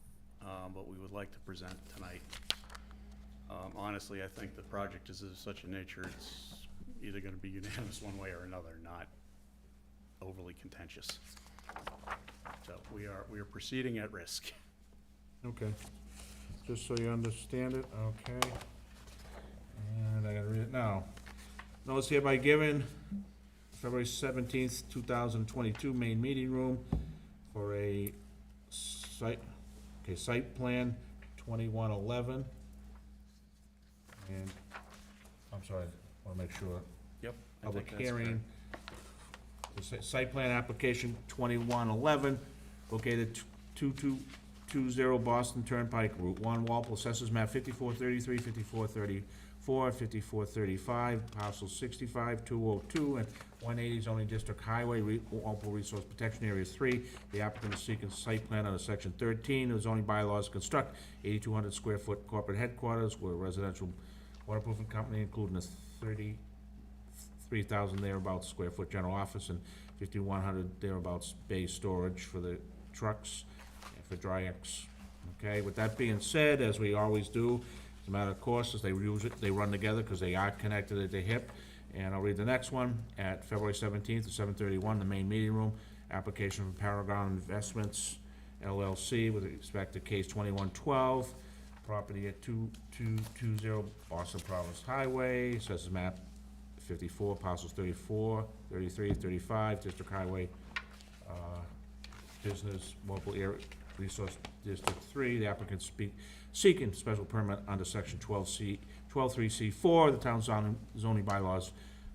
But we would like to present tonight. Honestly, I think the project is of such a nature, it's either gonna be unanimous one way or another, not overly contentious. So we are proceeding at risk. Okay. Just so you understand it, okay. And I gotta read it now. Notice hereby given, February 17th, 2022, main meeting room for a site plan 2111. And, I'm sorry, I wanna make sure. Yep. I Public think that's hearing. The site plan application 2111, located 2220 Boston Turnpike, Route 1, Walpole, Assessors Map 5433, 5434, 5435, parcel 65, 202, and 180 zoning district highway, Walpole Resource Protection Area 3. The applicant is seeking site plan under section 13 of the zoning bylaws to construct 8,200 square foot corporate headquarters with a residential waterproofing company, including a 3,000 thereabouts square foot general office and 5,100 thereabouts bay storage for the trucks and for dry X. Okay, with that being said, as we always do, as a matter of course, as they run together because they are connected at the hip. And I'll read the next one. At February 17th at 7:31, the main meeting room, application from Paragon Investments LLC with respect to case 2112, property at 2220 Boston Providence Highway, Assessors Map 54, parcels 34, 33, 35, District Highway, Business, Local Area Resource District 3. The applicant seeking special permit under section 12(3)(c)(4) of the town zoning bylaws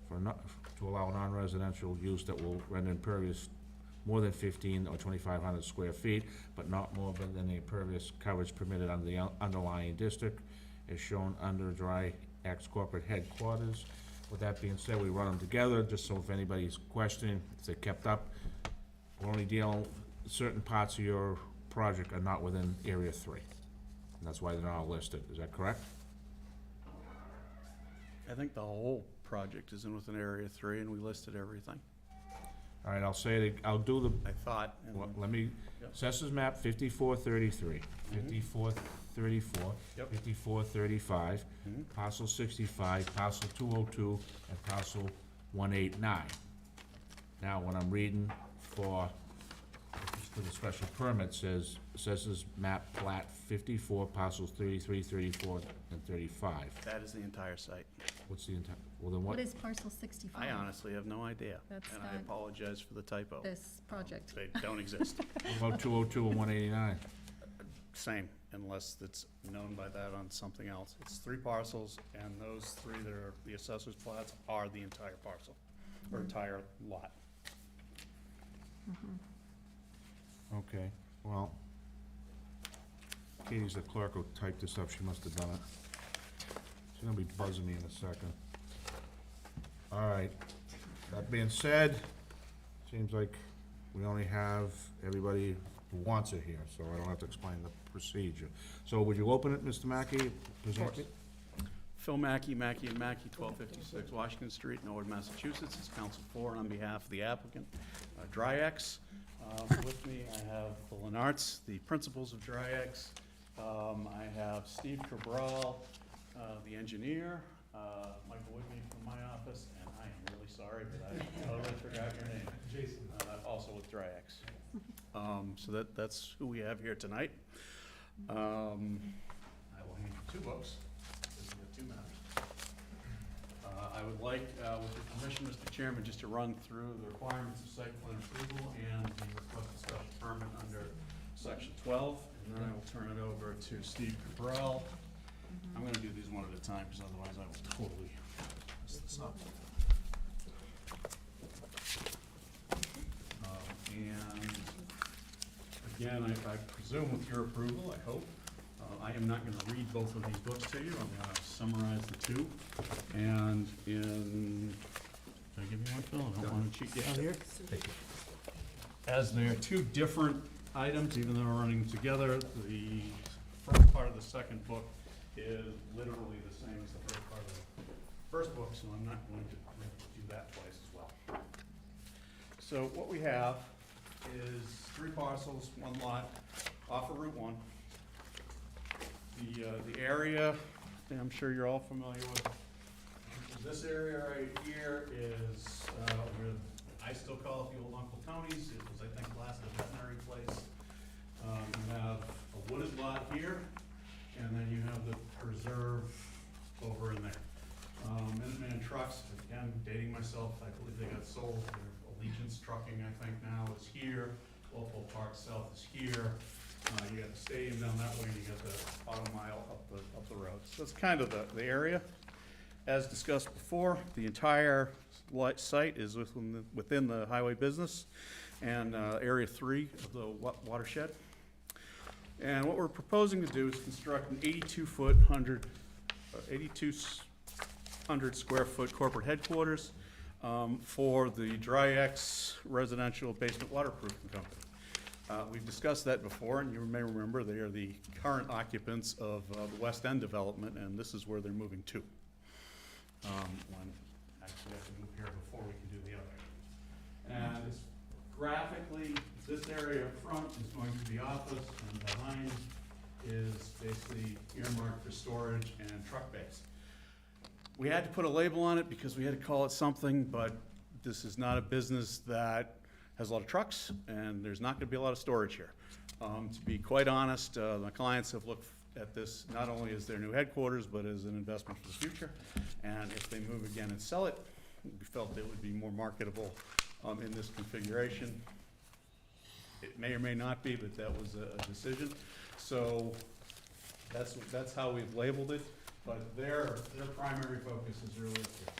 to allow non-residential use that will render impervious more than 15 or 2,500 square feet, but not more than the impervious coverage permitted under the underlying district, as shown under dry X corporate headquarters. With that being said, we run them together, just so if anybody's questioning, if they're kept up, we're only dealing, certain parts of your project are not within Area 3. And that's why they're not all listed, is that correct? I think the whole project is in within Area 3, and we listed everything. All right, I'll say it, I'll do the, I thought. And let me, Yep. Assessors Map 5433, 5434, Yep. 5435, Mhm. parcel 65, parcel 202, and parcel 189. Now, when I'm reading for the special permit, says Assessors Map Plat 54, parcels 33, 34, and 35. That is the entire site. What's the entire, well then What what? is parcel 65? I honestly have no idea, That's and I not apologize for the typo. this project. They don't exist. What about 202 and 189? Same, unless it's known by that on something else. It's 3 parcels, and those 3 that are the assessor's plats are the entire parcel, or entire lot. Okay, well, Katie's the clerk who typed this up, she must have done it. She's gonna be buzzing me in a second. All right, that being said, seems like we only have everybody who wants it here, so I don't have to explain the procedure. So would you open it, Mr. Mackey? Present it? Phil Mackey, Mackey and Mackey, 1256 Washington Street, Norwood, Massachusetts. It's counsel for on behalf of the applicant, Dry-X. With me, I have the Lenarts, the principals of Dry-X. I have Steve Cabral, the engineer, Michael Whitney from my office, and I am really sorry, but I totally forgot your name. Jason. Also with Dry X. So that's who we have here tonight. I will hand you 2 books, because we have 2 matters. I would like, with your permission, Mr. Chairman, just to run through the requirements of site plan approval and the request of special permit under section 12, and then I will turn it over to Steve Cabral. I'm gonna do these one at a time, because otherwise I will totally mess this up. And again, I presume with your approval, I hope, I am not gonna read both of these books to you. I'm gonna summarize the 2. And did I give you one, Phil? I don't wanna cheat you out here. As they're 2 different items, even though we're running together, the first part of the second book is literally the same as the first part of the first book, so I'm not going to do that twice as well. So what we have is 3 parcels, 1 lot, off of Route 1. The area, I'm sure you're all familiar with, this area right here is where I still call it the old Uncle Tony's. It was, I think, last a veterinary place. You have a wooded lot here, and then you have the preserve over in there. Minuteman Trucks, again, dating myself, I believe they got sold. Their Allegiance Trucking, I think now, is here. Walpole Park South is here. You got the stadium down that way, and you got the auto mile up the road. So it's kind of the area. As discussed before, the entire site is within the highway business and area 3 of the watershed. And what we're proposing to do is construct an 8,200 square foot corporate headquarters for the Dry X Residential Basement Waterproofing Company. We've discussed that before, and you may remember they are the current occupants of the West End development, and this is where they're moving to. Actually, I have to move here before we can do the other. And it's graphically, this area up front is going to be office, and behind is basically earmarked for storage and truck bays. We had to put a label on it because we had to call it something, but this is not a business that has a lot of trucks, and there's not gonna be a lot of storage here. To be quite honest, my clients have looked at this not only as their new headquarters, but as an investment for the future. And if they move again and sell it, we felt it would be more marketable in this configuration. It may or may not be, but that was a decision. So that's how we've labeled it, but their primary focus is really up here.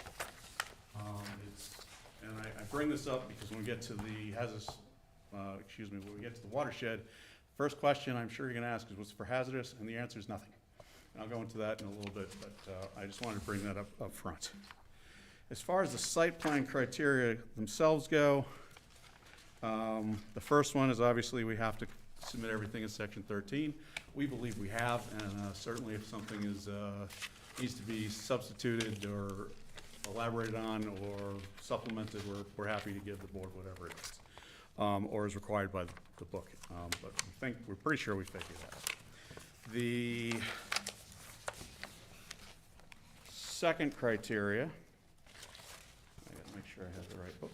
And I bring this up because when we get to the when we get to the watershed, first question I'm sure you're gonna ask is what's for hazardous, and the answer is nothing. And I'll go into that in a little bit, but I just wanted to bring that up front. As far as the site plan criteria themselves go, the first one is obviously we have to submit everything in section 13. We believe we have, and certainly if something is needs to be substituted or elaborated on or supplemented, we're happy to give the board whatever it is, or is required by the book. But we're pretty sure we figured that out. The second criteria, I gotta make sure I have the right book,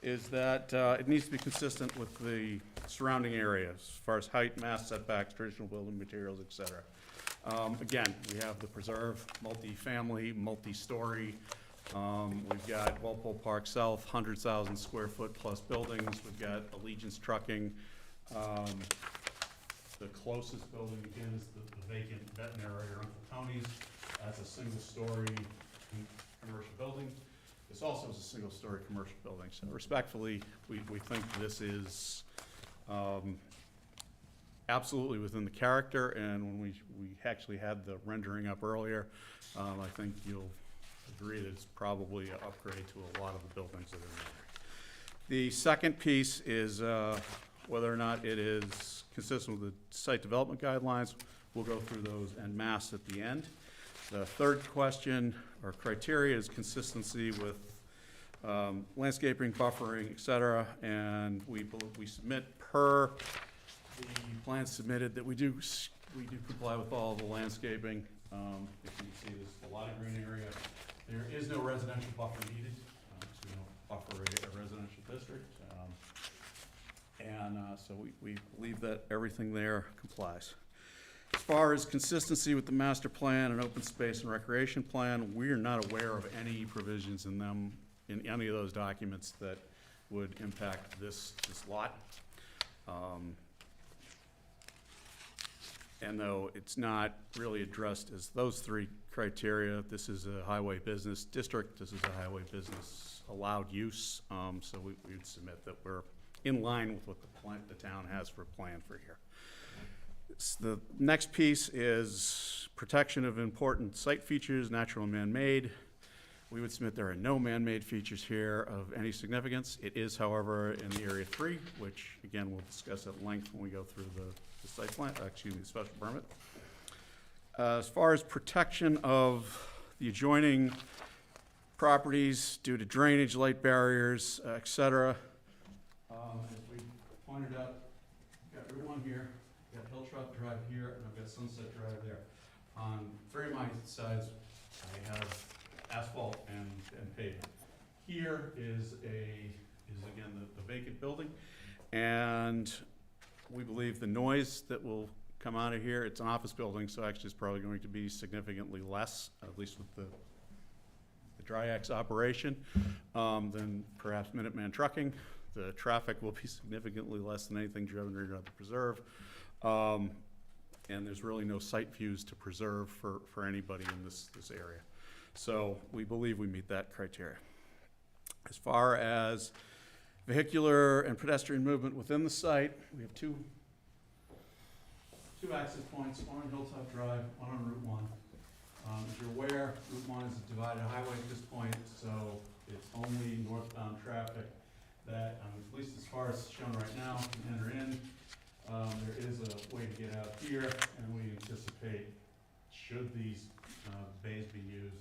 is that it needs to be consistent with the surrounding area as far as height, mass, setbacks, traditional building materials, et cetera. Again, we have the preserve, multi-family, multi-story. We've got Walpole Park South, 100,000 square foot plus buildings. We've got Allegiance Trucking. The closest building again is the vacant veterinary or Uncle Tony's. That's a single-story commercial building. This also is a single-story commercial building. So respectfully, we think this is absolutely within the character, and when we actually had the rendering up earlier, I think you'll agree that it's probably an upgrade to a lot of the buildings that are in there. The second piece is whether or not it is consistent with the site development guidelines. We'll go through those en masse at the end. The third question or criteria is consistency with landscaping, buffering, et cetera, and we submit per the plans submitted that we do comply with all of the landscaping. If you see, there's a lot of green area, There is no residential buffer needed, so we don't buffer a residential district. So we believe that everything there complies. As far as consistency with the master plan and open space and recreation plan, we are not aware of any provisions in them, in any of those documents that would impact this lot. And though it's not really addressed as those three criteria, this is a highway business district, this is a highway business allowed use, so we would submit that we're in line with what the town has for a plan for here. The next piece is protection of important site features, natural and man-made. We would submit there are no man-made features here of any significance. It is, however, in the Area 3, which, again, we'll discuss at length when we go through the site plan, the special permit. As far as protection of the adjoining properties due to drainage, light barriers, et cetera, as we pointed out, got Route 1 here, got Hilltop Drive here, and I've got Sunset Drive there. On three of my sides, I have asphalt and pavement. Here is again the vacant building, and we believe the noise that will come out of here, it's an office building, so actually it's probably going to be significantly less, at least with the Dry-X operation, than perhaps Minuteman Trucking. The traffic will be significantly less than anything driven right out of the preserve. And there's really no site views to preserve for anybody in this area. So we believe we meet that criteria. As far as vehicular and pedestrian movement within the site, we have two exit points, one on Hilltop Drive, one on Route 1. As you're aware, Route 1 is a divided highway at this point, so it's only northbound traffic that, at least as far as shown right now, can enter in. There is a way to get out here, and we anticipate, should these bays be used,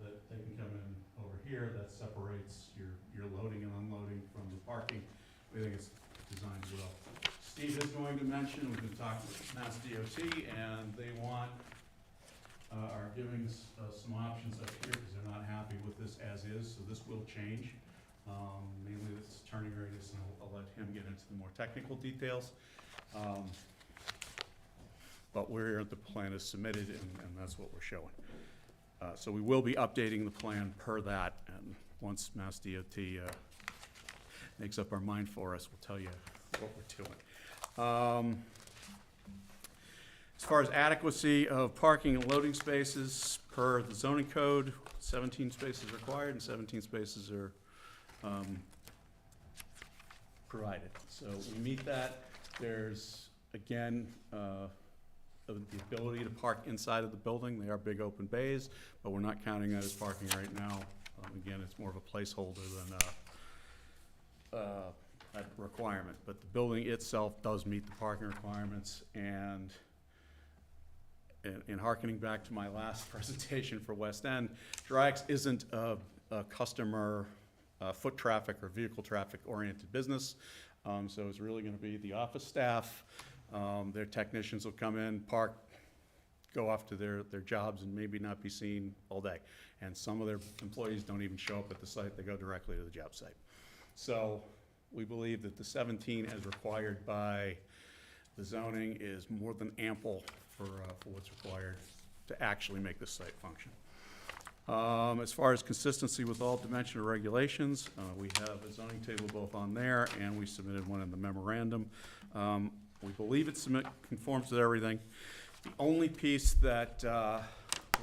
that they can come in over here. That separates your loading and unloading from the parking. We think it's designed well. Steve is going to mention, we've been talking with Mass DOT, and they are giving us some options up here because they're not happy with this as is, so this will change. Mainly this turning radius, and I'll let him get into the more technical details. But the plan is submitted, and that's what we're showing. So we will be updating the plan per that, and once Mass DOT makes up our mind for us, we'll tell you what we're doing. As far as adequacy of parking and loading spaces, per the zoning code, 17 spaces required and 17 spaces are provided. So we meet that. There's, again, the ability to park inside of the building. They are big open bays, but we're not counting that as parking right now. Again, it's more of a placeholder than a requirement. But the building itself does meet the parking requirements, and in hearkening back to my last presentation for West End, Dry-X isn't a customer foot traffic or vehicle traffic oriented business. So it's really gonna be the office staff. Their technicians will come in, park, go off to their jobs and maybe not be seen all day. And some of their employees don't even show up at the site, they go directly to the job site. So we believe that the 17 as required by the zoning is more than ample for what's required to actually make this site function. As far as consistency with all dimensional regulations, we have a zoning table both on there, and we submitted one in the memorandum. We believe it conforms with everything. The only piece that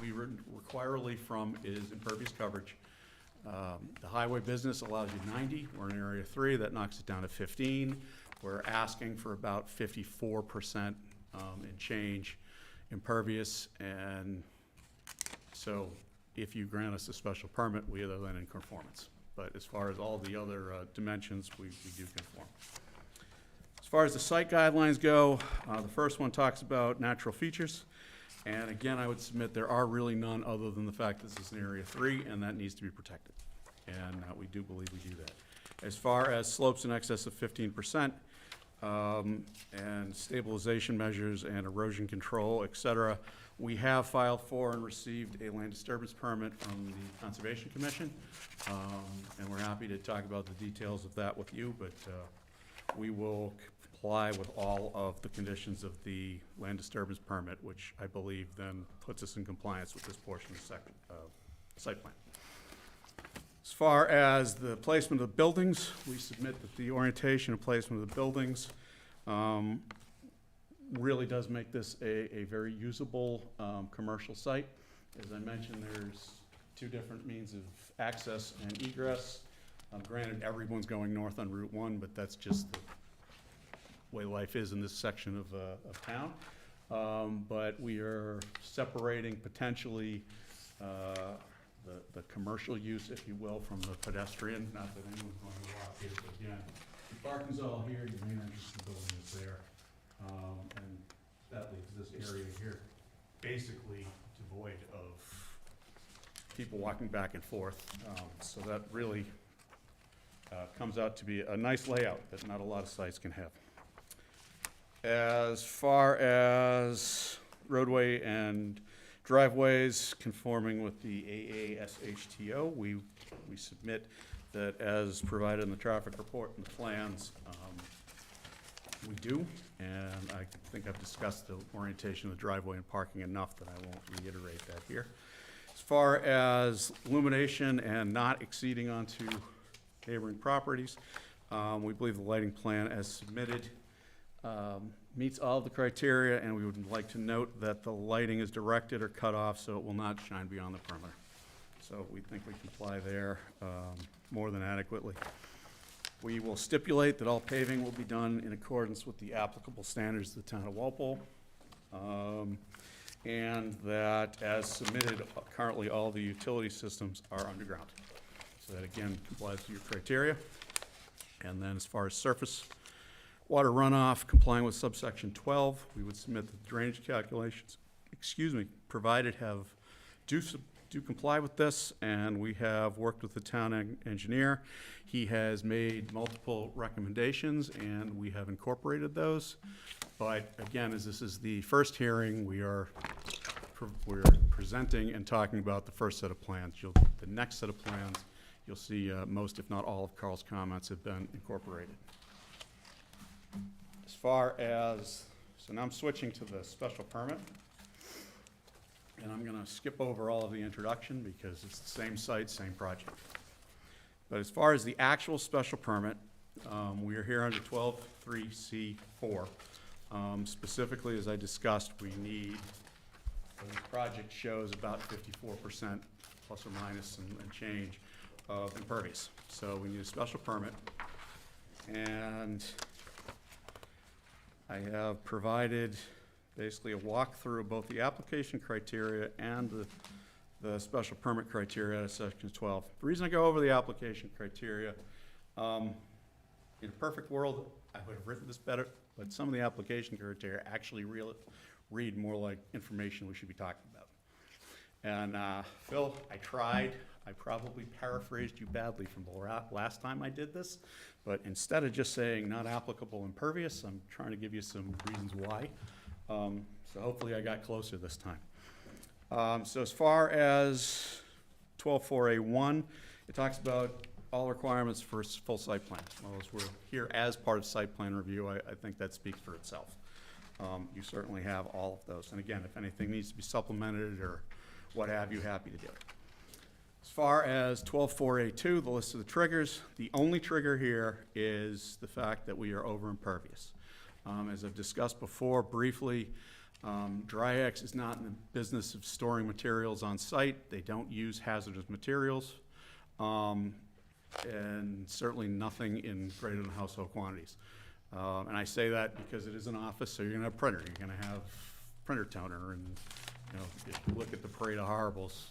we require relief from is impervious coverage. The highway business allows you 90. We're in Area 3. That knocks it down to 15. We're asking for about 54% and change impervious, and so if you grant us a special permit, we are then in conformance. But as far as all the other dimensions, we do conform. As far as the site guidelines go, the first one talks about natural features. And again, I would submit there are really none other than the fact this is an Area 3 and that needs to be protected. And we do believe we do that. As far as slopes in excess of 15%, and stabilization measures and erosion control, et cetera, We have filed for and received a land disturbance permit from the Conservation Commission, and we're happy to talk about the details of that with you, but we will comply with all of the conditions of the land disturbance permit, which I believe then puts us in compliance with this portion of the site plan. As far as the placement of buildings, we submit that the orientation and placement of the buildings really does make this a very usable commercial site. As I mentioned, there's two different means of access and egress. Granted, everyone's going north on Route 1, but that's just the way life is in this section of town. But we are separating potentially the commercial use, if you will, from the pedestrian. Not that anyone's going to walk here, but again, the parking's all here, your main entrance to the building is there. And that leaves this area here basically devoid of people walking back and forth. So that really comes out to be a nice layout that not a lot of sites can have. As far as roadway and driveways conforming with the AASHTO, we submit that as provided in the traffic report and the plans, we do, and I think I've discussed the orientation of the driveway and parking enough that I won't reiterate that here. As far as illumination and not exceeding onto neighboring properties, we believe the lighting plan as submitted meets all of the criteria, and we would like to note that the lighting is directed or cut off so it will not shine beyond the perimeter. So we think we comply there more than adequately. We will stipulate that all paving will be done in accordance with the applicable standards of the town of Walpole, and that as submitted, currently all the utility systems are underground. So that again complies with your criteria. And then as far as surface water runoff, complying with subsection 12, we would submit the drainage calculations, provided do comply with this, and we have worked with the town engineer. He has made multiple recommendations, and we have incorporated those. But again, as this is the first hearing, we're presenting and talking about the first set of plans. The next set of plans, you'll see most, if not all, of Carl's comments have been incorporated. As far as, so now I'm switching to the special permit. And I'm gonna skip over all of the introduction because it's the same site, same project. But as far as the actual special permit, we are here under 12.3C4. Specifically, as I discussed, we need, this project shows about 54% plus or minus and change of impervious. So we need a special permit. And I have provided basically a walkthrough of both the application criteria and the special permit criteria out of section 12. The reason I go over the application criteria, in a perfect world, I would have written this better, but some of the application criteria actually read more like information we should be talking about. And Phil, I tried. I probably paraphrased you badly from the last time I did this, but instead of just saying not applicable impervious, I'm trying to give you some reasons why. So hopefully I got closer this time. So as far as 12.4A1, it talks about all requirements for full site plan. Well, as we're here as part of site plan review, I think that speaks for itself. You certainly have all of those. And again, if anything needs to be supplemented or what have you, happy to do it. As far as 12.4A2, the list of the triggers, the only trigger here is the fact that we are over impervious. As I've discussed before briefly, Dry-X is not in the business of storing materials on site. They don't use hazardous materials, and certainly nothing in greater than household quantities. And I say that because it is an office, so you're gonna have printer, you're gonna have printer toner, and if you look at the parade of horribles,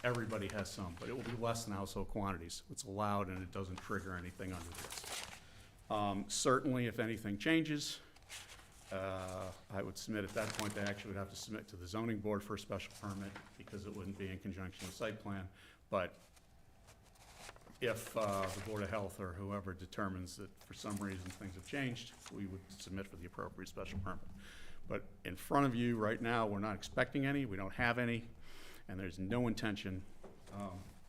everybody has some, but it will be less than household quantities. It's allowed and it doesn't trigger anything under this. Certainly, if anything changes, I would submit at that point, they actually would have to submit to the zoning board for a special permit because it wouldn't be in conjunction with site plan. But if the Board of Health or whoever determines that for some reason things have changed, we would submit for the appropriate special permit. But in front of you right now, we're not expecting any, we don't have any, and there's no intention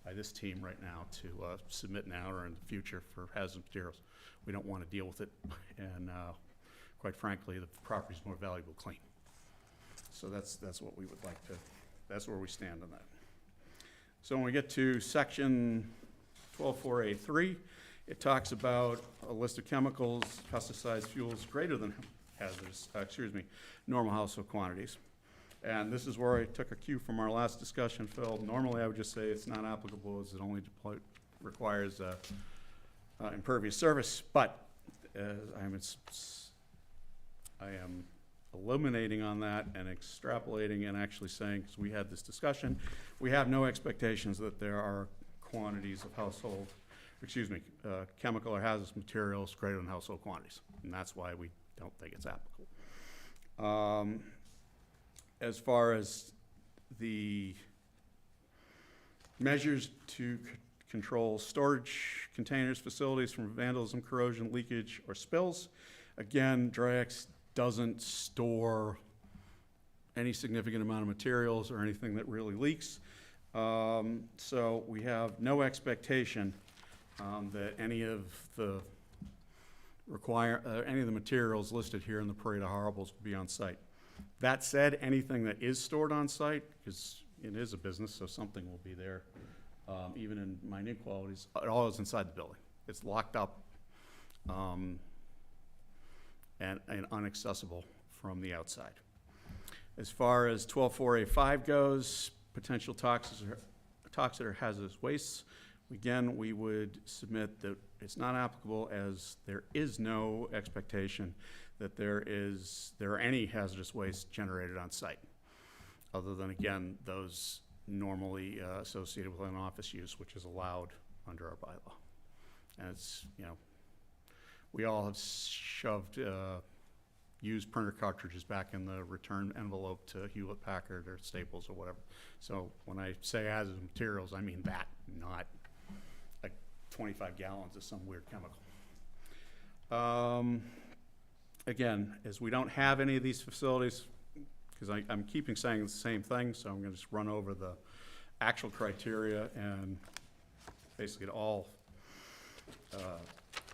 by this team right now to submit now or in the future for hazardous materials. We don't want to deal with it, and quite frankly, the property's more valuable clean. So that's what we would like to, that's where we stand on that. So when we get to section 124A3, it talks about a list of chemicals, pesticides, fuels greater than hazardous, normal household quantities. And this is where I took a cue from our last discussion, Phil. Normally, I would just say it's not applicable as it only requires impervious surface, but I am eliminating on that and extrapolating and actually saying, because we had this discussion, we have no expectations that there are quantities of chemical or hazardous materials greater than household quantities. And that's why we don't think it's applicable. As far as the measures to control storage containers, facilities from vandalism, corrosion, leakage, or spills, again, Drax doesn't store any significant amount of materials or anything that really leaks. So we have no expectation that any of the materials listed here in the Parade of Horribles will be on site. That said, anything that is stored on site, because it is a business, so something will be there, even in minute qualities, it all is inside the building. It's locked up and inaccessible from the outside. As far as 124A5 goes, potential toxic or hazardous wastes, again, we would submit that it's not applicable as there is no expectation that there are any hazardous waste generated on site, other than, again, those normally associated with an office use, which is allowed under our bylaw. And it's, we all have shoved used printer cartridges back in the return envelope to Hewlett-Packard or Staples or whatever. So when I say hazardous materials, I mean that, not like 25 gallons of some weird chemical. Again, as we don't have any of these facilities, because I'm keeping saying the same thing, so I'm going to just run over the actual criteria, and basically it all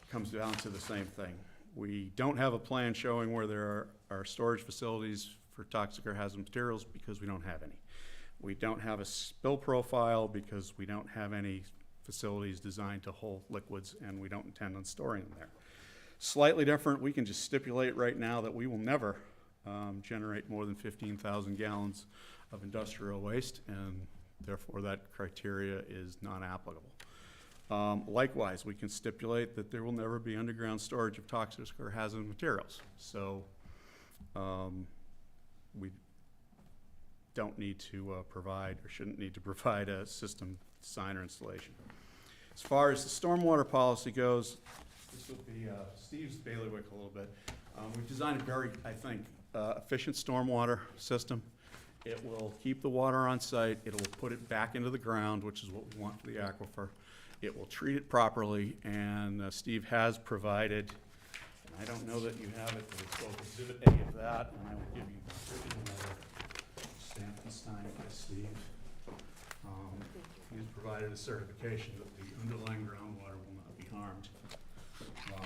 comes down to the same thing. We don't have a plan showing where there are storage facilities for toxic or hazardous materials because we don't have any. We don't have a spill profile because we don't have any facilities designed to hold liquids, and we don't intend on storing them there. Slightly different, we can just stipulate right now that we will never generate more than 15,000 gallons of industrial waste, and therefore that criteria is not applicable. Likewise, we can stipulate that there will never be underground storage of toxic or hazardous materials. So we don't need to provide, or shouldn't need to provide, a system design or installation. As far as the stormwater policy goes, this will be Steve's bailiwick a little bit. We've designed a very, I think, efficient stormwater system. It will keep the water on site. It will put it back into the ground, which is what we want for the aquifer. It will treat it properly, and Steve has provided, and I don't know that you have it, but it's both Exhibit A of that, and I will give you another stamp this time by Steve. He's provided a certification that the underlying groundwater will not be harmed,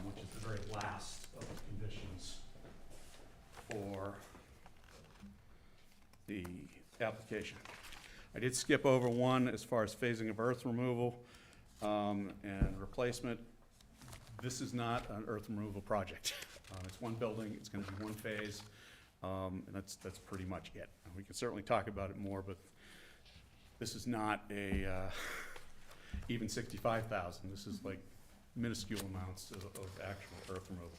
which is the very last of the conditions for the application. I did skip over one as far as phasing of earth removal and replacement. This is not an earth removal project. It's one building, it's gonna be one phase, and that's pretty much it. We can certainly talk about it more, but this is not a even 65,000. This is like minuscule amounts of actual earth removal.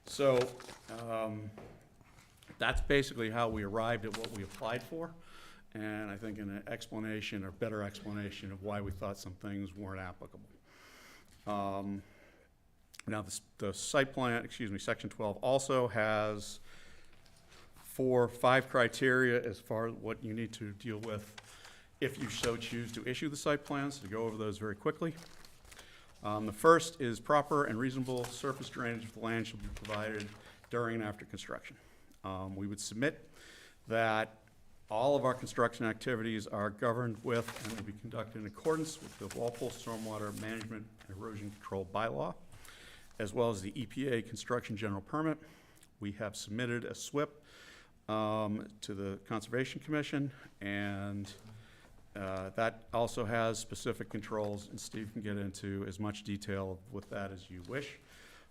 So that's basically how we arrived at what we applied for, and I think an explanation, or better explanation, of why we thought some things weren't applicable. Now the site plan, section 12 also has 5 criteria as far as what you need to deal with if you so choose to issue the site plans. To go over those very quickly. The first is proper and reasonable surface drainage of the land should be provided during and after construction. We would submit that all of our construction activities are governed with and will be conducted in accordance with the Walpole Stormwater Management and Erosion Control Bylaw, as well as the EPA Construction General Permit. We have submitted a SWIP to the Conservation Commission, and that also has specific controls, and Steve can get into as much detail with that as you wish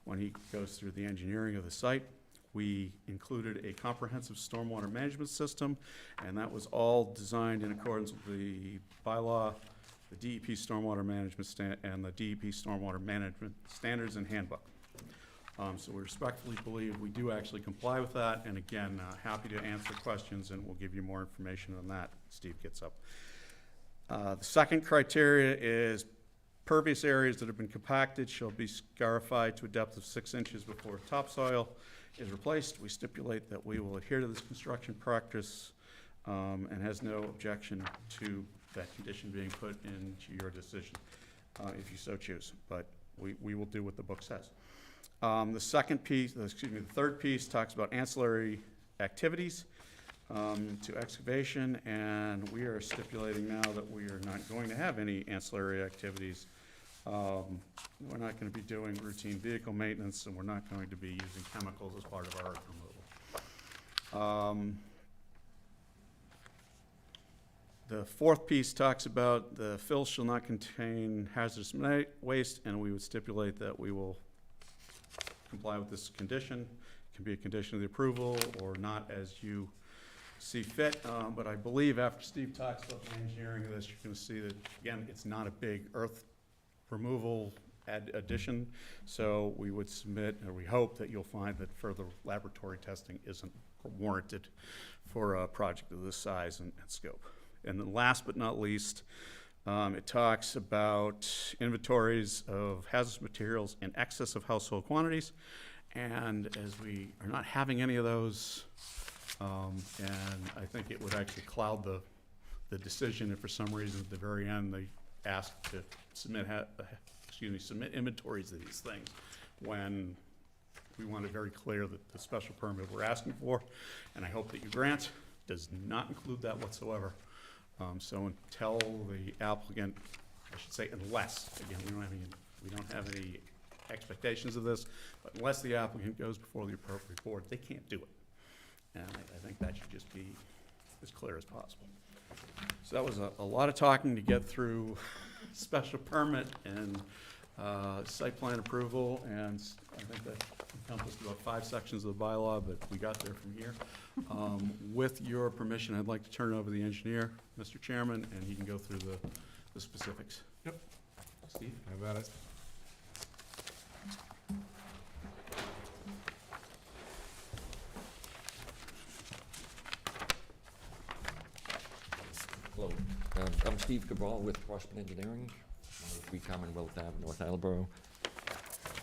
when he goes through the engineering of the site. We included a comprehensive stormwater management system, and that was all designed in accordance with the bylaw, the DEP Stormwater Management and the DEP Stormwater Management Standards and Handbook. So we respectfully believe we do actually comply with that, and again, happy to answer questions, and we'll give you more information on that. Steve gets up. The second criteria is pervious areas that have been compacted shall be scarified to a depth of 6 inches before topsoil is replaced. We stipulate that we will adhere to this construction practice and has no objection to that condition being put into your decision if you so choose. But we will do what the book says. The third piece talks about ancillary activities to excavation, and we are stipulating now that we are not going to have any ancillary activities. We're not going to be doing routine vehicle maintenance, and we're not going to be using chemicals as part of our earth removal. The fourth piece talks about the fill shall not contain hazardous waste, and we would stipulate that we will comply with this condition. It can be a condition of the approval or not, as you see fit, but I believe after Steve talks about the engineering of this, you're going to see that, again, it's not a big earth removal addition, so we would submit, or we hope that you'll find that further laboratory testing isn't warranted for a project of this size and scope. And then last but not least, it talks about inventories of hazardous materials in excess of household quantities, and as we are not having any of those, and I think it would actually cloud the decision if for some reason at the very end they ask to submit inventories of these things, when we want it very clear that the special permit we're asking for, and I hope that you grant, does not include that whatsoever. So until the applicant, I should say unless, again, we don't have any expectations of this, but unless the applicant goes before the appropriate board, they can't do it. And I think that should just be as clear as possible. So that was a lot of talking to get through special permit and site plan approval, and I think that encompassed about 5 sections of the bylaw, but we got there from here. With your permission, I'd like to turn it over to the engineer, Mr. Chairman, and he can go through the specifics. Yep. Steve? How about it? Hello, I'm Steve Cabral with Crossman Engineering, 3 Commonwealth Ave, North Attleboro.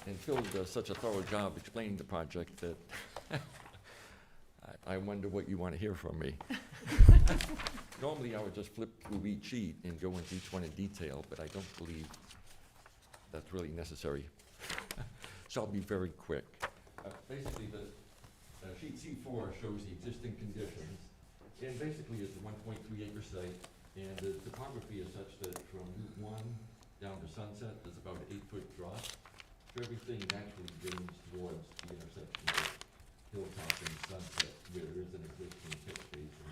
And Phil does such a thorough job explaining the project that I wonder what you want to hear from me. Normally, I would just flip through each sheet and go into each one in detail, but I don't believe that's really necessary. So I'll be very quick. Basically, the sheet C4 shows the existing conditions. And basically, it's a 1.3 acre site, and the topography is such that from Route 1 down to Sunset, there's about an 8-foot drop. So everything naturally drains towards the intersection of Hilltop and Sunset, where there is an existing catch basin.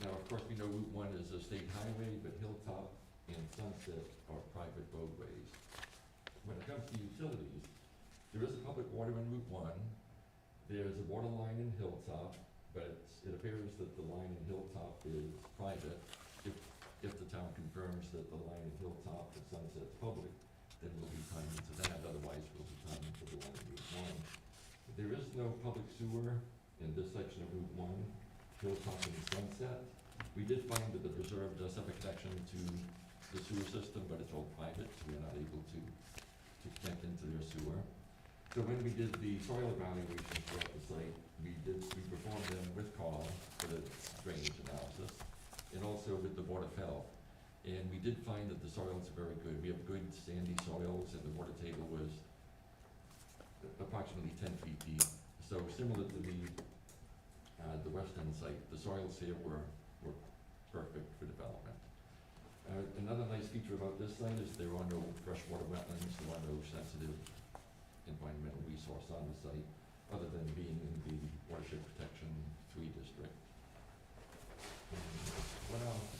Now, of course, we know Route 1 is a state highway, but Hilltop and Sunset are private roadways. When it comes to utilities, there is a public water in Route 1. There's a water line in Hilltop, but it appears that the line in Hilltop is private. If the town confirms that the line in Hilltop and Sunset's public, then we'll be tying into that, otherwise we'll be tying into the one in Route 1. There is no public sewer in this section of Route 1, Hilltop and Sunset. We did find that the preserve does have a connection to the sewer system, but it's all private, so we're not able to connect into their sewer. So when we did the soil evaluations throughout the site, we performed them with Carl for the drainage analysis, and also with the Board of Health. And we did find that the soils are very good. We have good sandy soils, and the water table was approximately 10 feet deep. So similar to the the western site, the soils here were perfect for development. Another nice feature about this site is there are no freshwater wetlands, there are no sensitive environmental resource on the site, other than being in the watershed protection 3 district. What else?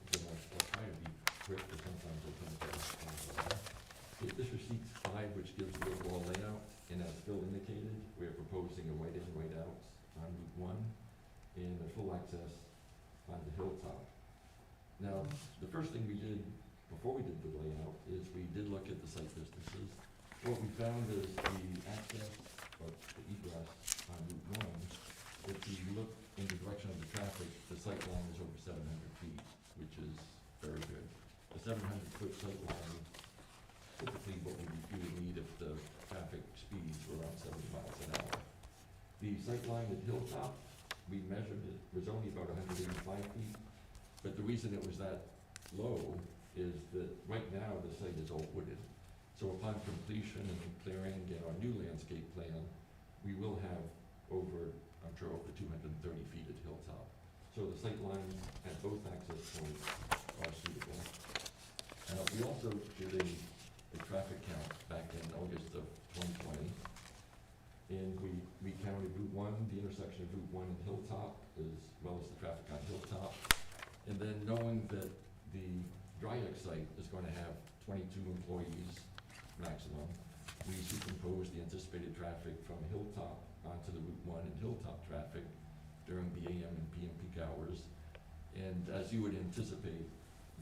Again, I'll try to be quick, but sometimes I come to this is sheet 5, which gives the overall layout, and as Phil indicated, we're proposing a right in, right out on Route 1, and a full access on the hilltop. Now, the first thing we did before we did the layout is we did look at the site distances. What we found is the access, or the egress on Route 1, if you look in the direction of the traffic, the sight line is over 700 feet, which is very good. The 700-foot sight line, typically what you would need if the traffic speeds were around 70 miles an hour. The sight line at Hilltop, we measured it, was only about 185 feet. But the reason it was that low is that right now the site is all wooded. So upon completion and clearing and our new landscape plan, we will have over 230 feet at Hilltop. So the sight lines at both access points are suitable. We also did a traffic count back in August of 2020. And we counted Route 1, the intersection of Route 1 and Hilltop, as well as the traffic on Hilltop. And then knowing that the Dryack site is going to have 22 employees maximum, we superimposed the anticipated traffic from Hilltop onto the Route 1 and Hilltop traffic during the AM and PM peak hours. And as you would anticipate,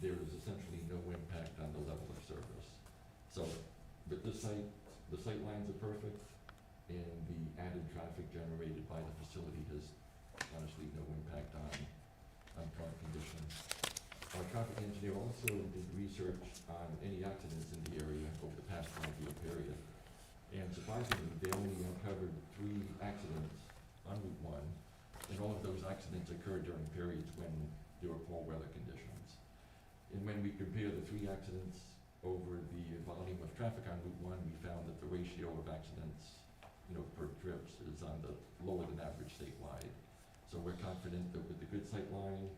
there is essentially no impact on the level of service. So with this site, the sight lines are perfect, and the added traffic generated by the facility has honestly no impact on current conditions. Our traffic engineer also did research on any accidents in the area over the past 5-year period. And surprisingly, they only uncovered 3 accidents on Route 1, and all of those accidents occurred during periods when there were poor weather conditions. And when we compare the 3 accidents over the volume of traffic on Route 1, we found that the ratio of accidents, per trips is on the lower than average statewide. So we're confident that with the good sight line,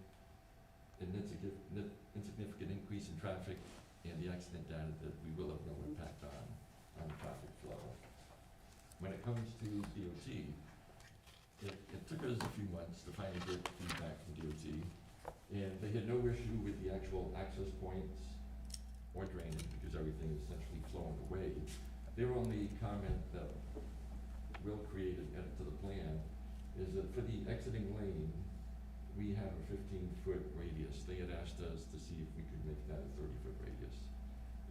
an insignificant increase in traffic, and the accident data, that we will have no impact on traffic flow. When it comes to DOT, it took us a few months to finally get feedback from DOT, and they had no issue with the actual access points or drainage, because everything is essentially flowing away. Their only comment that will create an edit to the plan is that for the exiting lane, we have a 15-foot radius. They had asked us to see if we could make that a 30-foot radius.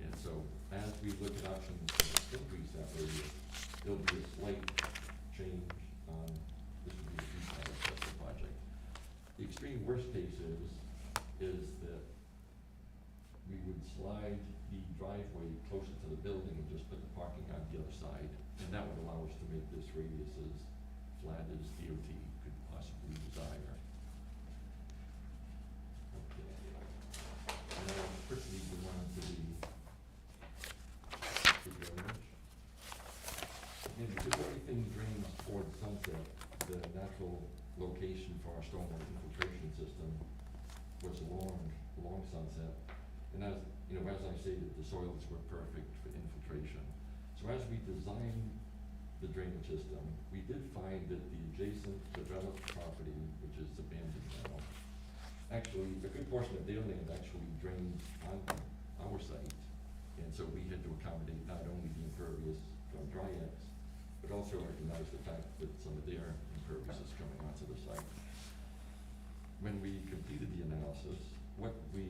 And so as we look at options to increase that radius, there'll be a slight change. This would be a few steps of the project. The extreme worst case is that we would slide the driveway closer to the building and just put the parking on the other side. And that would allow us to make this radius as flat as DOT could possibly desire. Okay. Now, quickly move on to the drainage. Again, because everything drains toward sunset, the natural location for our stormwater infiltration system was along Sunset. And as I stated, the soils were perfect for infiltration. So as we designed the drainage system, we did find that the adjacent developed property, which is abandoned now, actually, a good portion of their land actually drains on our site. And so we had to accommodate not only the impervious from Dryack, but also recognize the fact that some of their impervious is coming onto the site. When we completed the analysis, what we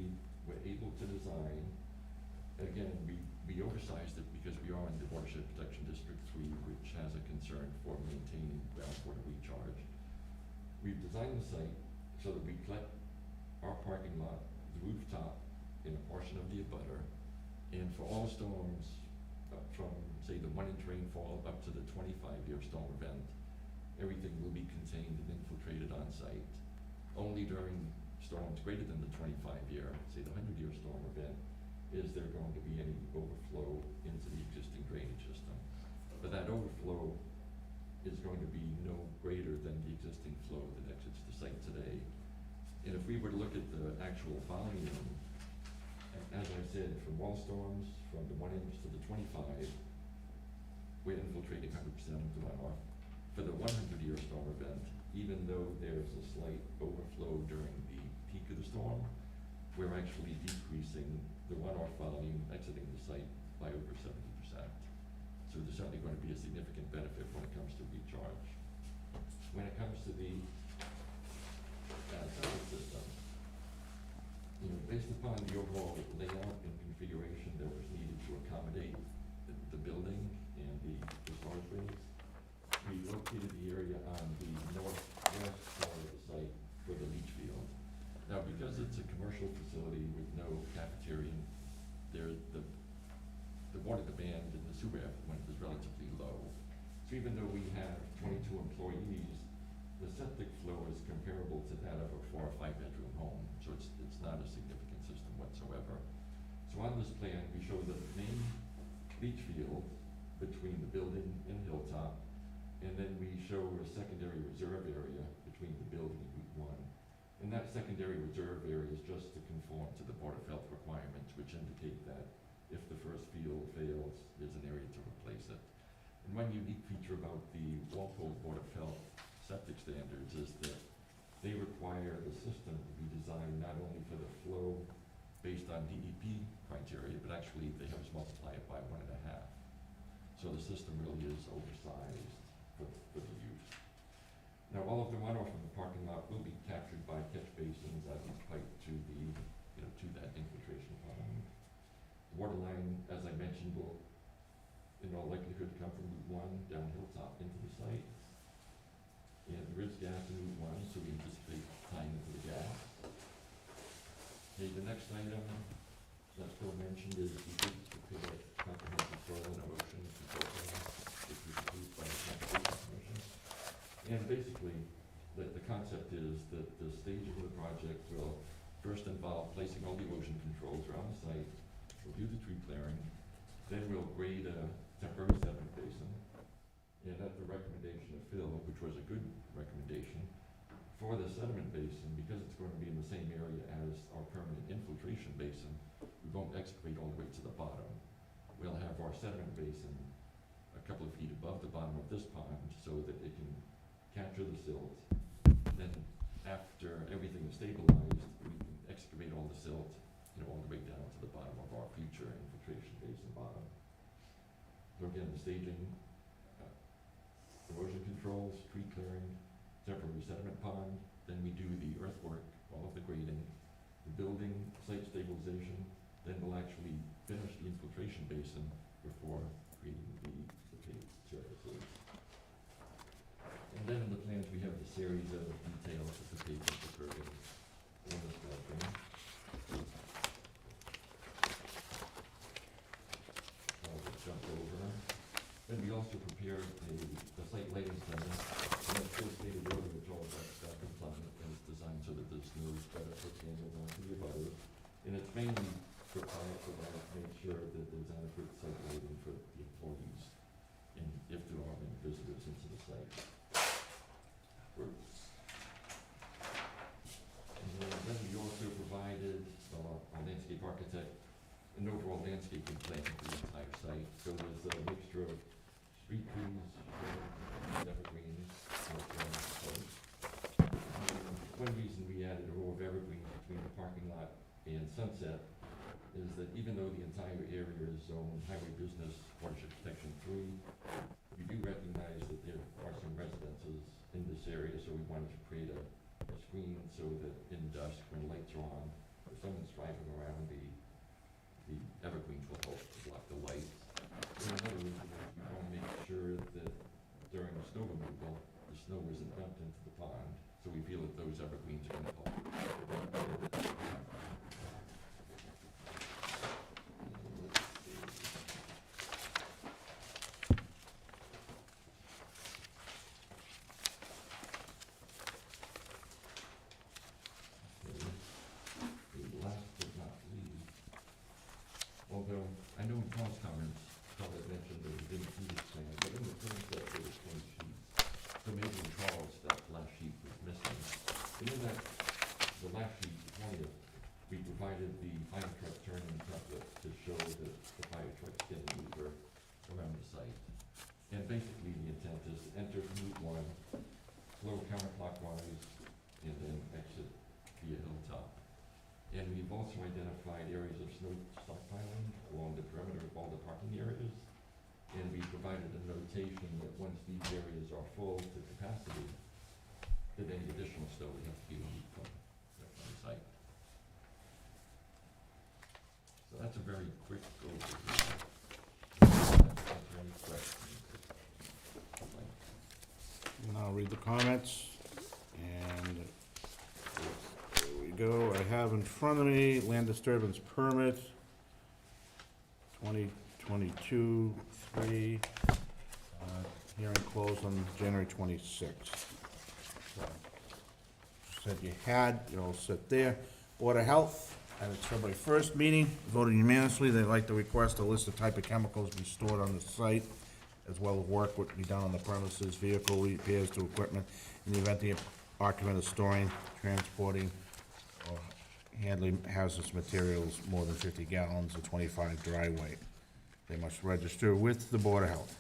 were able to design, again, we oversized it because we are in the Watershed Protection District 3, which has a concern for maintaining groundwater recharge. We've designed the site so that we collect our parking lot, the rooftop, and a portion of the abutter, and for all storms from, say, the 1-inch rainfall up to the 25-year storm event, everything will be contained and infiltrated on site. Only during storms greater than the 25-year, say the 100-year storm event, is there going to be any overflow into the existing drainage system. But that overflow is going to be no greater than the existing flow that exits the site today. And if we were to look at the actual volume, as I said, from wall storms, from the 1 inch to the 25, we're infiltrating 100% of the runoff. For the 100-year storm event, even though there's a slight overflow during the peak of the storm, we're actually decreasing the runoff volume exiting the site by over 70%. So there's certainly going to be a significant benefit when it comes to recharge. When it comes to the septic system, based upon the overall layout and configuration that was needed to accommodate the building and the storage rates, we located the area on the northwest corner of the site for the leach field. Now, because it's a commercial facility with no cafeteria, the water demand and the sewer effluent is relatively low. So even though we have 22 employees, the septic flow is comparable to that of a 4 or 5 bedroom home. So it's not a significant system whatsoever. So on this plan, we show the main leach field between the building and Hilltop, and then we show a secondary reserve area between the building and Route 1. And that secondary reserve area is just to conform to the Board of Health requirements, which indicate that if the first field fails, there's an area to replace it. And one unique feature about the Walpole Board of Health septic standards is that they require the system to be designed not only for the flow based on DEP criteria, but actually they have us multiply it by 1.5. So the system really is oversized for the use. Now, all of the runoff from the parking lot will be captured by catch basins as it's piped to to that infiltration pond. The water line, as I mentioned, will in all likelihood come from Route 1 down Hilltop into the site. And there is gas in Route 1, so we anticipate tying into the gas. Okay, the next item that Phil mentioned is we did prepare a comprehensive soil and erosion control plan, which was approved by the Conservation Commission. And basically, the concept is that the staging of the project will first involve placing all the erosion controls around the site, we'll do the tree clearing, then we'll grade a temporary sediment basin, and at the recommendation of Phil, which was a good recommendation, for the sediment basin, because it's going to be in the same area as our permanent infiltration basin, we won't excavate all the way to the bottom. We'll have our sediment basin a couple of feet above the bottom of this pond so that it can capture the silt. Then after everything is stabilized, we can excavate all the silt, all the way down to the bottom of our future infiltration basin bottom. So again, the staging, erosion controls, tree clearing, temporary sediment pond, then we do the earthwork, all of the grading, the building, site stabilization, then we'll actually finish the infiltration basin before creating the paved surfaces. And then in the plans, we have the series of details of the pavement occurring in this building. I'll just jump over. Then we also prepared the site lighting plan. And as Phil stated earlier, it's all about staff compliant, and it's designed so that there's no better for handle on to the abutters. And it's mainly required for that to make sure that there's adequate site lighting for the employees, and if there are any visitors into the site. And then we also provided our landscape architect an overall landscaping plan for the entire site. So there's a mixture of street trees, evergreens, one reason we added a row of evergreens between the parking lot and Sunset is that even though the entire area is zoned highway business watershed protection 3, we do recognize that there are some residences in this area, so we wanted to create a screen so that in dusk, when lights are on, if someone's driving around, the evergreens will help to block the lights. And another reason is we want to make sure that during the snow removal, the snow isn't dumped into the pond, so we feel that those evergreens are going to help. Although, I know in Paul's comments, Paul had mentioned that he didn't see this plan, but in the concept there was 20 sheets. flow counterclockwise and then exit via Hilltop. And we've also identified areas of snow stockpiling along the perimeter of all the parking areas. And we provided a notation that once these areas are full to capacity, that any additional snow would have to be removed from the site. So that's a very quick overview. Answer any questions? And I'll read the comments, and there we go. I have in front of me land disturbance permit, 2022-3, hearing closed on January 26th. So, said you had, you're all set there. Board of Health, at its February 1st meeting, voted unanimously, they'd like to request a list of type of chemicals be stored on the site, as well as work would be done on the premises, vehicle repairs to equipment, in the event the occupant is storing, transporting, or handling hazardous materials more than 50 gallons or 25 dry weight. They must register with the Board of Health.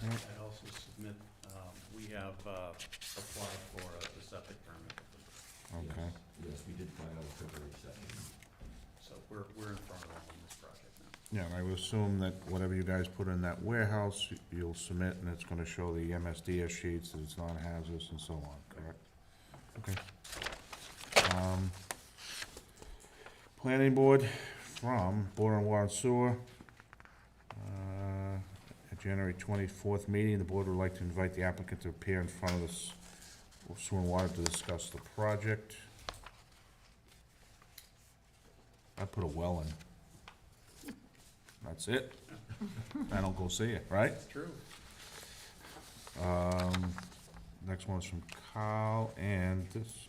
I'd also submit, we have applied for a septic permit, Okay. Yes, we did find out February 2nd. so we're in front of them on this project now. Yeah, and I would assume that whatever you guys put in that warehouse, you'll submit, and it's gonna show the MSDS sheets, that it's non-hazardous and so on, correct? Okay. Planning Board, from Board on Water and Sewer, at January 24th meeting, the board would like to invite the applicant to appear in front of us, Sewer and Water, to discuss the project. I put a well in. That's it. I don't go see it, right? True. Next one's from Kyle, and this,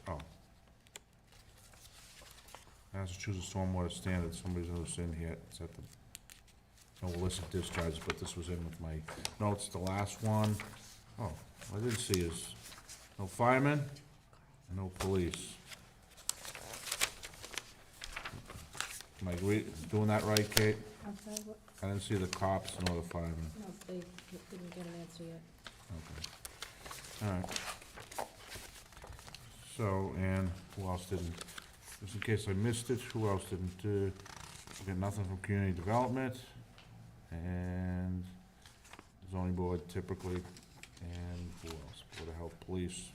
Massachusetts Stormwater Standards, somebody's noticed in here, it's at the, no illicit discharges, but this was in with my notes, the last one. Oh, I didn't see is, no firemen, no police. Am I doing that right, Kate? I'm sorry, what, I didn't see the cops nor the firemen. no, they didn't get an answer yet. Okay. All right. So, and who else didn't, just in case I missed it, who else didn't, we got nothing from community development, and zoning board typically, and who else? Board of Health, police,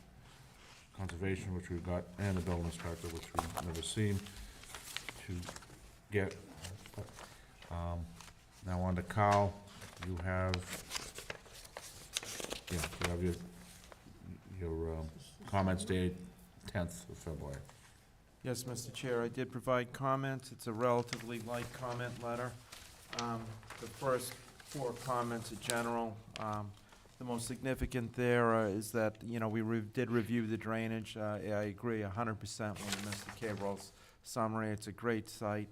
conservation, which we've got, and the building inspector, which we've never seen to get. Now on to Kyle, you have, yeah, you have your comments dated 10th of February. Yes, Mr. Chair, I did provide comments. It's a relatively light comment letter. The first 4 comments are general. The most significant there is that, you know, we did review the drainage. I agree 100% with Mr. Cabral's summary. It's a great site.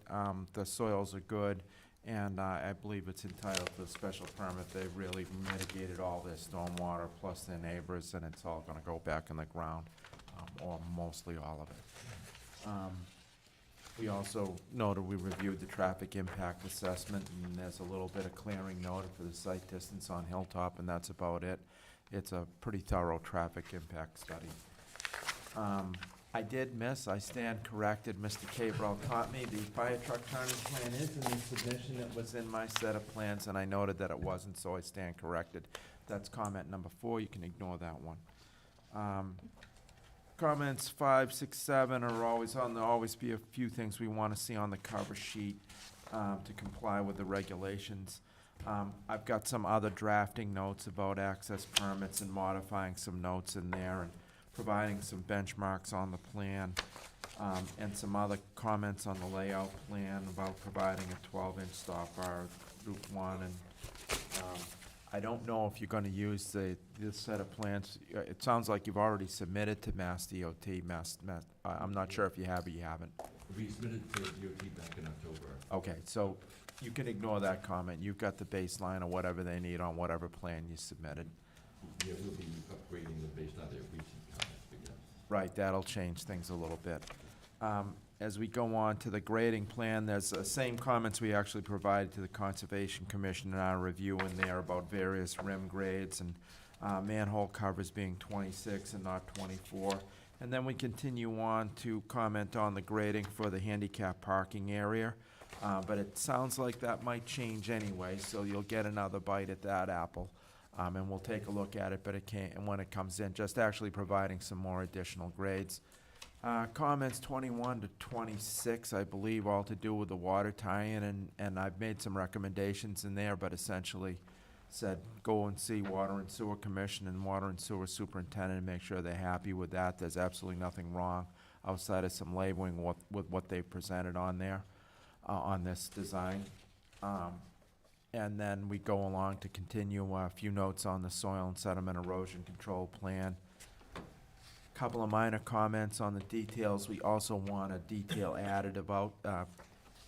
The soils are good, and I believe it's entitled to a special permit. They've really mitigated all their stormwater plus their neighbors, and it's all gonna go back in the ground, or mostly all of it. We also noted we reviewed the traffic impact assessment, and there's a little bit of clearing noted for the site distance on Hilltop, and that's about it. It's a pretty thorough traffic impact study. I did miss, I stand corrected, Mr. Cabral taught me, the fire truck turning plan is in the submission that was in my set of plans, and I noted that it wasn't, so I stand corrected. That's comment number 4, you can ignore that one. Comments 5, 6, 7 are always on, there'll always be a few things we want to see on the cover sheet to comply with the regulations. I've got some other drafting notes about access permits and modifying some notes in there and providing some benchmarks on the plan, and some other comments on the layout plan about providing a 12-inch stop bar Route 1. And I don't know if you're gonna use this set of plans. It sounds like you've already submitted to Mass DOT, I'm not sure if you have or you haven't. We submitted to DOT back in October. Okay, so you can ignore that comment. You've got the baseline or whatever they need on whatever plan you submitted. Yeah, we'll be upgrading them based on their recent comments, but yes. Right, that'll change things a little bit. as we go on to the grading plan, there's the same comments we actually provided to the Conservation Commission in our review in there about various rim grades and manhole covers being 26 and not 24. And then we continue on to comment on the grading for the handicap parking area. But it sounds like that might change anyway, so you'll get another bite at that apple. And we'll take a look at it, but it can't, and when it comes in, just actually providing some more additional grades. Comments 21 to 26, I believe, all to do with the water tie-in, and I've made some recommendations in there, but essentially said, go and see Water and Sewer Commission and Water and Sewer Superintendent and make sure they're happy with that. There's absolutely nothing wrong outside of some labeling with what they've presented on there, on this design. And then we go along to continue a few notes on the soil and sediment erosion control plan. Couple of minor comments on the details. We also want a detail added about,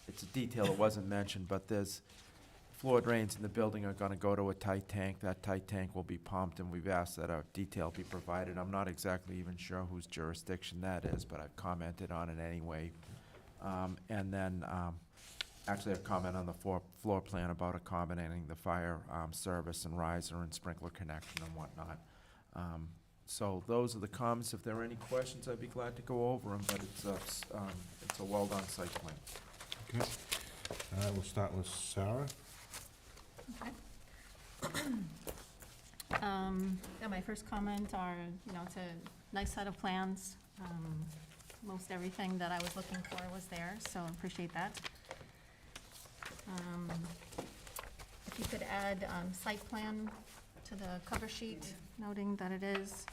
it's a detail that wasn't mentioned, but there's floor drains in the building are gonna go to a tight tank. That tight tank will be pumped, and we've asked that a detail be provided. I'm not exactly even sure whose jurisdiction that is, but I've commented on it anyway. And then, actually a comment on the floor plan about accommodating the fire service and riser and sprinkler connection and whatnot. So those are the comments. If there are any questions, I'd be glad to go over them, but it's a well-done site plan. Okay. We'll start with Sarah. Okay. Yeah, my first comment are, it's a nice set of plans. Most everything that I was looking for was there, so appreciate that. If you could add site plan to the cover sheet, noting that it is.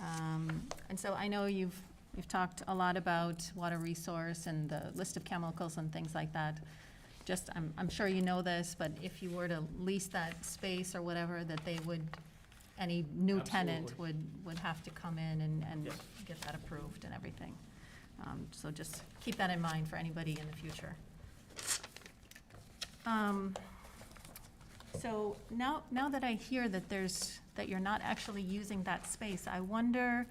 And so I know you've talked a lot about water resource and the list of chemicals and things like that. Just, I'm sure you know this, but if you were to lease that space or whatever, that they would, any new tenant would have to come in and Yes. get that approved and everything. So just keep that in mind for anybody in the future. So now that I hear that you're not actually using that space, I wonder,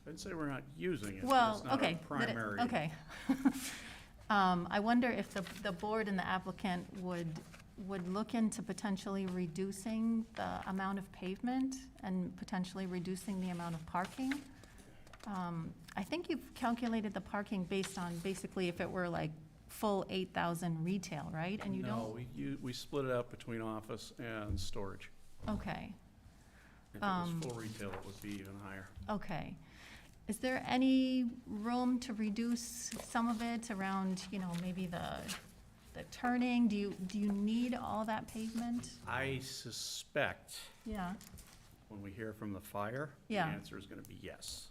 I didn't say we're not using it, but well, it's not okay. our primary. Okay. I wonder if the board and the applicant would look into potentially reducing the amount of pavement and potentially reducing the amount of parking. I think you've calculated the parking based on basically if it were like full 8,000 retail, right? And you don't? No, we split it up between office and storage. Okay, If it was full retail, it would be even higher. okay. Is there any room to reduce some of it around, maybe the turning? Do you need all that pavement? I suspect Yeah, when we hear from the fire, the Yeah. answer is gonna be yes.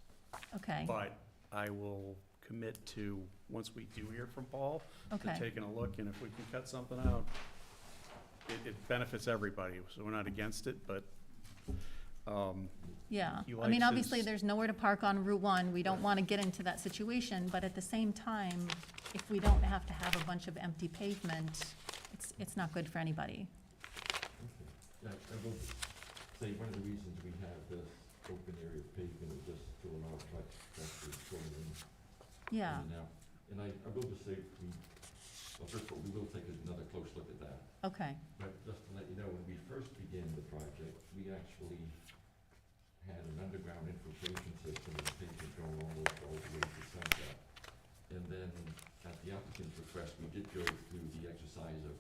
okay, But I will commit to, once we do hear from Paul, to Okay. taking a look, and if we can cut something out, it benefits everybody, so we're not against it, but, yeah. he I mean, likes obviously, his- there's nowhere to park on Route 1. We don't want to get into that situation, but at the same time, if we don't have to have a bunch of empty pavement, it's not good for anybody. Yeah, I will say one of the reasons we have this open area of pavement is just to allow trucks to actually go in. Yeah, And out. And I will just say, well, first of all, we will take another close look at that. okay, But just to let you know, when we first began the project, we actually had an underground infiltration system and pavement going almost all the way to Sunset. And then at the applicant's request, we did go through the exercise of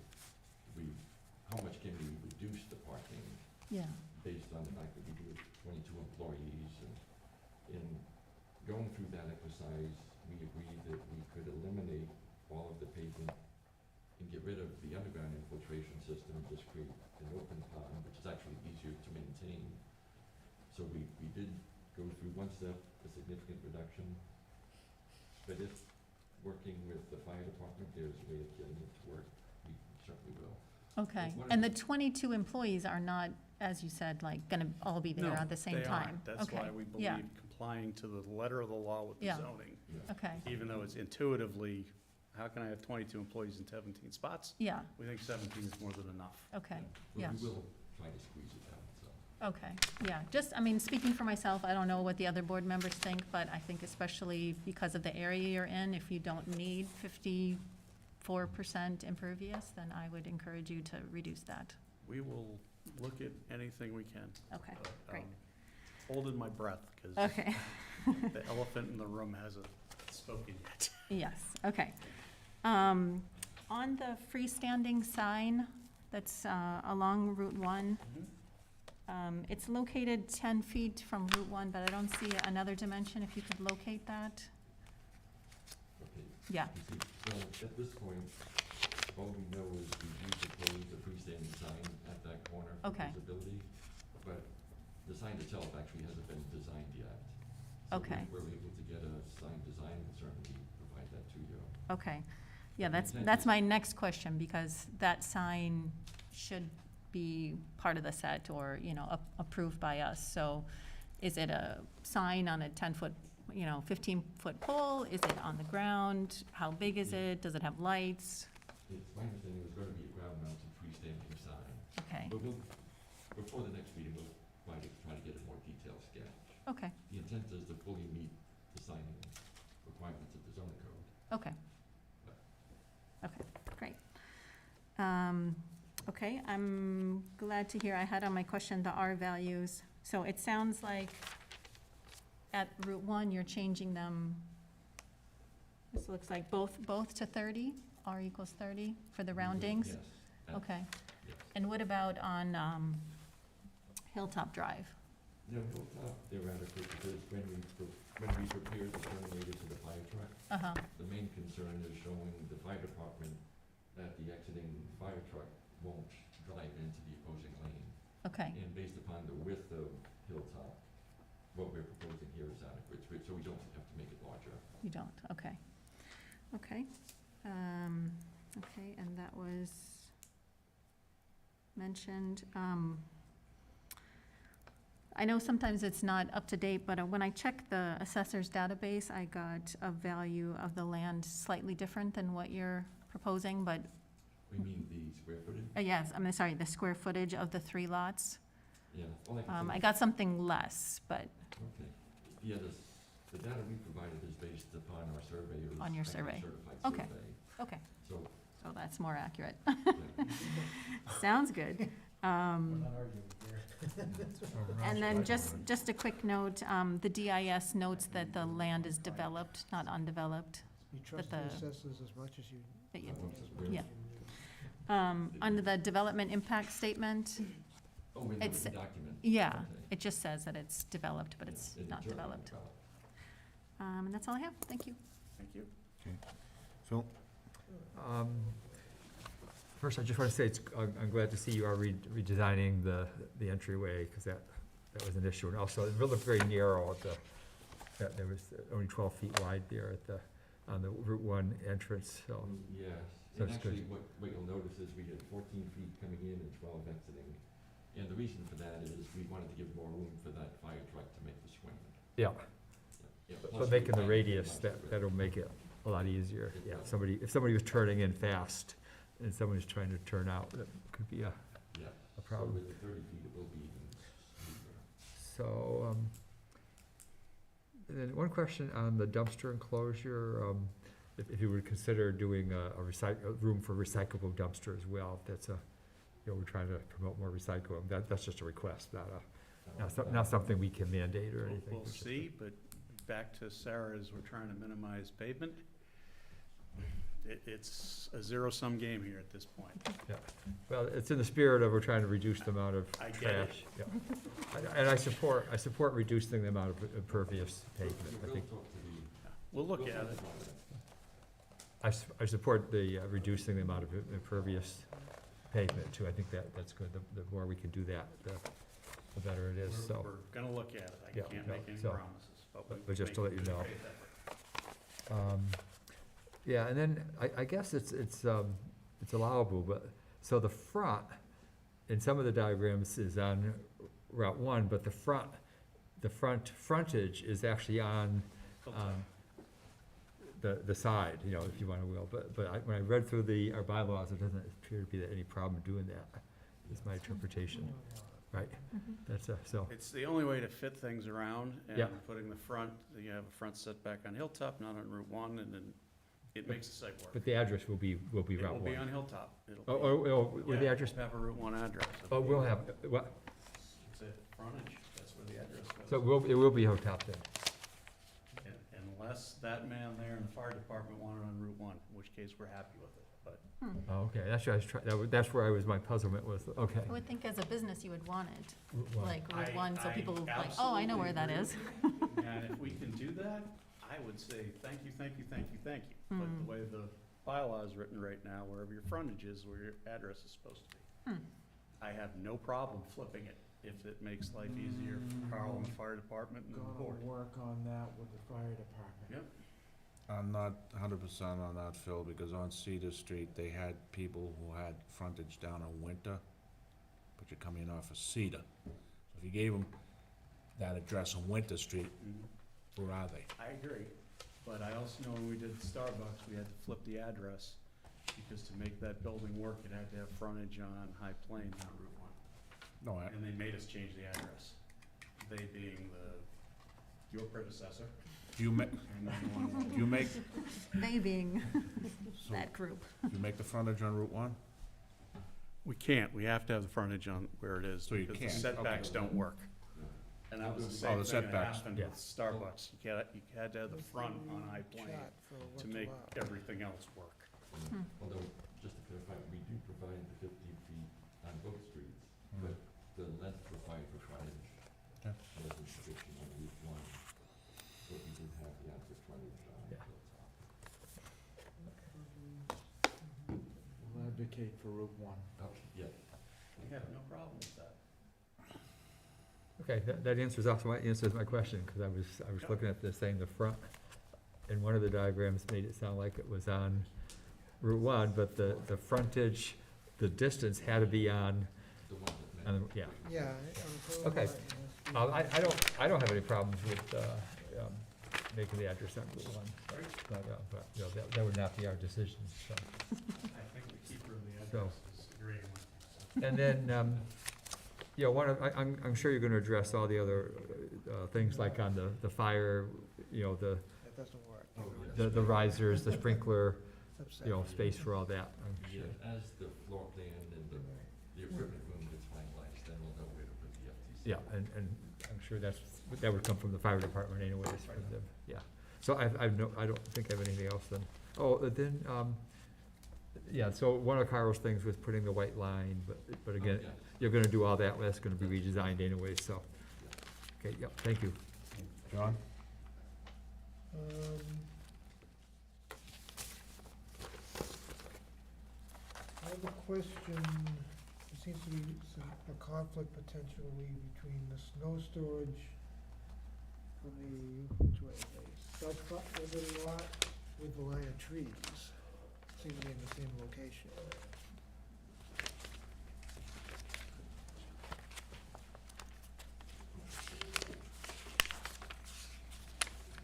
how much can we reduce the parking yeah, based on the fact that we do have 22 employees. And in going through that exercise, we agreed that we could eliminate all of the pavement and get rid of the underground infiltration system and just create an open pond, which is actually easier to maintain. So we did go through one step, a significant reduction, but if working with the fire department, there's a way of getting it to work, we certainly will. okay. One of And the- the 22 employees are not, as you said, like, gonna all be there No, at the same they time? aren't. That's Okay, why we yeah, believe complying to the letter of the law with the Yeah. zoning, okay, even though it's intuitively, how can I have 22 employees in 17 spots? yeah, We think 17 is more than enough. okay, But yeah, we will try to squeeze it down, so. Okay, yeah, just, I mean, speaking for myself, I don't know what the other board members think, but I think especially because of the area you're in, if you don't need 54% impervious, then I would encourage you to reduce that. We will look at anything we can. Okay, great. Holding my breath, because Okay. the elephant in the room hasn't spoken yet. Yes, okay. On the freestanding sign that's along Route 1, it's located 10 feet from Route 1, but I don't see another dimension, if you could locate that. Okay. Yeah, You see, so at this point, all we know is we do propose a freestanding sign at that corner for Okay. visibility, but the sign itself actually hasn't been designed yet. So Okay. if we're able to get a sign design, we'll certainly provide that to you. okay. Yeah, The that's intent is- my next question, because that sign should be part of the set or, you know, approved by us. So is it a sign on a 10-foot, you know, 15-foot pole? Is it on the ground? How big is it? Does it have lights? It's my understanding it was going to be a ground-mounted freestanding sign, Okay, but we'll, before the next meeting, we'll try to get a more detailed sketch. okay, The intent is to fully meet the signing requirements of the zoning code. okay. Okay, great. Okay, I'm glad to hear, I had on my question the R values. So it sounds like at Route 1, you're changing them, this looks like both to 30, R equals 30 for the roundings? Yes. Okay. Yes. And what about on Hilltop Drive? No, Hilltop, they're adequate because when we prepare the terminators for the fire truck, Uh-huh, the main concern is showing the fire department that the exiting fire truck won't drive into the opposing lane. okay, And based upon the width of Hilltop, what we're proposing here is adequate, so we don't have to make it larger. you don't, okay. Okay, okay, and that was mentioned. I know sometimes it's not up to date, but when I checked the assessor's database, I got a value of the land slightly different than what you're proposing, but, We mean the square footage? yes, I'm sorry, the square footage of the 3 lots. Yeah. All I can say I got something less, but Okay. Yeah, the data we provided is based upon our surveyors. On your actually survey. certified Okay. survey. okay, So, so that's more accurate. yeah. Sounds good. And then just a quick note, the DIS notes that the land is developed, not undeveloped. You trust the the- assessors as much as you. that you- Where- Yeah. Under the development impact statement, Oh, in the It's- written document? yeah, Okay. it just says that it's developed, but it's Yeah, not certainly developed. developed. And that's all I have, thank you. Thank you. Phil? First, I just want to say, I'm glad to see you are redesigning the entryway, because that was an issue. And also, it looked very narrow at that there was only 12 feet wide there on the Route 1 entrance, so. Yes, So and it's good. actually, what you'll notice is we had 14 feet coming in and 12 exiting. And the reason for that is we wanted to give more room for that fire truck to make the swing. Yeah, Yeah, but plus making the we- radius, that'll make it a lot easier. Yeah, if somebody was turning in fast and someone's trying to turn out, that could be a Yeah, so problem. with the 30 feet, it will be even smoother. So, and then one question on the dumpster enclosure, if you would consider doing a room for recyclable dumpster as well, if that's we're trying to promote more recycling, that's just a request, not something we can mandate or anything. We'll see, but back to Sarah's, we're trying to minimize pavement. It's a zero-sum game here at this point. Yeah, well, it's in the spirit of we're trying to reduce the amount of I get it. trash. Yeah. And I support reducing the amount of impervious pavement, I think. We'll look at it. I support the reducing the amount of impervious pavement too. I think that's good. The more we can do that, the better it is, so. We're gonna look at it. I Yeah, can't no, make any so- promises, but we. but just to make let you know. great effort. Yeah, and then I guess it's allowable, but, so the front, in some of the diagrams is on Route 1, but the frontage is actually on, the side, if you want to will, but when I read through our bylaws, it doesn't appear to be any problem doing that, is my interpretation. right? That's, so, It's the only way to fit things around, Yeah. and putting the front, you have a front setback on Hilltop, not on Route 1, and then it makes the site work. but the address will be It Route will be 1. on Hilltop. It'll Oh, be- with the yeah, address, we'll have a Route 1 address. oh, we'll have, what, It's a frontage, that's where the address goes. so it will be Hilltop then? Unless that man there in the fire department wanted on Route 1, in which case we're happy with it, but. Oh, okay, that's what I was trying, that's where my puzzlement was, okay. I would think as a business you would want it, Route one. like Route I- 1, so I people like, oh, I know where that is. absolutely And if we can do that, I would say, thank you, thank you, thank you, thank you. But the way the bylaw is written right now, wherever your frontage is, where your address is supposed to be. I have no problem flipping it if it makes life easier for Carl and the fire department and the board. work on that with the fire department. Yep. I'm not 100% on that, Phil, because on Cedar Street, they had people who had frontage down on Winter, but you're coming off of Cedar. So if you gave them that address on Winter Street, where are they? I agree, but I also know when we did Starbucks, we had to flip the address, because to make that building work, it had to have frontage on High Plain, not Route 1. No, And they made us change the address. They being your predecessor. you make, and 911. you make, They being so that group. you make the frontage on Route 1? We can't, we have to have the frontage on where it is. So you because can't, the setbacks okay. don't work. And that was the Oh, same the thing that setbacks, happened yeah. with Starbucks. You had to have the front on High Plain to make everything else work. Although, just to clarify, we do provide the 15 feet on both streets, but the length required for frontage Okay. wasn't sufficient on Route 1, but we did have the adequate frontage on Yeah. Hilltop. We'll advocate for Route 1. Oh, yeah. We have no problem with that. Okay, that answers my question, because I was looking at this saying the front, and one of the diagrams made it sound like it was on Route 1, but the frontage, the distance had to be on, The one that meant. yeah. Yeah. Okay. I don't have any problems with, making the address on Route 1. But, you know, that would not be our decision, so. I think we keep room the So- addresses agreeing with. And then, you know, I'm sure you're gonna address all the other, things like on the fire, you know, That doesn't work. the risers, the sprinkler, That's you know, upsetting. space for all that, I'm Yeah, sure. as the floor plan and the equipment room gets finalized, then we'll know where to put the FTC. Yeah, and I'm sure that would come from the fire department anyways, for them, yeah. So I don't think I have anything else then. Oh, then, yeah, so one of Carl's things was putting the white line, but again, Yeah. you're gonna do all that, that's gonna be redesigned anyway, so. Okay, yep, thank you. John? I have a question, there seems to be a conflict potentially between the snow storage on the, which way, south front of the lot with the line of trees. Seems to be in the same location.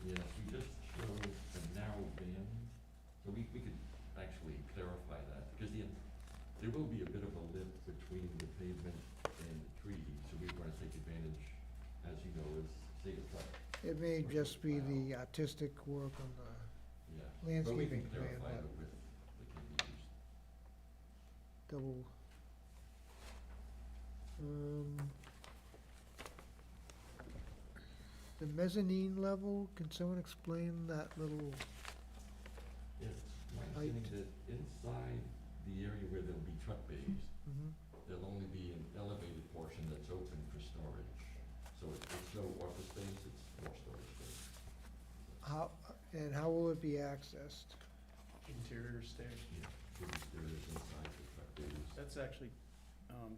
Yes, we just showed a narrow band, so we could actually clarify that, because there will be a bit of a lip between the pavement and the trees, so we want to take advantage, as you know, as, say, a truck, It may just be the artistic work on the yeah. landscaping But we plan, can clarify but the width that can be used. double. The mezzanine level, can someone explain that little, It's my understanding that inside the area where there'll be truck bays, there'll only be an elevated portion that's open for storage. So it's no office space, it's more storage space. how will it be accessed? Interior stairs, Yeah, there is inside the truck bays. that's actually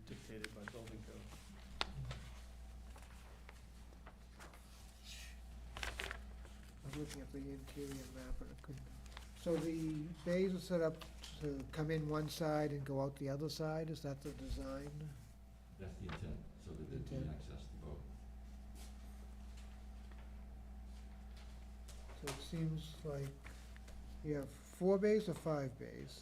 dictated by building code. I was looking at the interior map and it couldn't. So the bays are set up to come in one side and go out the other side, is that the design? That's the intent, so that there'd be Intent. access to both. So it seems like you have 4 bays or 5 bays?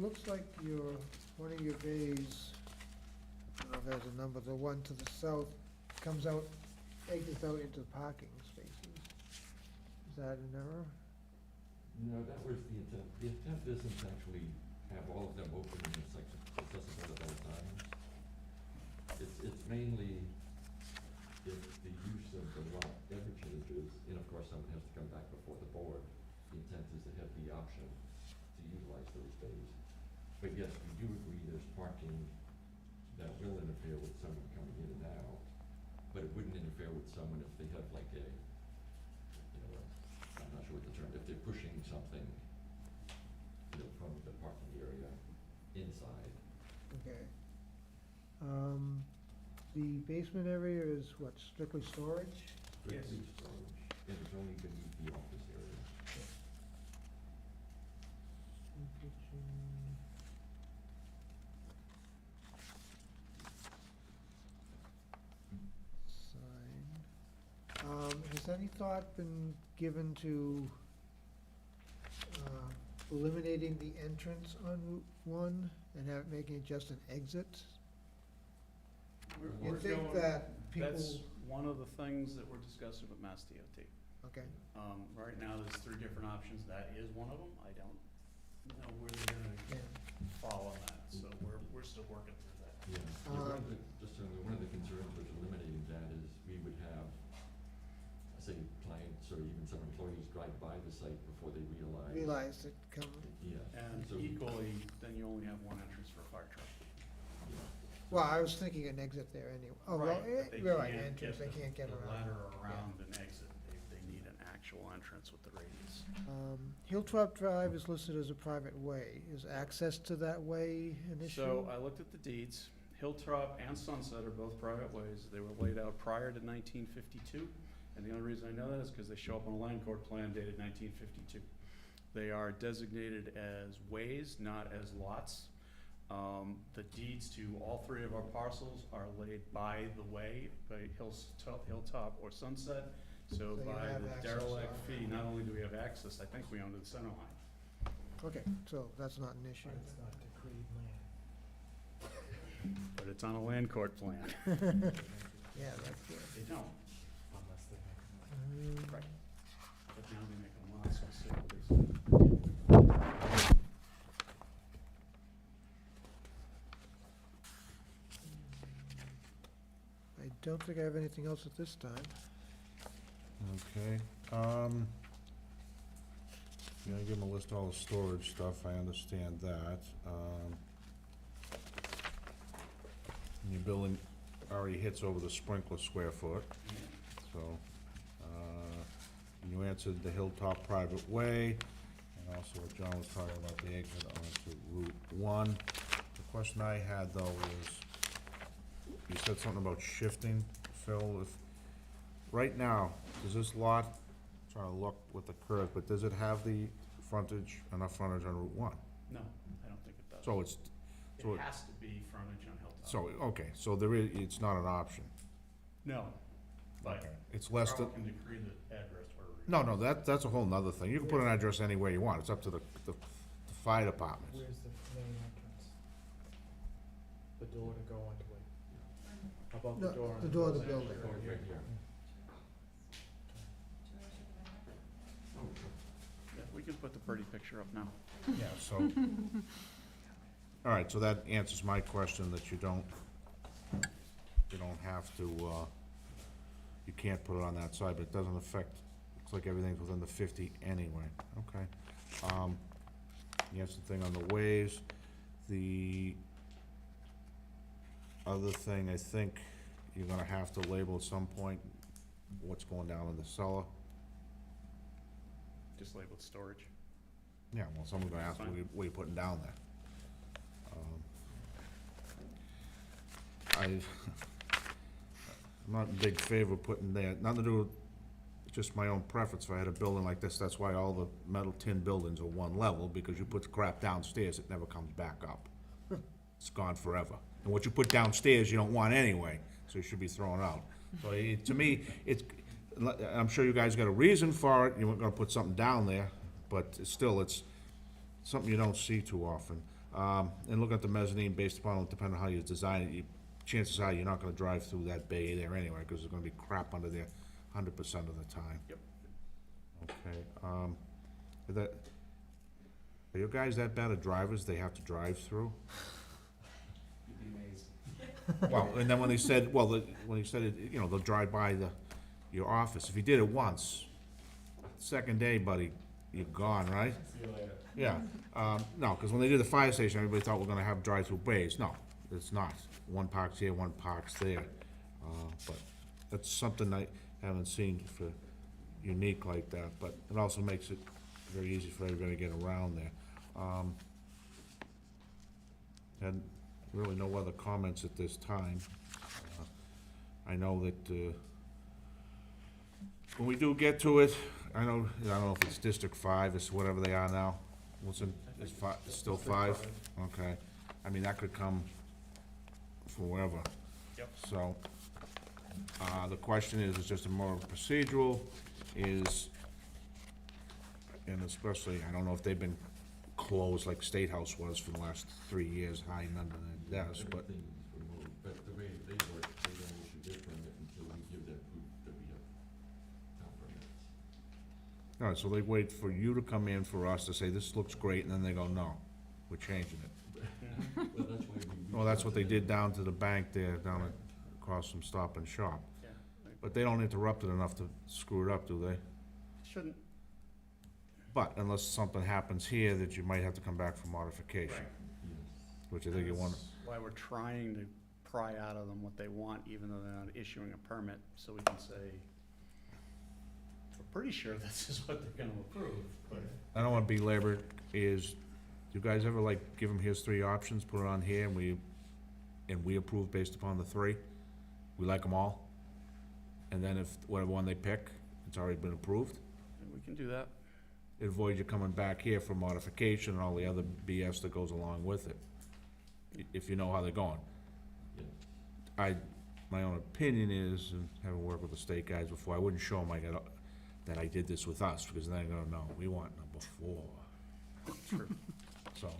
looks like one of your bays, I don't know if there's a number, the one to the south comes out, exits out into parking spaces. Is that an error? No, that was the intent. The intent isn't to actually have all of them open in accessible at all times. It's mainly if the use of the lot ever changes, and of course someone has to come back before the board, the intent is to have the option to utilize those bays. But yes, we do agree there's parking that will interfere with someone coming in and out, but it wouldn't interfere with someone if they have like a, you know, I'm not sure what the term, if they're pushing something, you know, from the parking area inside. Okay. The basement area is what, strictly storage? Strictly storage, and it's only beneath the office area. Kitchen. Sign. Has any thought been given to eliminating the entrance on Route 1 and making it just an exit? You think that people? That's one of the things that we're discussing with Mass DOT. Okay. Right now, there's 3 different options. That is one of them. I don't know where they're gonna fall on that, so we're still working through that. Yeah, one of the concerns with eliminating that is we would have, say, clients or even some employees drive by the site before they Realize it come. Yeah. And So- equally, then you only have one entrance for a fire truck. Well, I was thinking an exit there anyway. Oh, well, Right, but they you're right, can't entrance, get they can't get the around. ladder around an exit. They need an actual entrance with the radius. Hilltop Drive is listed as a private way. Is access to that way an issue? So I looked at the deeds. Hilltop and Sunset are both private ways. They were laid out prior to 1952. And the only reason I know that is because they show up on a land court plan dated 1952. They are designated as ways, not as lots. The deeds to all 3 of our parcels are laid by the way, by Hilltop or Sunset. So So you by have the access derelict already. fee, not only do we have access, I think we own to the center line. Okay, so that's not an issue. But it's on a land court plan. Yeah, that's good. They don't. Mm, Right. But now they make them lots, so see what they say. I don't think I have anything else at this time. Okay, you're gonna give them a list of all the storage stuff, I understand that. And your building already hits over the sprinkler square foot, so, you answered the Hilltop private way, and also what John was talking about, the exit onto Route 1. The question I had though was, you said something about shifting, Phil, if, right now, does this lot, trying to look with the curve, but does it have the frontage, enough frontage on Route 1? No, I don't think it does. So it's, so It has to be frontage on Hilltop. so, okay, so there is, it's not an option. No, but Okay, it's less than, Carl can decree the address where we. no, that's a whole nother thing. You can put an address anywhere you want. It's up to the fire department. Where's the main entrance? The door to go into it? Above No, the door. the door of the building. Right here. Yeah, we can put the pretty picture up now. Yeah, so, all right, so that answers my question, that you don't have to, you can't put it on that side, but it doesn't affect, looks like everything's within the 50 anyway, okay. Yes, the thing on the ways, the other thing, I think you're gonna have to label at some point what's going down in the cellar. Just labeled storage. Yeah, well, someone's gonna ask, Fine. what are you putting down there? I'm not in big favor of putting there, nothing to do with just my own preference. If I had a building like this, that's why all the metal tin buildings are one level, because you put the crap downstairs, it never comes back up. It's gone forever. And what you put downstairs, you don't want anyway, so it should be thrown out. So to me, it's, I'm sure you guys got a reason for it, you weren't gonna put something down there, but still, it's something you don't see too often. And look at the mezzanine based upon, depending on how you design it, chances are you're not gonna drive through that bay there anyway, cause there's gonna be crap under there 100% of the time. Yep. Okay, are you guys that bad at drivers, they have to drive through? You'd be amazed. Well, and then when they said, when he said, it, you know, they'll drive by your office, if you did it once, second day, buddy, you're gone, right? See you later. Yeah, no, because when they did the fire station, everybody thought we're gonna have drive-through bays. No, it's not. One parks here, one parks there. But that's something I haven't seen for unique like that, but it also makes it very easy for everybody to get around there. And really no other comments at this time. I know that, when we do get to it, I don't know if it's District 5, it's whatever they are now. What's in, it's still 5? Okay. I mean, that could come forever. Yep. So, the question is just a more procedural, and especially, I don't know if they've been closed like State House was for the last 3 years, hiding under their desk, but, Everything is removed, but the way they work, they don't issue their permit until we give them proof that we have town permits. all right, so they wait for you to come in for us to say, this looks great, and then they go, no, we're changing it. Well, that's why we. Well, that's what they did down to the bank there, down across from Stop and Shop. Yeah, But they don't interrupt it enough to screw it up, do they? shouldn't, But unless something happens here that you might have to come back for modification, right. which I think you want. That's why we're trying to pry out of them what they want, even though they're not issuing a permit, so we can say, we're pretty sure this is what they're gonna approve, but. I don't wanna belabor it, do you guys ever like give them, here's 3 options, put it on here, and we approve based upon the 3? We like them all? And then if, whatever one they pick, it's already been approved? We can do that. It avoids you coming back here for modification and all the other BS that goes along with it, if you know how they're going. Yeah. My own opinion is, and having worked with the state guys before, I wouldn't show them that I did this with us, because then they're gonna know, we want number 4. True. So,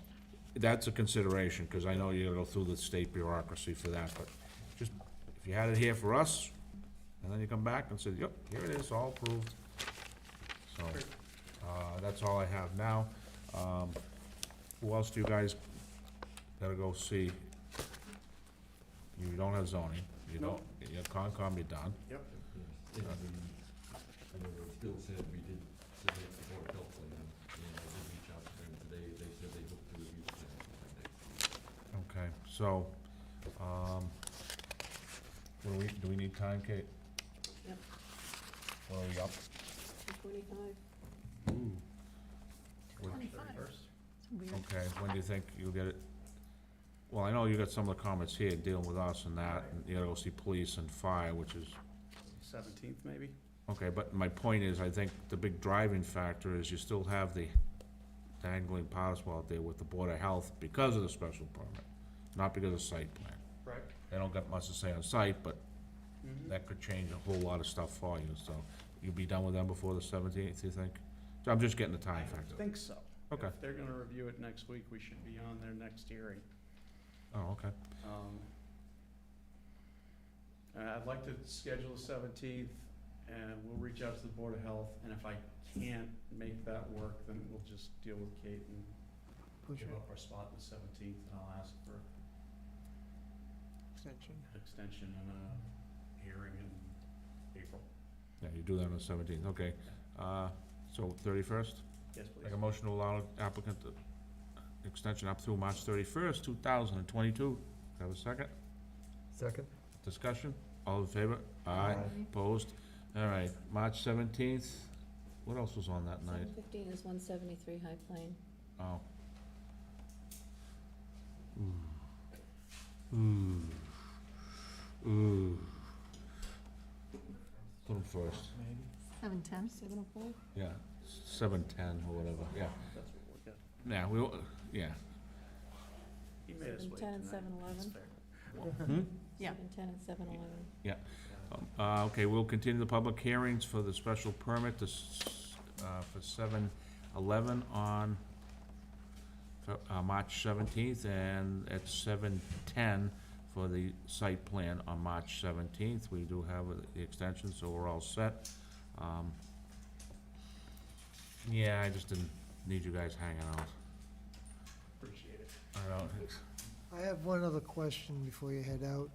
that's a consideration, because I know you gotta go through the state bureaucracy for that, but just, if you had it here for us, and then you come back and say, yep, here it is, all approved. So, that's all I have now. Who else do you guys gotta go see? You don't have zoning, you don't, your Concom, you're done. Yep. Yes, and Bill said we did submit the board of health plan, and I did reach out to them today, they said they hope to review the plan by next week. Okay, so, do we need time, Kate? Yep. What are we up? 25. Ooh. 25. Weird. Okay, when do you think you'll get it? Well, I know you got some of the comments here dealing with us and that, and you gotta go see police and fire, which is, 17th, maybe? okay, but my point is, I think the big driving factor is you still have the dangling parcel out there with the Board of Health because of the special permit, not because of site plan. Right. They don't got much to say on site, but Mhm. that could change a whole lot of stuff for you, so you'll be done with them before the 17th, you think? So I'm just getting the time I factor. think so. Okay. If they're gonna review it next week, we should be on their next hearing. Oh, okay. I'd like to schedule the 17th, and we'll reach out to the Board of Health, and if I can't make that work, then we'll just deal with Kate and Push give it. up our spot on the 17th, and I'll ask for Extension. extension and a hearing in April. Yeah, you do that on the 17th, okay. So 31st? Yes, please. Make a motion to allow applicant to extension up through March 31st, 2022. Have a second? Second? Discussion? All in favor? Aye. Opposed? All right, March 17th. What else was on that night? 715 is 173 High Plain. Oh. Ooh. Put them first. 7:10. 704? Yeah, 7:10 or whatever, yeah. That's what we got. Yeah, yeah. He made us wait 7:10 and tonight. 7:11. That's fair. Yeah. 7:10 and 7:11. Yeah. Okay, we'll continue the public hearings for the special permit for 7-11 on March 17th, and at 7:10 for the site plan on March 17th. We do have the extension, so we're all set. Yeah, I just didn't need you guys hanging out. Appreciate it. I don't, I have one other question before you head out.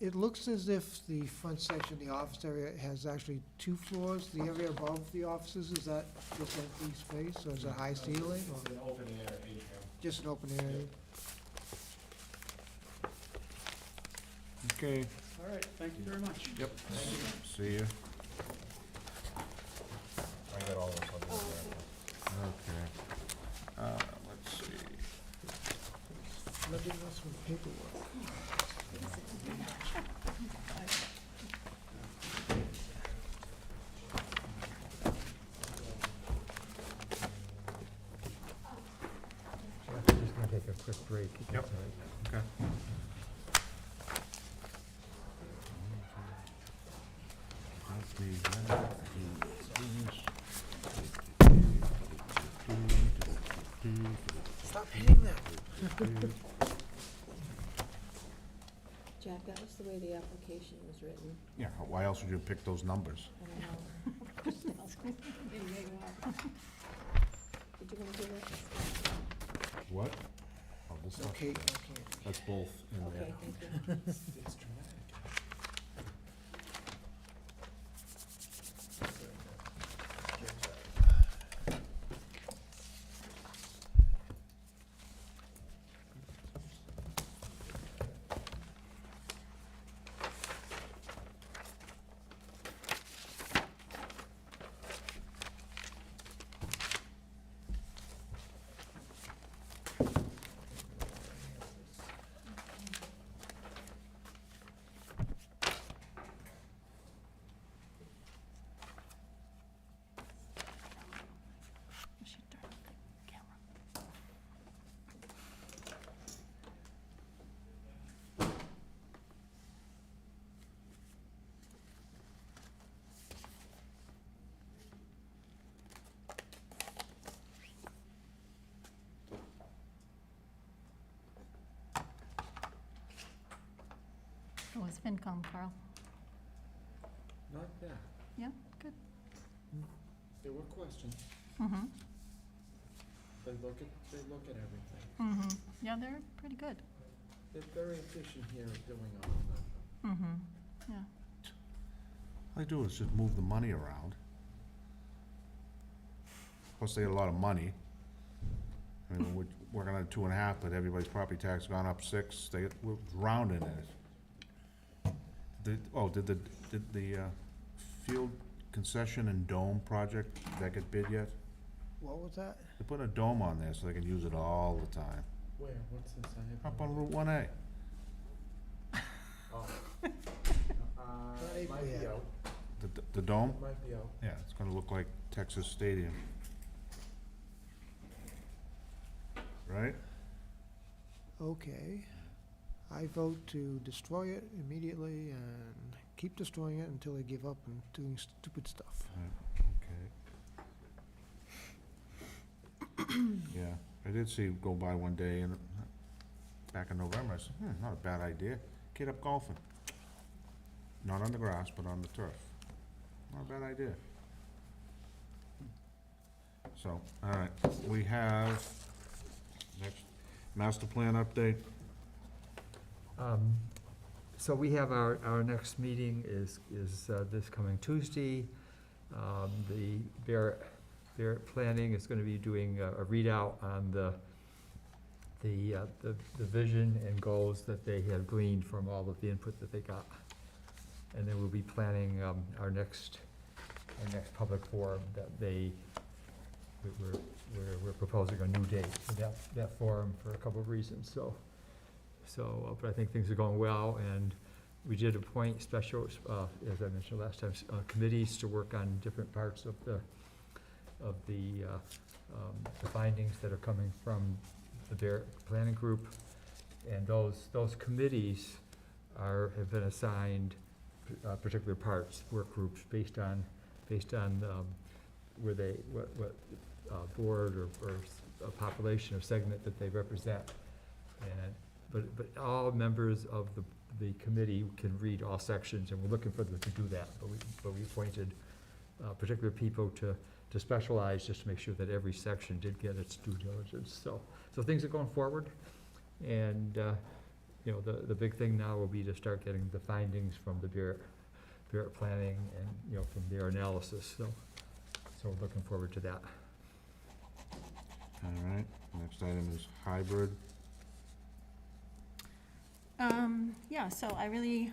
It looks as if the front section, the office area, has actually 2 floors. The area above the offices, is that just empty space, or is it high ceiling, or It's an open air atrium. just an open area? okay, All right, thank you very much. yep, see you. I got all this other Oh, stuff. Okay. Let's see. Let me know some paperwork. We're just gonna take a quick break. if Yep. that's all right. Okay. Stop hitting that. Jack, that was the way the application was written. Yeah, why else would you pick those numbers? I don't know. Maybe you are. Did you want to do that? What? Oh, this stuff? Okay, okay. That's both in there. Okay, thank you. We should turn on the camera. It was FinCom, Carl. Not bad. Yeah, good. There were questions. Mm-hmm, They look at everything. mm-hmm. Yeah, they're pretty good. They're very efficient here at doing all of that. Mm-hmm, yeah. All they do is just move the money around. Plus, they get a lot of money. I mean, we're working on 2.5, but everybody's property tax has gone up 6. We're rounding it. Did the field concession and dome project, did that get bid yet? What was that? They're putting a dome on there so they can use it all the time. Where, what's this? I have. Up on Route 1A. Oh. Might Might be be out. out, The dome? might be out. Yeah, it's gonna look like Texas Stadium. Right? Okay. I vote to destroy it immediately and keep destroying it until they give up and doing stupid stuff. Okay. Yeah, I did see it go by one day and back in November, I said, not a bad idea. Get up golfing. Not on the grass, but on the turf. Not a bad idea. So, all right, we have next master plan update. So we have our next meeting is this coming Tuesday. The Bear Planning is gonna be doing a readout on the vision and goals that they have gleaned from all of the input that they got. And then we'll be planning our next public forum that we're proposing a new date for that forum for a couple of reasons, so, but I think things are going well, and we did appoint special, as I mentioned last time, committees to work on different parts of the findings that are coming from the Bear Planning Group. And those committees have been assigned particular parts, work groups, based on where what board or a population or segment that they represent. And, but all members of the committee can read all sections, and we're looking for them to do that. But we appointed particular people to specialize, just to make sure that every section did get its due diligence. So things are going forward, and, you know, the big thing now will be to start getting the findings from the Bureau Planning and, you know, from their analysis. So we're looking forward to that. All right, next item is hybrid. Yeah, so I really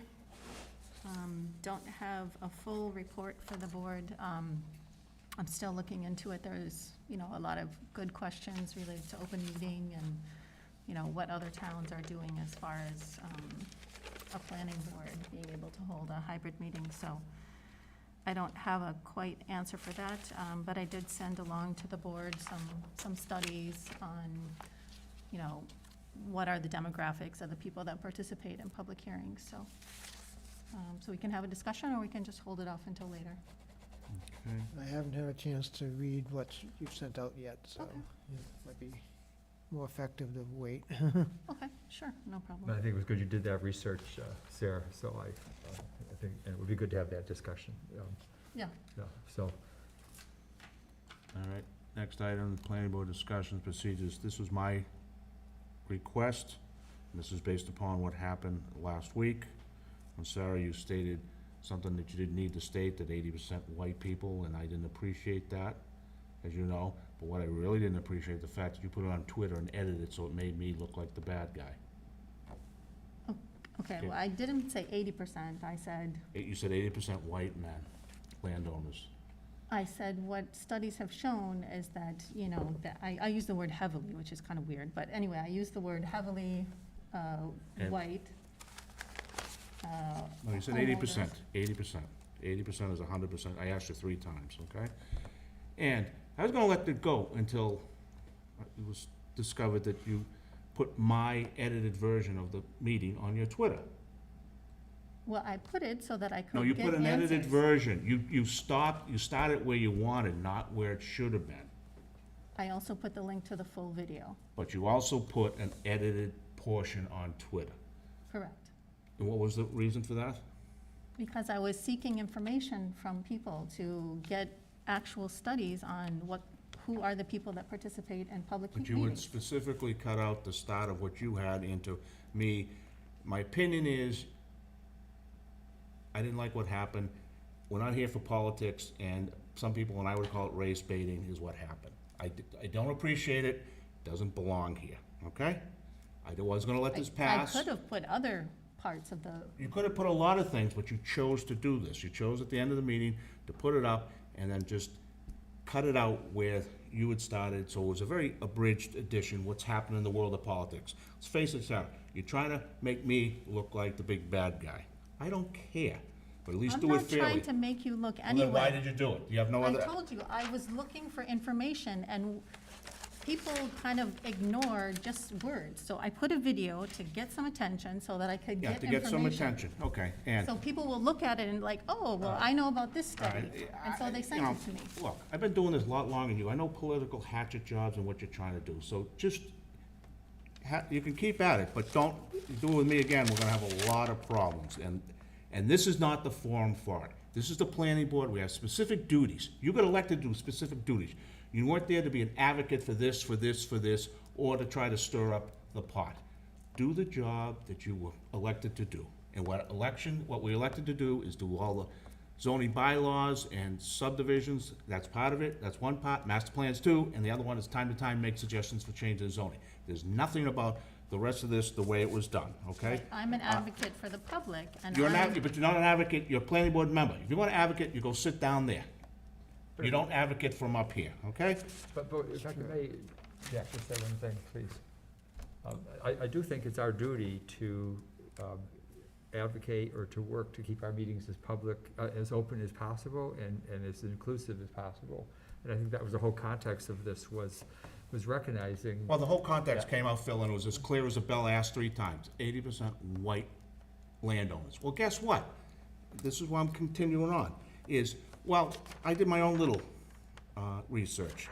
don't have a full report for the board. I'm still looking into it. There's, you know, a lot of good questions related to open meeting and, you know, what other towns are doing as far as a planning board being able to hold a hybrid meeting. So I don't have a quite answer for that, but I did send along to the board some studies on, you know, what are the demographics of the people that participate in public hearings. So we can have a discussion, or we can just hold it off until later. Okay. I haven't had a chance to read what you've sent out yet, so Okay. it might be more effective to wait. Okay, sure, no But problem. I think it was good you did that research, Sarah, so I think, and it would be good to have that discussion. Yeah. Yeah, so, All right, next item, planning board discussions, procedures. This was my request. This is based upon what happened last week. And Sarah, you stated something that you didn't need to state, that 80% white people, and I didn't appreciate that, as you know. But what I really didn't appreciate, the fact that you put it on Twitter and edited it so it made me look like the bad guy. Okay, Okay. well, I didn't say 80%, I said, You said 80% white men, landowners. I said what studies have shown is that, you know, that I use the word heavily, which is kind of weird, but anyway, I use the word heavily And- white. No, you said 80%, 80%. 80% is 100%. I asked you 3 times, okay? And I was gonna let it go until it was discovered that you put my edited version of the meeting on your Twitter. Well, I put it so that I could No, you get put an edited answers. version. You started where you wanted, not where it should have been. I also put the link to the full video, But you also put an edited portion on Twitter. correct. And what was the reason for that? Because I was seeking information from people to get actual studies on who are the people that participate in public But you would meetings. specifically cut out the start of what you had into me. My opinion is, I didn't like what happened. We're not here for politics, and some people, and I would call it race baiting, is what happened. I don't appreciate it, doesn't belong here, okay? I was gonna let this pass. I could have put other parts of the, You could have put a lot of things, but you chose to do this. You chose at the end of the meeting to put it up and then just cut it out where you had started. So it was a very abridged edition, what's happening in the world of politics. Let's face it, Sarah, you're trying to make me look like the big bad guy. I don't care, but at least I'm do it not fairly. trying to make you look Well, anyway. then why did you do it? You have no I other... told you, I was looking for information, and people kind of ignore just words. So I put a video to get some attention so that I could Yeah, get to information. get some attention, okay, and... So people will look at it and like, oh, well, I know about this All study, right, and so they you sent know, it to me. Look, I've been doing this a lot longer than you. I know political hatchet jobs and what you're trying to do. So just, you can keep at it, but don't do it with me again. We're gonna have a lot of problems. And this is not the forum for it. This is the planning board. We have specific duties. You got elected to do specific duties. You weren't there to be an advocate for this, for this, for this, or to try to stir up the pot. Do the job that you were elected to do. And what we elected to do is do all the zoning bylaws and subdivisions. That's part of it. That's one part. Master plans too. And the other one is time to time make suggestions for change in zoning. There's nothing about the rest of this the way it was done, okay? I'm an advocate for the public, and You're an advocate, but you're not an advocate, you're a planning board member. If you want to advocate, you go sit down there. You don't advocate from up here, okay? but if I may, Jack, just say one thing, please. I do think it's our duty to advocate or to work to keep our meetings as public, as open as possible and as inclusive as possible. And I think that was the whole context of this, was recognizing. Well, the whole context came out, Phil, and it was as clear as a bell asked 3 times. 80% white landowners. Well, guess what? This is why I'm continuing on, well, I did my own little research.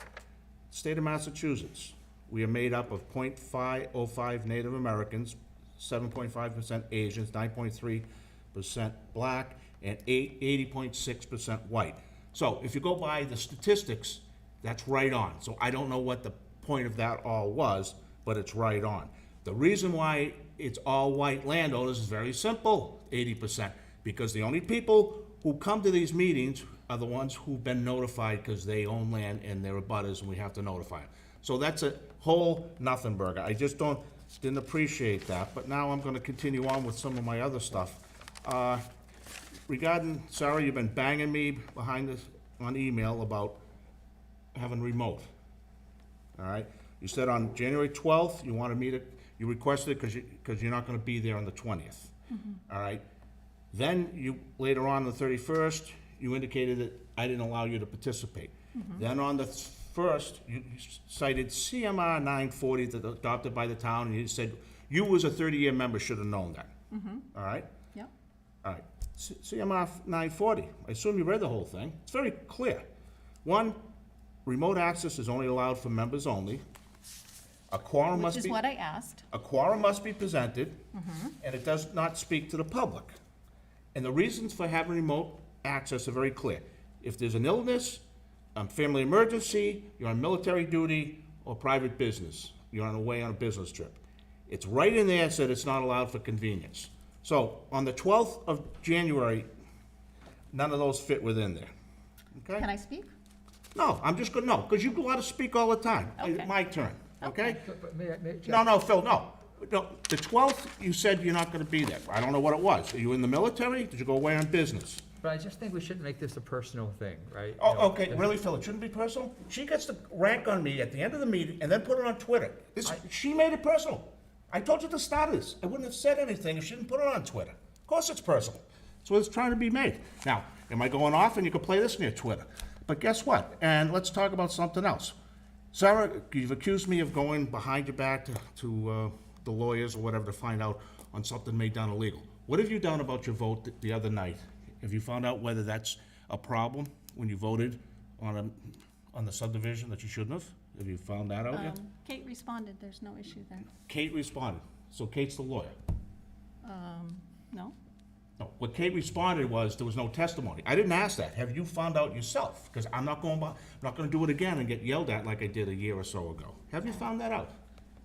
State of Massachusetts, we are made up of 0.505 Native Americans, 7.5% Asians, 9.3% black, and 80.6% white. So if you go by the statistics, that's right on. So I don't know what the point of that all was, but it's right on. The reason why it's all white landowners is very simple, 80%, because the only people who come to these meetings are the ones who've been notified because they own land and they're abutters and we have to notify them. So that's a whole nothing burger. I just didn't appreciate that, but now I'm gonna continue on with some of my other stuff. Regarding, Sarah, you've been banging me behind this on email about having remote. All right? You said on January 12th, you wanted me to, you requested it because you're not gonna be there on the 20th. All right? Then you, later on the 31st, you indicated that I didn't allow you to participate. Then on the 1st, you cited CMR 940 that adopted by the town, and you said you as a 30-year member should have known that. All right? Yep. All right. CMR 940, I assume you read the whole thing. It's very clear. One, remote access is only allowed for members only. A quorum Which must is be. what I asked. A quorum must be presented, and it does not speak to the public. And the reasons for having remote access are very clear. If there's an illness, a family emergency, you're on military duty, or private business, you're on a business trip. It's right in there, said it's not allowed for convenience. So, on the 12th of January, none of those fit within there, okay? Can I speak? No, I'm just gonna, no, because you go out to speak all the time. Okay. My turn, okay? But may I, No, no, Phil, no. No, the 12th, you said you're not gonna be there. I don't know what it was. Are you in the military? Did you go away on business? But I just think we shouldn't make this a personal thing, right? You Oh, know, okay, if- really, Phil, it shouldn't be personal? She gets to rank on me at the end of the meeting and then put it on Twitter. She made it personal. I told you at the start of this, I wouldn't have said anything if she didn't put it on Twitter. Of course it's personal. That's what it's trying to be made. Now, am I going off? And you can play this near Twitter. But guess what? And let's talk about something else. Sarah, you've accused me of going behind your back to the lawyers or whatever to find out on something made done illegal. What have you done about your vote the other night? Have you found out whether that's a problem when you voted on the subdivision that you shouldn't have? Have you found that out yet? Kate responded, there's no issue there. Kate responded. So Kate's the lawyer. No? No, what Kate responded was there was no testimony. I didn't ask that. Have you found out yourself? Because I'm not going to do it again and get yelled at like I did a year or so ago. Have you found that out?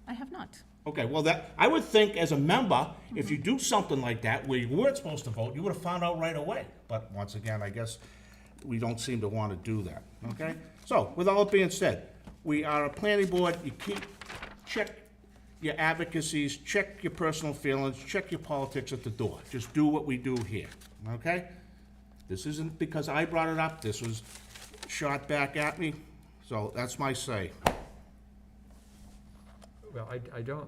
I have not. Okay, well, I would think as a member, if you do something like that where you weren't supposed to vote, you would have found out right away. But once again, I guess we don't seem to want to do that, okay? So, with all that being said, we are a planning board. You check your advocacies, check your personal feelings, check your politics at the door. Just do what we do here, okay? This isn't because I brought it up. This was shot back at me, so that's my say. Well,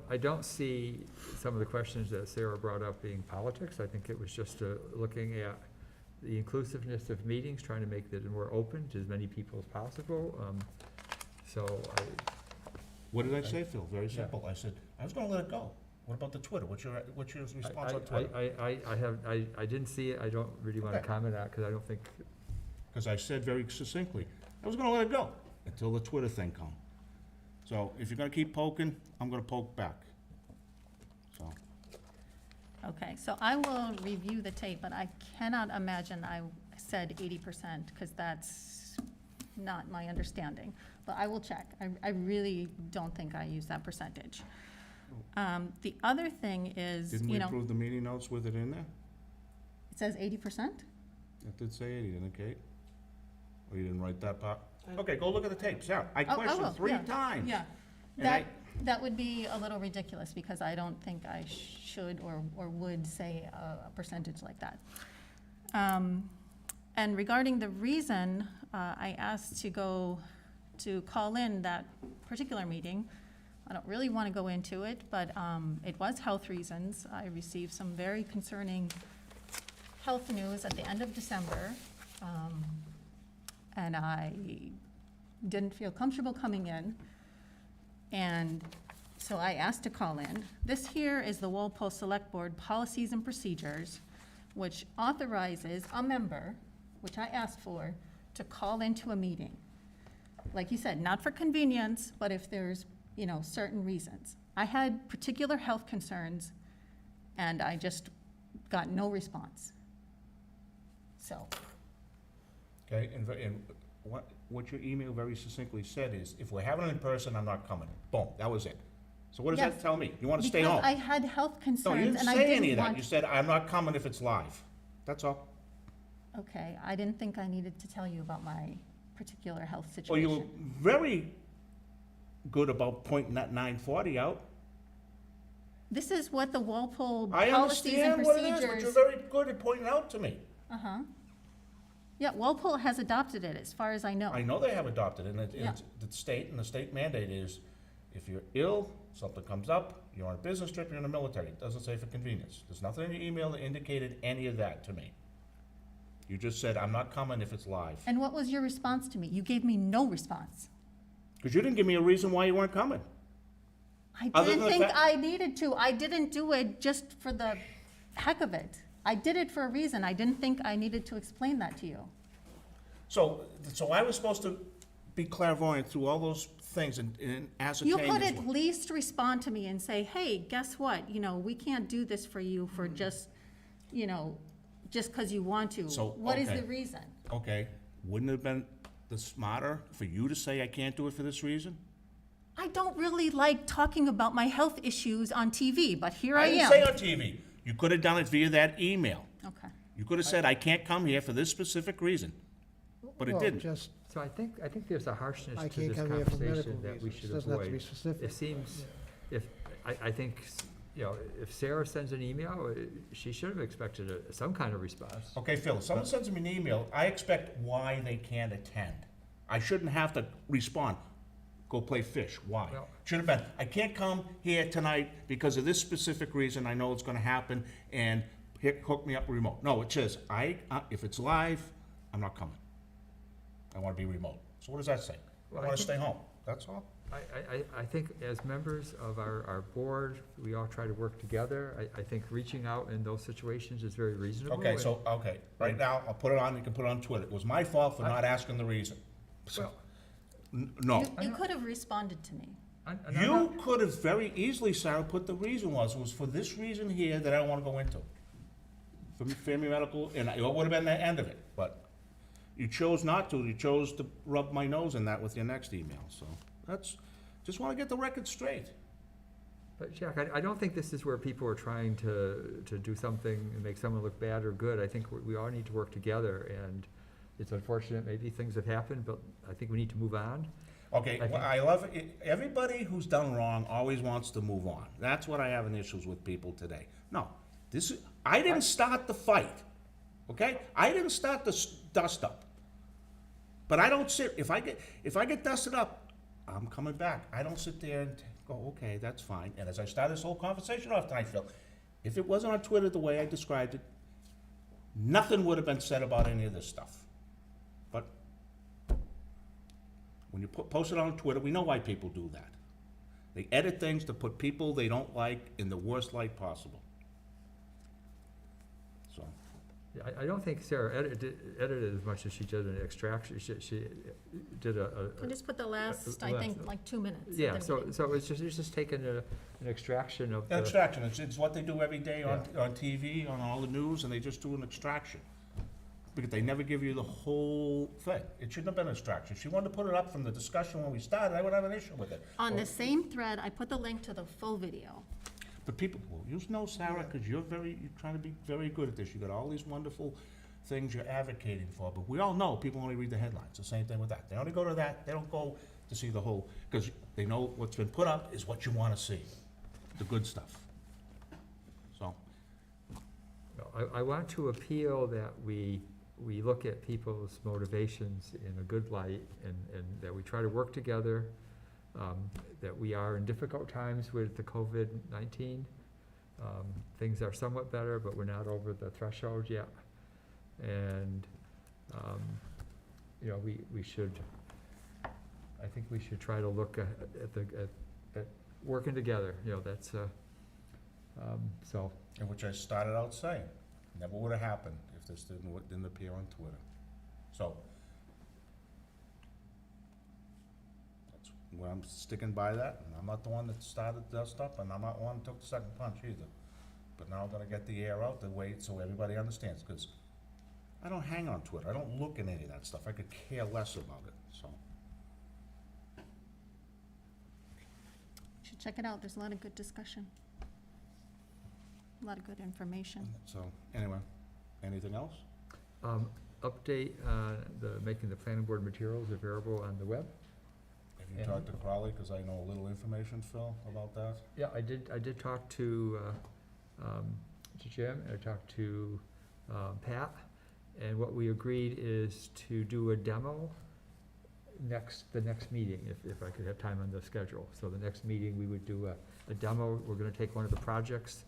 I don't see some of the questions that Sarah brought up being politics. I think it was just looking at the inclusiveness of meetings, trying to make it more open to as many people as possible. So What did I say, Phil? Very simple. I said, I was gonna let it go. What about the Twitter? What's your response on Twitter? I didn't see it. I don't really want to Okay. comment on it because I don't think, Because I said very succinctly, I was gonna let it go until the Twitter thing come. So if you're gonna keep poking, I'm gonna poke back. So, Okay, so I will review the tape, but I cannot imagine I said 80%, because that's not my understanding. But I will check. I really don't think I used that percentage. The other thing is, didn't we you know, approve the meeting notes with it in there? it says 80%? It did say 80, didn't it, Kate? Or you didn't write that part? Okay, go look at the tapes, yeah. I Oh, I questioned will, 3 yeah, times. Yeah. And That would be a little ridiculous, because I don't think I should or would say a percentage like that. And regarding the reason I asked to call in that particular meeting, I don't really want to go into it, but it was health reasons. I received some very concerning health news at the end of December, and I didn't feel comfortable coming in. And so I asked to call in. This here is the Walpole Select Board Policies and Procedures, which authorizes a member, which I asked for, to call into a meeting. Like you said, not for convenience, but if there's, you know, certain reasons. I had particular health concerns, and I just got no response. So, Okay, and what your email very succinctly said is, if we're having it in person, I'm not coming. Boom, that was it. So what does that Yes. tell me? You wanna stay home? because I had health No, concerns, you didn't and I say any didn't of that. want. You said, I'm not coming if it's live. That's all. Okay, I didn't think I needed to tell you about my particular health Well, you were situation. very good about pointing that 940 out. This is what the Walpole I policies and understand what it is, but you're procedures. very good at pointing out to me. Uh-huh. Yeah, Walpole has adopted it, as far as I know. I know they have adopted it, and Yeah. it's the state, and the state mandate is, if you're ill, something comes up, you're on a business trip, you're in the military, it doesn't say for convenience. There's nothing in your email that indicated any of that to me. You just said, I'm not coming if it's live. And what was your response to me? You gave me no response. Because you didn't give me a reason why you weren't coming. I Other didn't than the think fact- I needed to. I didn't do it just for the heck of it. I did it for a reason. I didn't think I needed to explain that to you. So I was supposed to be clairvoyant through all those things and ascertain You this. could at least respond to me and say, hey, guess what? You know, we can't do this for you for just, you know, just because you want to. So, What is okay. the reason? Okay, wouldn't it have been the smarter for you to say I can't do it for this reason? I don't really like talking about my health issues on TV, but here I didn't am. say on TV. You could have done it via that email. Okay. You could have said, I can't come here for this specific reason, but it Well, didn't. just, So I think there's a harshness I to can't this come here for medical conversation that we reasons. should Doesn't have to be avoid. specific. It seems, I think, you know, if Sarah sends an email, she should have expected some kind of response. Okay, Phil, if someone sends me an email, I expect why they can't attend. I shouldn't have to respond, go play fish, why? Well- Should have been, I can't come here tonight because of this specific reason, I know it's gonna happen, and hook me up remote. No, it says, if it's live, I'm not coming. I wanna be remote. So what does that say? Well, I I wanna think- stay home, that's all. I think as members of our board, we all try to work together. I think reaching out in those situations is very reasonable. Okay, and- so, okay, right now, I'll put it on, you can put it on Twitter. It was my fault for not asking the reason. Well, No. You could have responded to me. I'm You not- could have very easily, Sarah, put the reason was, it was for this reason here that I don't wanna go into. For family medical, and it would have been the end of it, but you chose not to, you chose to rub my nose in that with your next email, so just wanna get the record straight. But Jack, I don't think this is where people are trying to do something and make someone look bad or good. I think we all need to work together, and it's unfortunate, maybe things have happened, but I think we need to move on. Okay, I think- well, I love it, everybody who's done wrong always wants to move on. That's what I have an issues with people today. No, I didn't start the fight, okay? I didn't start the dust up. But I don't sit, if I get dusted up, I'm coming back. I don't sit there and go, okay, that's fine. And as I start this whole conversation off tonight, Phil, if it wasn't on Twitter the way I described it, nothing would have been said about any of this stuff. But when you post it on Twitter, we know why people do that. They edit things to put people they don't like in the worst light possible. So, Yeah, I don't think Sarah edited as much as she did an extraction. She did I just put the last, I think, like 2 minutes. of Yeah, the so meeting. it's just taking an extraction of the. an extraction, it's what they do every day on TV, on all the news, and they just do an extraction. Because they never give you the whole thing. It shouldn't have been an extraction. If she wanted to put it up from the discussion when we started, I would have an issue with it. On the same thread, I put the link to the full video. But people, well, you know, Sarah, because you're trying to be very good at this. You got all these wonderful things you're advocating for, but we all know people only read the headlines. The same thing with that. They only go to that. They don't go to see the whole, because they know what's been put up is what you want to see, the good stuff. So, I want to appeal that we look at people's motivations in a good light, and that we try to work together, that we are in difficult times with the COVID-19. Things are somewhat better, but we're not over the threshold yet. And, you know, we should, I think we should try to look at working together, you know, that's, so. in which I started out saying, never would have happened if this didn't appear on Twitter. So, well, I'm sticking by that, and I'm not the one that started that stuff, and I'm not the one that took the second punch either. But now I'm gonna get the air out the way, so everybody understands, because I don't hang on Twitter, I don't look at any of that stuff, I could care less about it, so. You should check it out, there's a lot of good discussion. A lot of good information. So, anyway, anything else? Update, making the planning board materials available on the web. Have you talked to Crowley, because I know a little information, Phil, about that? Yeah, I did talk to Jim, and I talked to Pat, and what we agreed is to do a demo the next meeting, if I could have time on the schedule. So the next meeting, we would do a demo. We're gonna take one of the projects.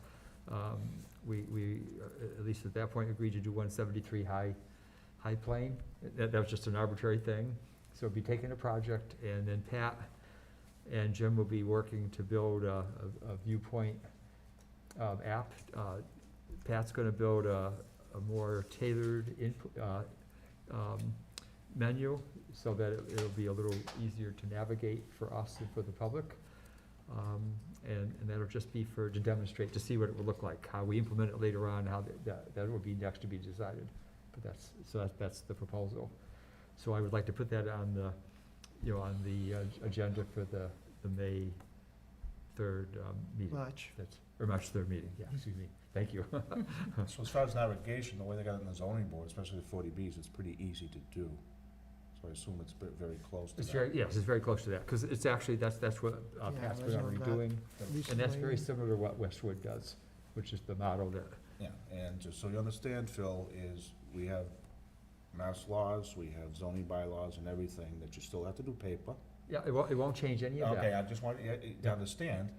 We at least at that point, agreed to do 173 High Plain. That was just an arbitrary thing. So we'll be taking a project, and then Pat and Jim will be working to build a viewpoint app. Pat's gonna build a more tailored menu, so that it'll be a little easier to navigate for us and for the public. And that'll just be to demonstrate, to see what it will look like, how we implement it later on, how that will be next to be decided. But that's the proposal. So I would like to put that on the agenda for the May 3rd meeting. March. Or March 3rd meeting, yeah, excuse me, thank you. So as far as navigation, the way they got it in the zoning board, especially the 40Bs, it's pretty easy to do. So I assume it's very close to that. Yes, it's very close to that, because it's actually, that's what Pat's it been was on already that doing. And that's very recently. similar to what Westwood does, which is the model that, Yeah, and just so you understand, Phil, is we have mass laws, we have zoning bylaws and everything that you still have to do paper. yeah, it won't change any of that. Okay, I just want you to understand,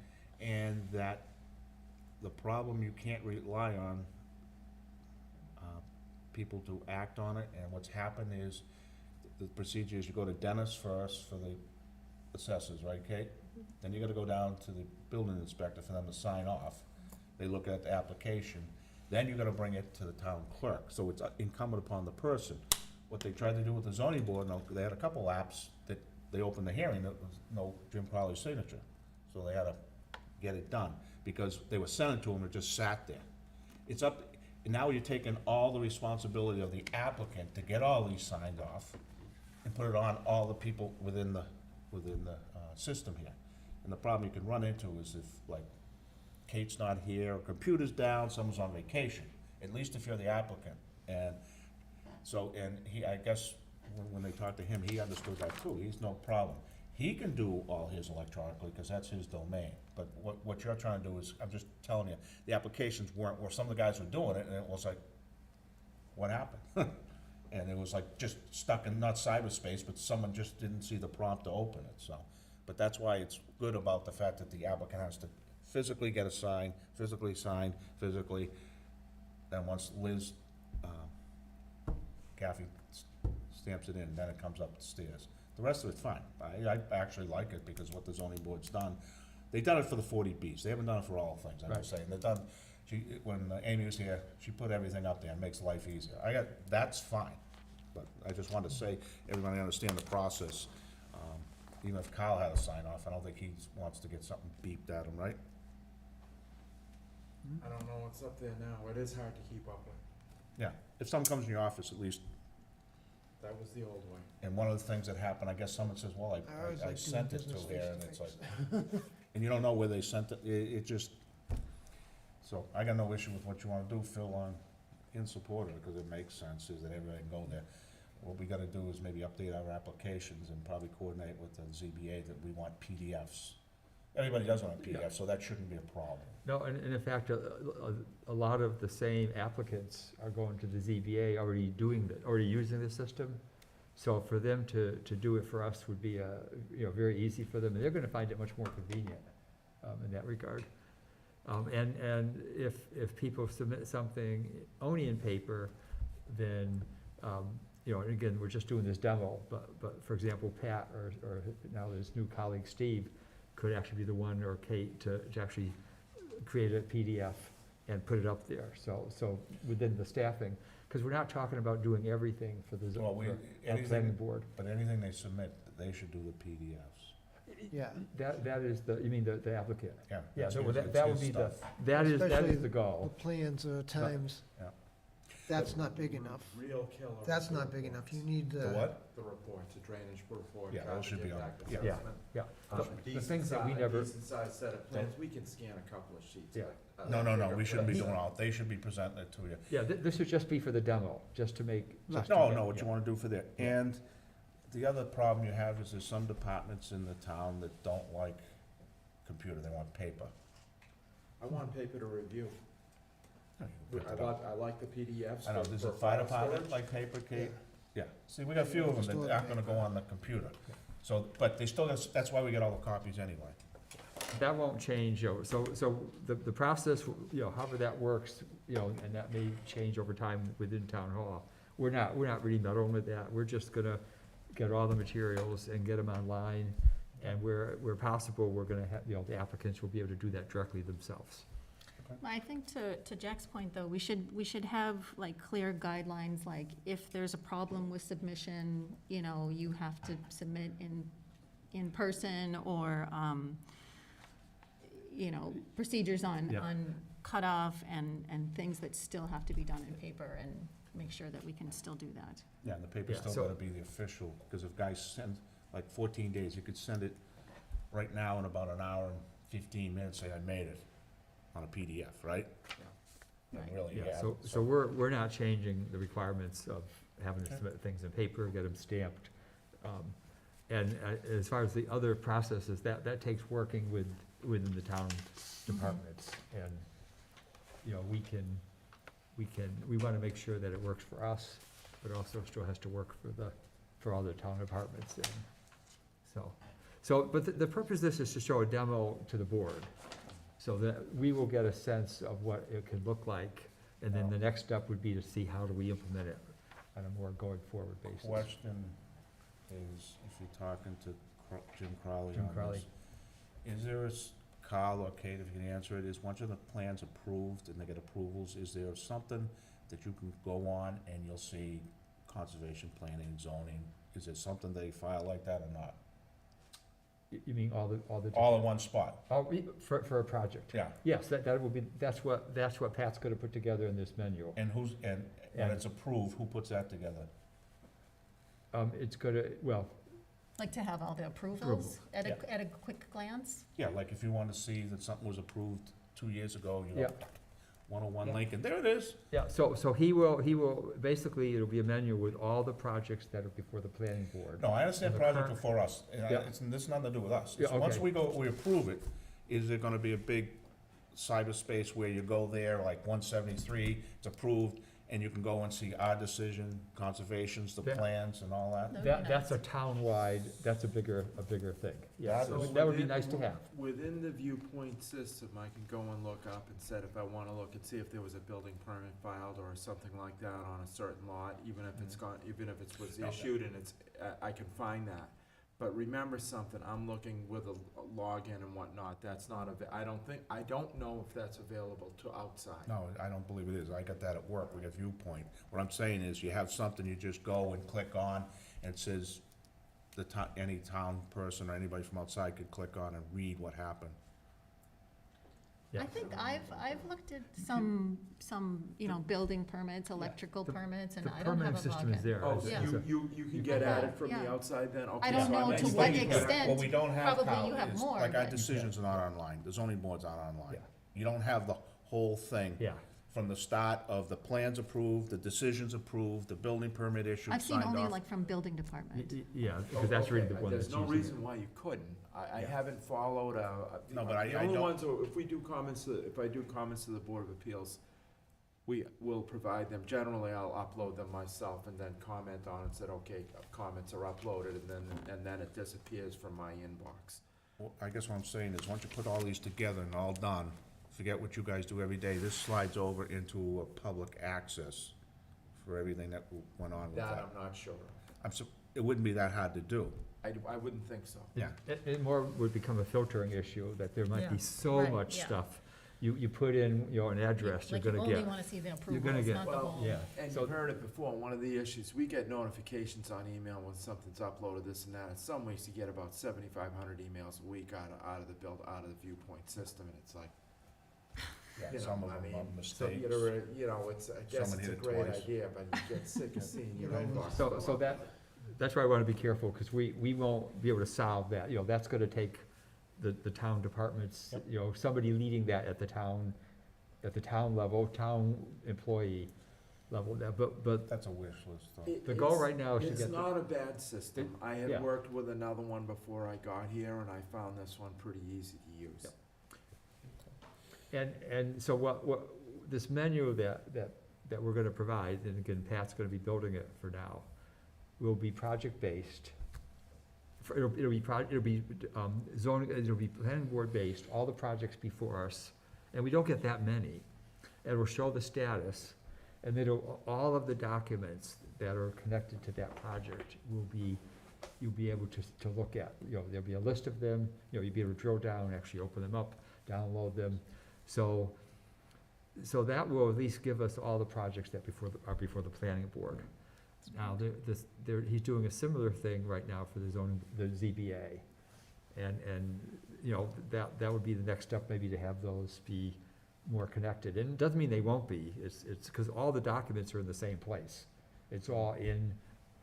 and that the problem, you can't rely on people to act on it, and what's happened is, the procedure is you go to Dennis first for the assessors, right, Kate? Then you gotta go down to the building inspector for them to sign off. They look at the application, then you gotta bring it to the town clerk, so it's incumbent upon the person. What they tried to do with the zoning board, they had a couple apps that they opened the hearing, that was no Jim Crowley's signature. So they had to get it done, because they were sent it to them, it just sat there. It's up, and now you're taking all the responsibility of the applicant to get all these signed off and put it on all the people within the system here. And the problem you can run into is if, like, Kate's not here, or computer's down, someone's on vacation, at least if you're the applicant. And so, and I guess, when they talked to him, he understood that too, he's no problem. He can do all his electronically, because that's his domain. But what you're trying to do is, I'm just telling you, the applications weren't, where some of the guys were doing it, and it was like, what happened? And it was like just stuck in, not cyberspace, but someone just didn't see the prompt to open it, so. But that's why it's good about the fact that the applicant has to physically get a sign, physically sign, physically. Then once Liz, Kathy stamps it in, then it comes up the stairs. The rest of it's fine. I actually like it, because what the zoning board's done, they've done it for the 40Bs, they haven't done it for all things, I'm Right. just saying. They've done, when Amy was here, she put everything up there and makes life easier. That's fine, but I just wanted to say, everybody understand the process. Even if Kyle had a sign off, I don't think he wants to get something beeped at him, right? I don't know what's up there now. It is hard to keep up with. Yeah, if something comes in your office, at least. That was the old way. And one of the things that happened, I guess someone says, well, I always I like sent doing it to business here, and it's face-to-face. like, and you don't know where they sent it, it just, so I got no issue with what you wanna do, Phil, in support of it, because it makes sense, is that everybody can go there. What we gotta do is maybe update our applications and probably coordinate with the ZBA that we want PDFs. Everybody does want a PDF, so that shouldn't be a problem. No, and in fact, a lot of the same applicants are going to the ZBA already using the system. So for them to do it for us would be, very easy for them, and they're gonna find it much more convenient, in that regard. And if people submit something only in paper, then, and again, we're just doing this demo, but for example, Pat, or now his new colleague Steve, could actually be the one, or Kate, to actually create a PDF and put it up there, so within the staffing, because we're not talking about doing everything for the Well, planning board. But anything they submit, they should do the PDFs. Yeah. That is the, you mean the applicant? Yeah. Yeah, that's so his- that would it's be his the, stuff. that is Especially the The goal. plans are times, Yeah. that's not big enough. Real killer. That's not big enough. You need, The what? The reports, the drainage report. Yeah, those should be on, yeah. Yeah, yeah. The things that we never, Decent sized set of plans, we can scan a couple of sheets. Yeah. but, No, we bigger shouldn't be plans. doing all, they should be presenting it to you. yeah, this would just be for the demo, just to make. just to No, get- no, what you yeah. wanna do for there. And the other problem you have is there's some departments in the town that don't like computer, they want paper. I want paper to review. No, you can print it out. I like the PDFs. I know, there's a fire department like paper, Kate? Yeah, see, we got a few of them that aren't gonna go on the computer. So, but they still, that's why we get all the copies anyway. That won't change, so the process, however that works, and that may change over time within town hall. We're not really meddling with that, we're just gonna get all the materials and get them online, and where possible, we're gonna have, the applicants will be able to do that directly themselves. I think to Jack's point, though, we should have like clear guidelines, like if there's a problem with submission, you have to submit in person, or, procedures on Yeah. cutoff and things that still have to be done in paper, and make sure that we can still do that. Yeah, and the paper's Yeah, still so- gotta be the official, because if guys send, like 14 days, you could send it right now in about an hour and 15 minutes, say I made it on a PDF, right? And Right. really, Yeah, yeah. so we're not changing the requirements of having to Okay. submit things in paper, get them stamped. And as far as the other processes, that takes working within the town departments. And, we wanna make sure that it works for us, but also still has to work for other town departments. And but the purpose of this is to show a demo to the board, so that we will get a sense of what it could look like. And then the next step would be to see how do we implement it on a more going forward basis. Question is, if you're talking to Jim Crowley Jim on Crowley. this, is there Carl or Kate, if you can answer it, is once the plan's approved and they get approvals, is there something that you can go on and you'll see conservation planning, zoning? Is there something they file like that or not? You mean all the? All in one spot? For a project? Yeah. Yes, that would be, that's what Pat's gonna put together in this manual. And when And- it's approved, who puts that together? It's gonna, well, Like to have all the approvals Approval, at yeah. at a quick glance? Yeah, like if you want to see that something was approved 2 years ago, Yeah. 101 Yeah. Lincoln, there it is. yeah, so he will, basically, it'll be a manual with all the projects that are before the planning board. No, I understand And the project current- before us, and Yeah. this has nothing to do with us. Yeah, It's once okay. we approve it, is there gonna be a big cyberspace where you go there, like 173, it's approved, and you can go and see our decision, conservations, the Yeah. plans and all that? That would be That's a nice. town-wide, that's a bigger thing. Yeah, That so is- that would be nice to have. Within the viewpoint system, I can go and look up and set if I wanna look and see if there was a building permit filed or something like that on a certain lot, even if it's gone, even if it was Okay. issued and it's, I can find that. But remember something, I'm looking with a login and whatnot, that's not I don't know if that's available to outside. No, I don't believe it is. I got that at work. We got Viewpoint. What I'm saying is you have something, you just go and click on, and it says any town person or anybody from outside could click on and read what happened. Yeah. I think I've looked at some, building permits, electrical the- permits, and The I don't have a permanent system is login. there. Oh, It's- so Yeah. it's a- you can get at it from the Yeah. outside then? Okay, I don't so know I'm to next what week. extent. What we don't have, Probably Kyle, you have is, more, like our but- decisions are not online. The zoning board's not online. Yeah. You don't have the whole thing. Yeah. From the start of the plans approved, the decisions approved, the building permit issued, I've seen signed only off. like from building department. Yeah, because that's really the Okay, one that's there's no using it. reason why you couldn't. I Yeah. haven't followed, No, but I the only don't- ones, if we do comments, if I do comments to the Board of Appeals, we will provide them. Generally, I'll upload them myself and then comment on it, said, okay, comments are uploaded, and then it disappears from my inbox. Well, I guess what I'm saying is, once you put all these together and all done, forget what you guys do every day, this slides over into a public access for everything that went on with That that. I'm not sure. It wouldn't be that hard to do. I wouldn't think so. Yeah. It more would become a filtering issue, that there might be Yeah. so Right, much yeah. stuff you put in, an address, you're Like, you gonna only get. wanna see the You're gonna approvals, get- not the Well, whole. Yeah. And So- you've heard it before, one of the issues, we get notifications on email when something's uploaded, this and that. In some weeks, you get about 7,500 emails a week out of the viewpoint system, and it's like, Yeah, you some know, of I them mean, are so mistakes. it's, I guess Someone it's a hit it great twice. idea, but you get sick of seeing your Yeah. inbox. So that's why I wanna be careful, because we won't be able to solve that, that's gonna take the town departments, somebody leading that at the town level, town employee level, but That's a wish list, though. the goal right now is to It's get the- not a bad system. I yeah. had worked with another one before I got here, and I found this one pretty easy to use. And so what, this menu that we're gonna provide, and again, Pat's gonna be building it for now, will be project-based. It'll be zoning, it'll be planning board-based, all the projects before us, and we don't get that many. And it'll show the status, and then all of the documents that are connected to that project you'll be able to look at. There'll be a list of them, you'll be able to drill down, actually open them up, download them. So that will at least give us all the projects that are before the planning board. Now, he's doing a similar thing right now for the ZBA. And that would be the next step, maybe, to have those be more connected. And it doesn't mean they won't be, it's because all the documents are in the same place. It's all in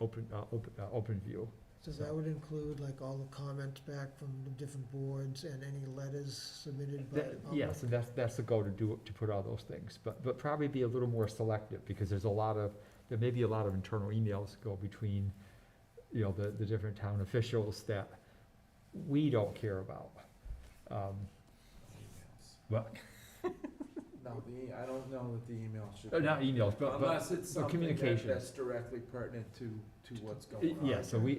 open view. So that would include like all the comments back from the different boards and any letters submitted by the public? Yes, and that's the goal, to put all those things, but probably be a little more selective, because there may be a lot of internal emails go between, the different town officials that we don't care about. But, No, I don't know that the email should. not emails, but Unless it's something communications. that's directly pertinent to what's going on. Yeah, so You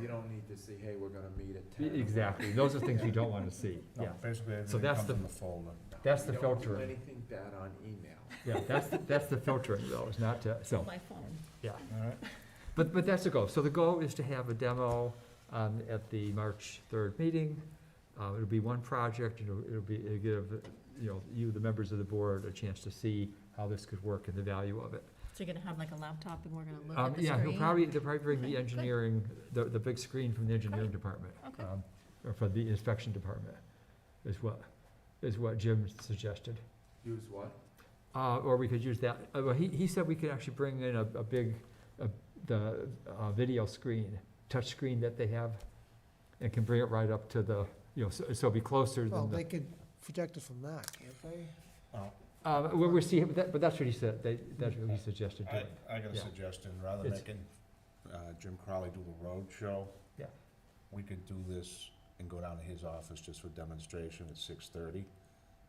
don't need to say, hey, we're gonna meet at 10. Exactly, those are things we don't wanna see, No, yeah. basically, So everything that's comes the- in the folder. That's the We don't do filtering. anything bad on email. Yeah, that's the filtering though, is not to, so, By phone. yeah. All right. But that's the goal. So the goal is to have a demo at the March 3rd meeting. It'll be one project, it'll give, you, the members of the board, a chance to see how this could work and the value of it. So you're gonna have like a laptop and we're gonna look at the Yeah, screen? they'll probably bring Okay, the good. engineering, the big screen from the engineering department. Okay. Or for the inspection department, is what Jim suggested. Use what? Or we could use that, well, he said we could actually bring in a big, the video screen, touch screen that they have, and can bring it right up to the, so it'll be closer Well, than the. they could project it from that, can't they? We'll see, but that's what he said, that's what he suggested doing. I got a Yeah. suggestion, rather than It's- making Jim Crowley do a road show. Yeah. We could do this and go down to his office just for demonstration at 6:30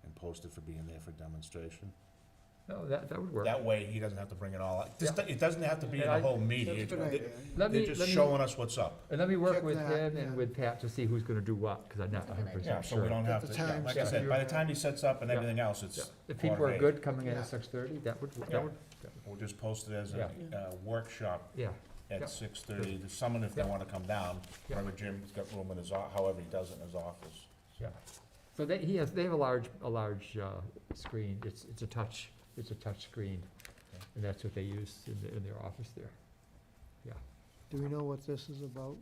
and post it for being there for demonstration. No, that would work. That way, he doesn't have to bring it all out. It doesn't have to be in And a I- whole meeting. That's a good They- idea. They're just showing us what's up. And let me work Check with that, him yeah. and with Pat to see who's gonna do what, because I'm not That's a good 100% Yeah, sure. so we don't Get have the to, yeah, times like I said, down. by the time he sets up and Yeah. everything else, Yeah. it's If people are quarter good coming in Yeah. at 6:30, that would, Yeah. yeah. We'll just post it as a Yeah. workshap Yeah, at Yeah. 6:30. There's someone, if they Yeah. wanna come down, Yeah. wherever Jim's got room in his, however he does it in his office. yeah. So they have a large screen, it's a touch screen, and that's what they use in their office there. Do we know what this is about?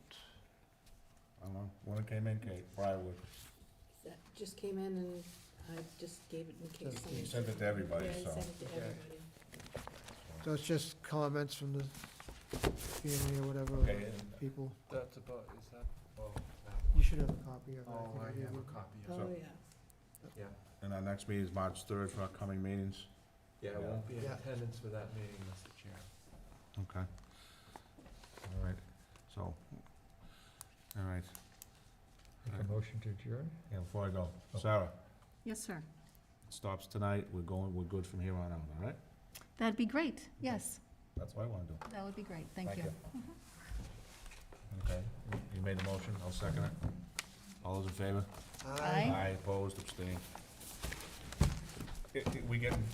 I don't know, when it came in, Kate, Briarwood, That just came in and I just gave it in case he somebody. sent it to everybody, Yeah, I so. sent it to Okay. everybody. So it's just comments from the family or whatever, Okay, and- people? That's about, is that, oh, You should have a copy of it. oh, I think have a you- copy Oh, of it. yeah. And our next meeting is March 3rd for upcoming meetings. Yeah, I won't be in Yeah. attendance for that meeting, Mr. Chair. Okay. All right, so, all right, Make a motion to adjourn? yeah, before I go, Sarah, Yes, sir. it stops tonight, we're good from here on out, all right? That'd be great, yes, That's what I wanna do. that would be great, thank Thank you. Okay, you made the motion, I'll second it. All those in favor? Aye. Opposed, abstained. We getting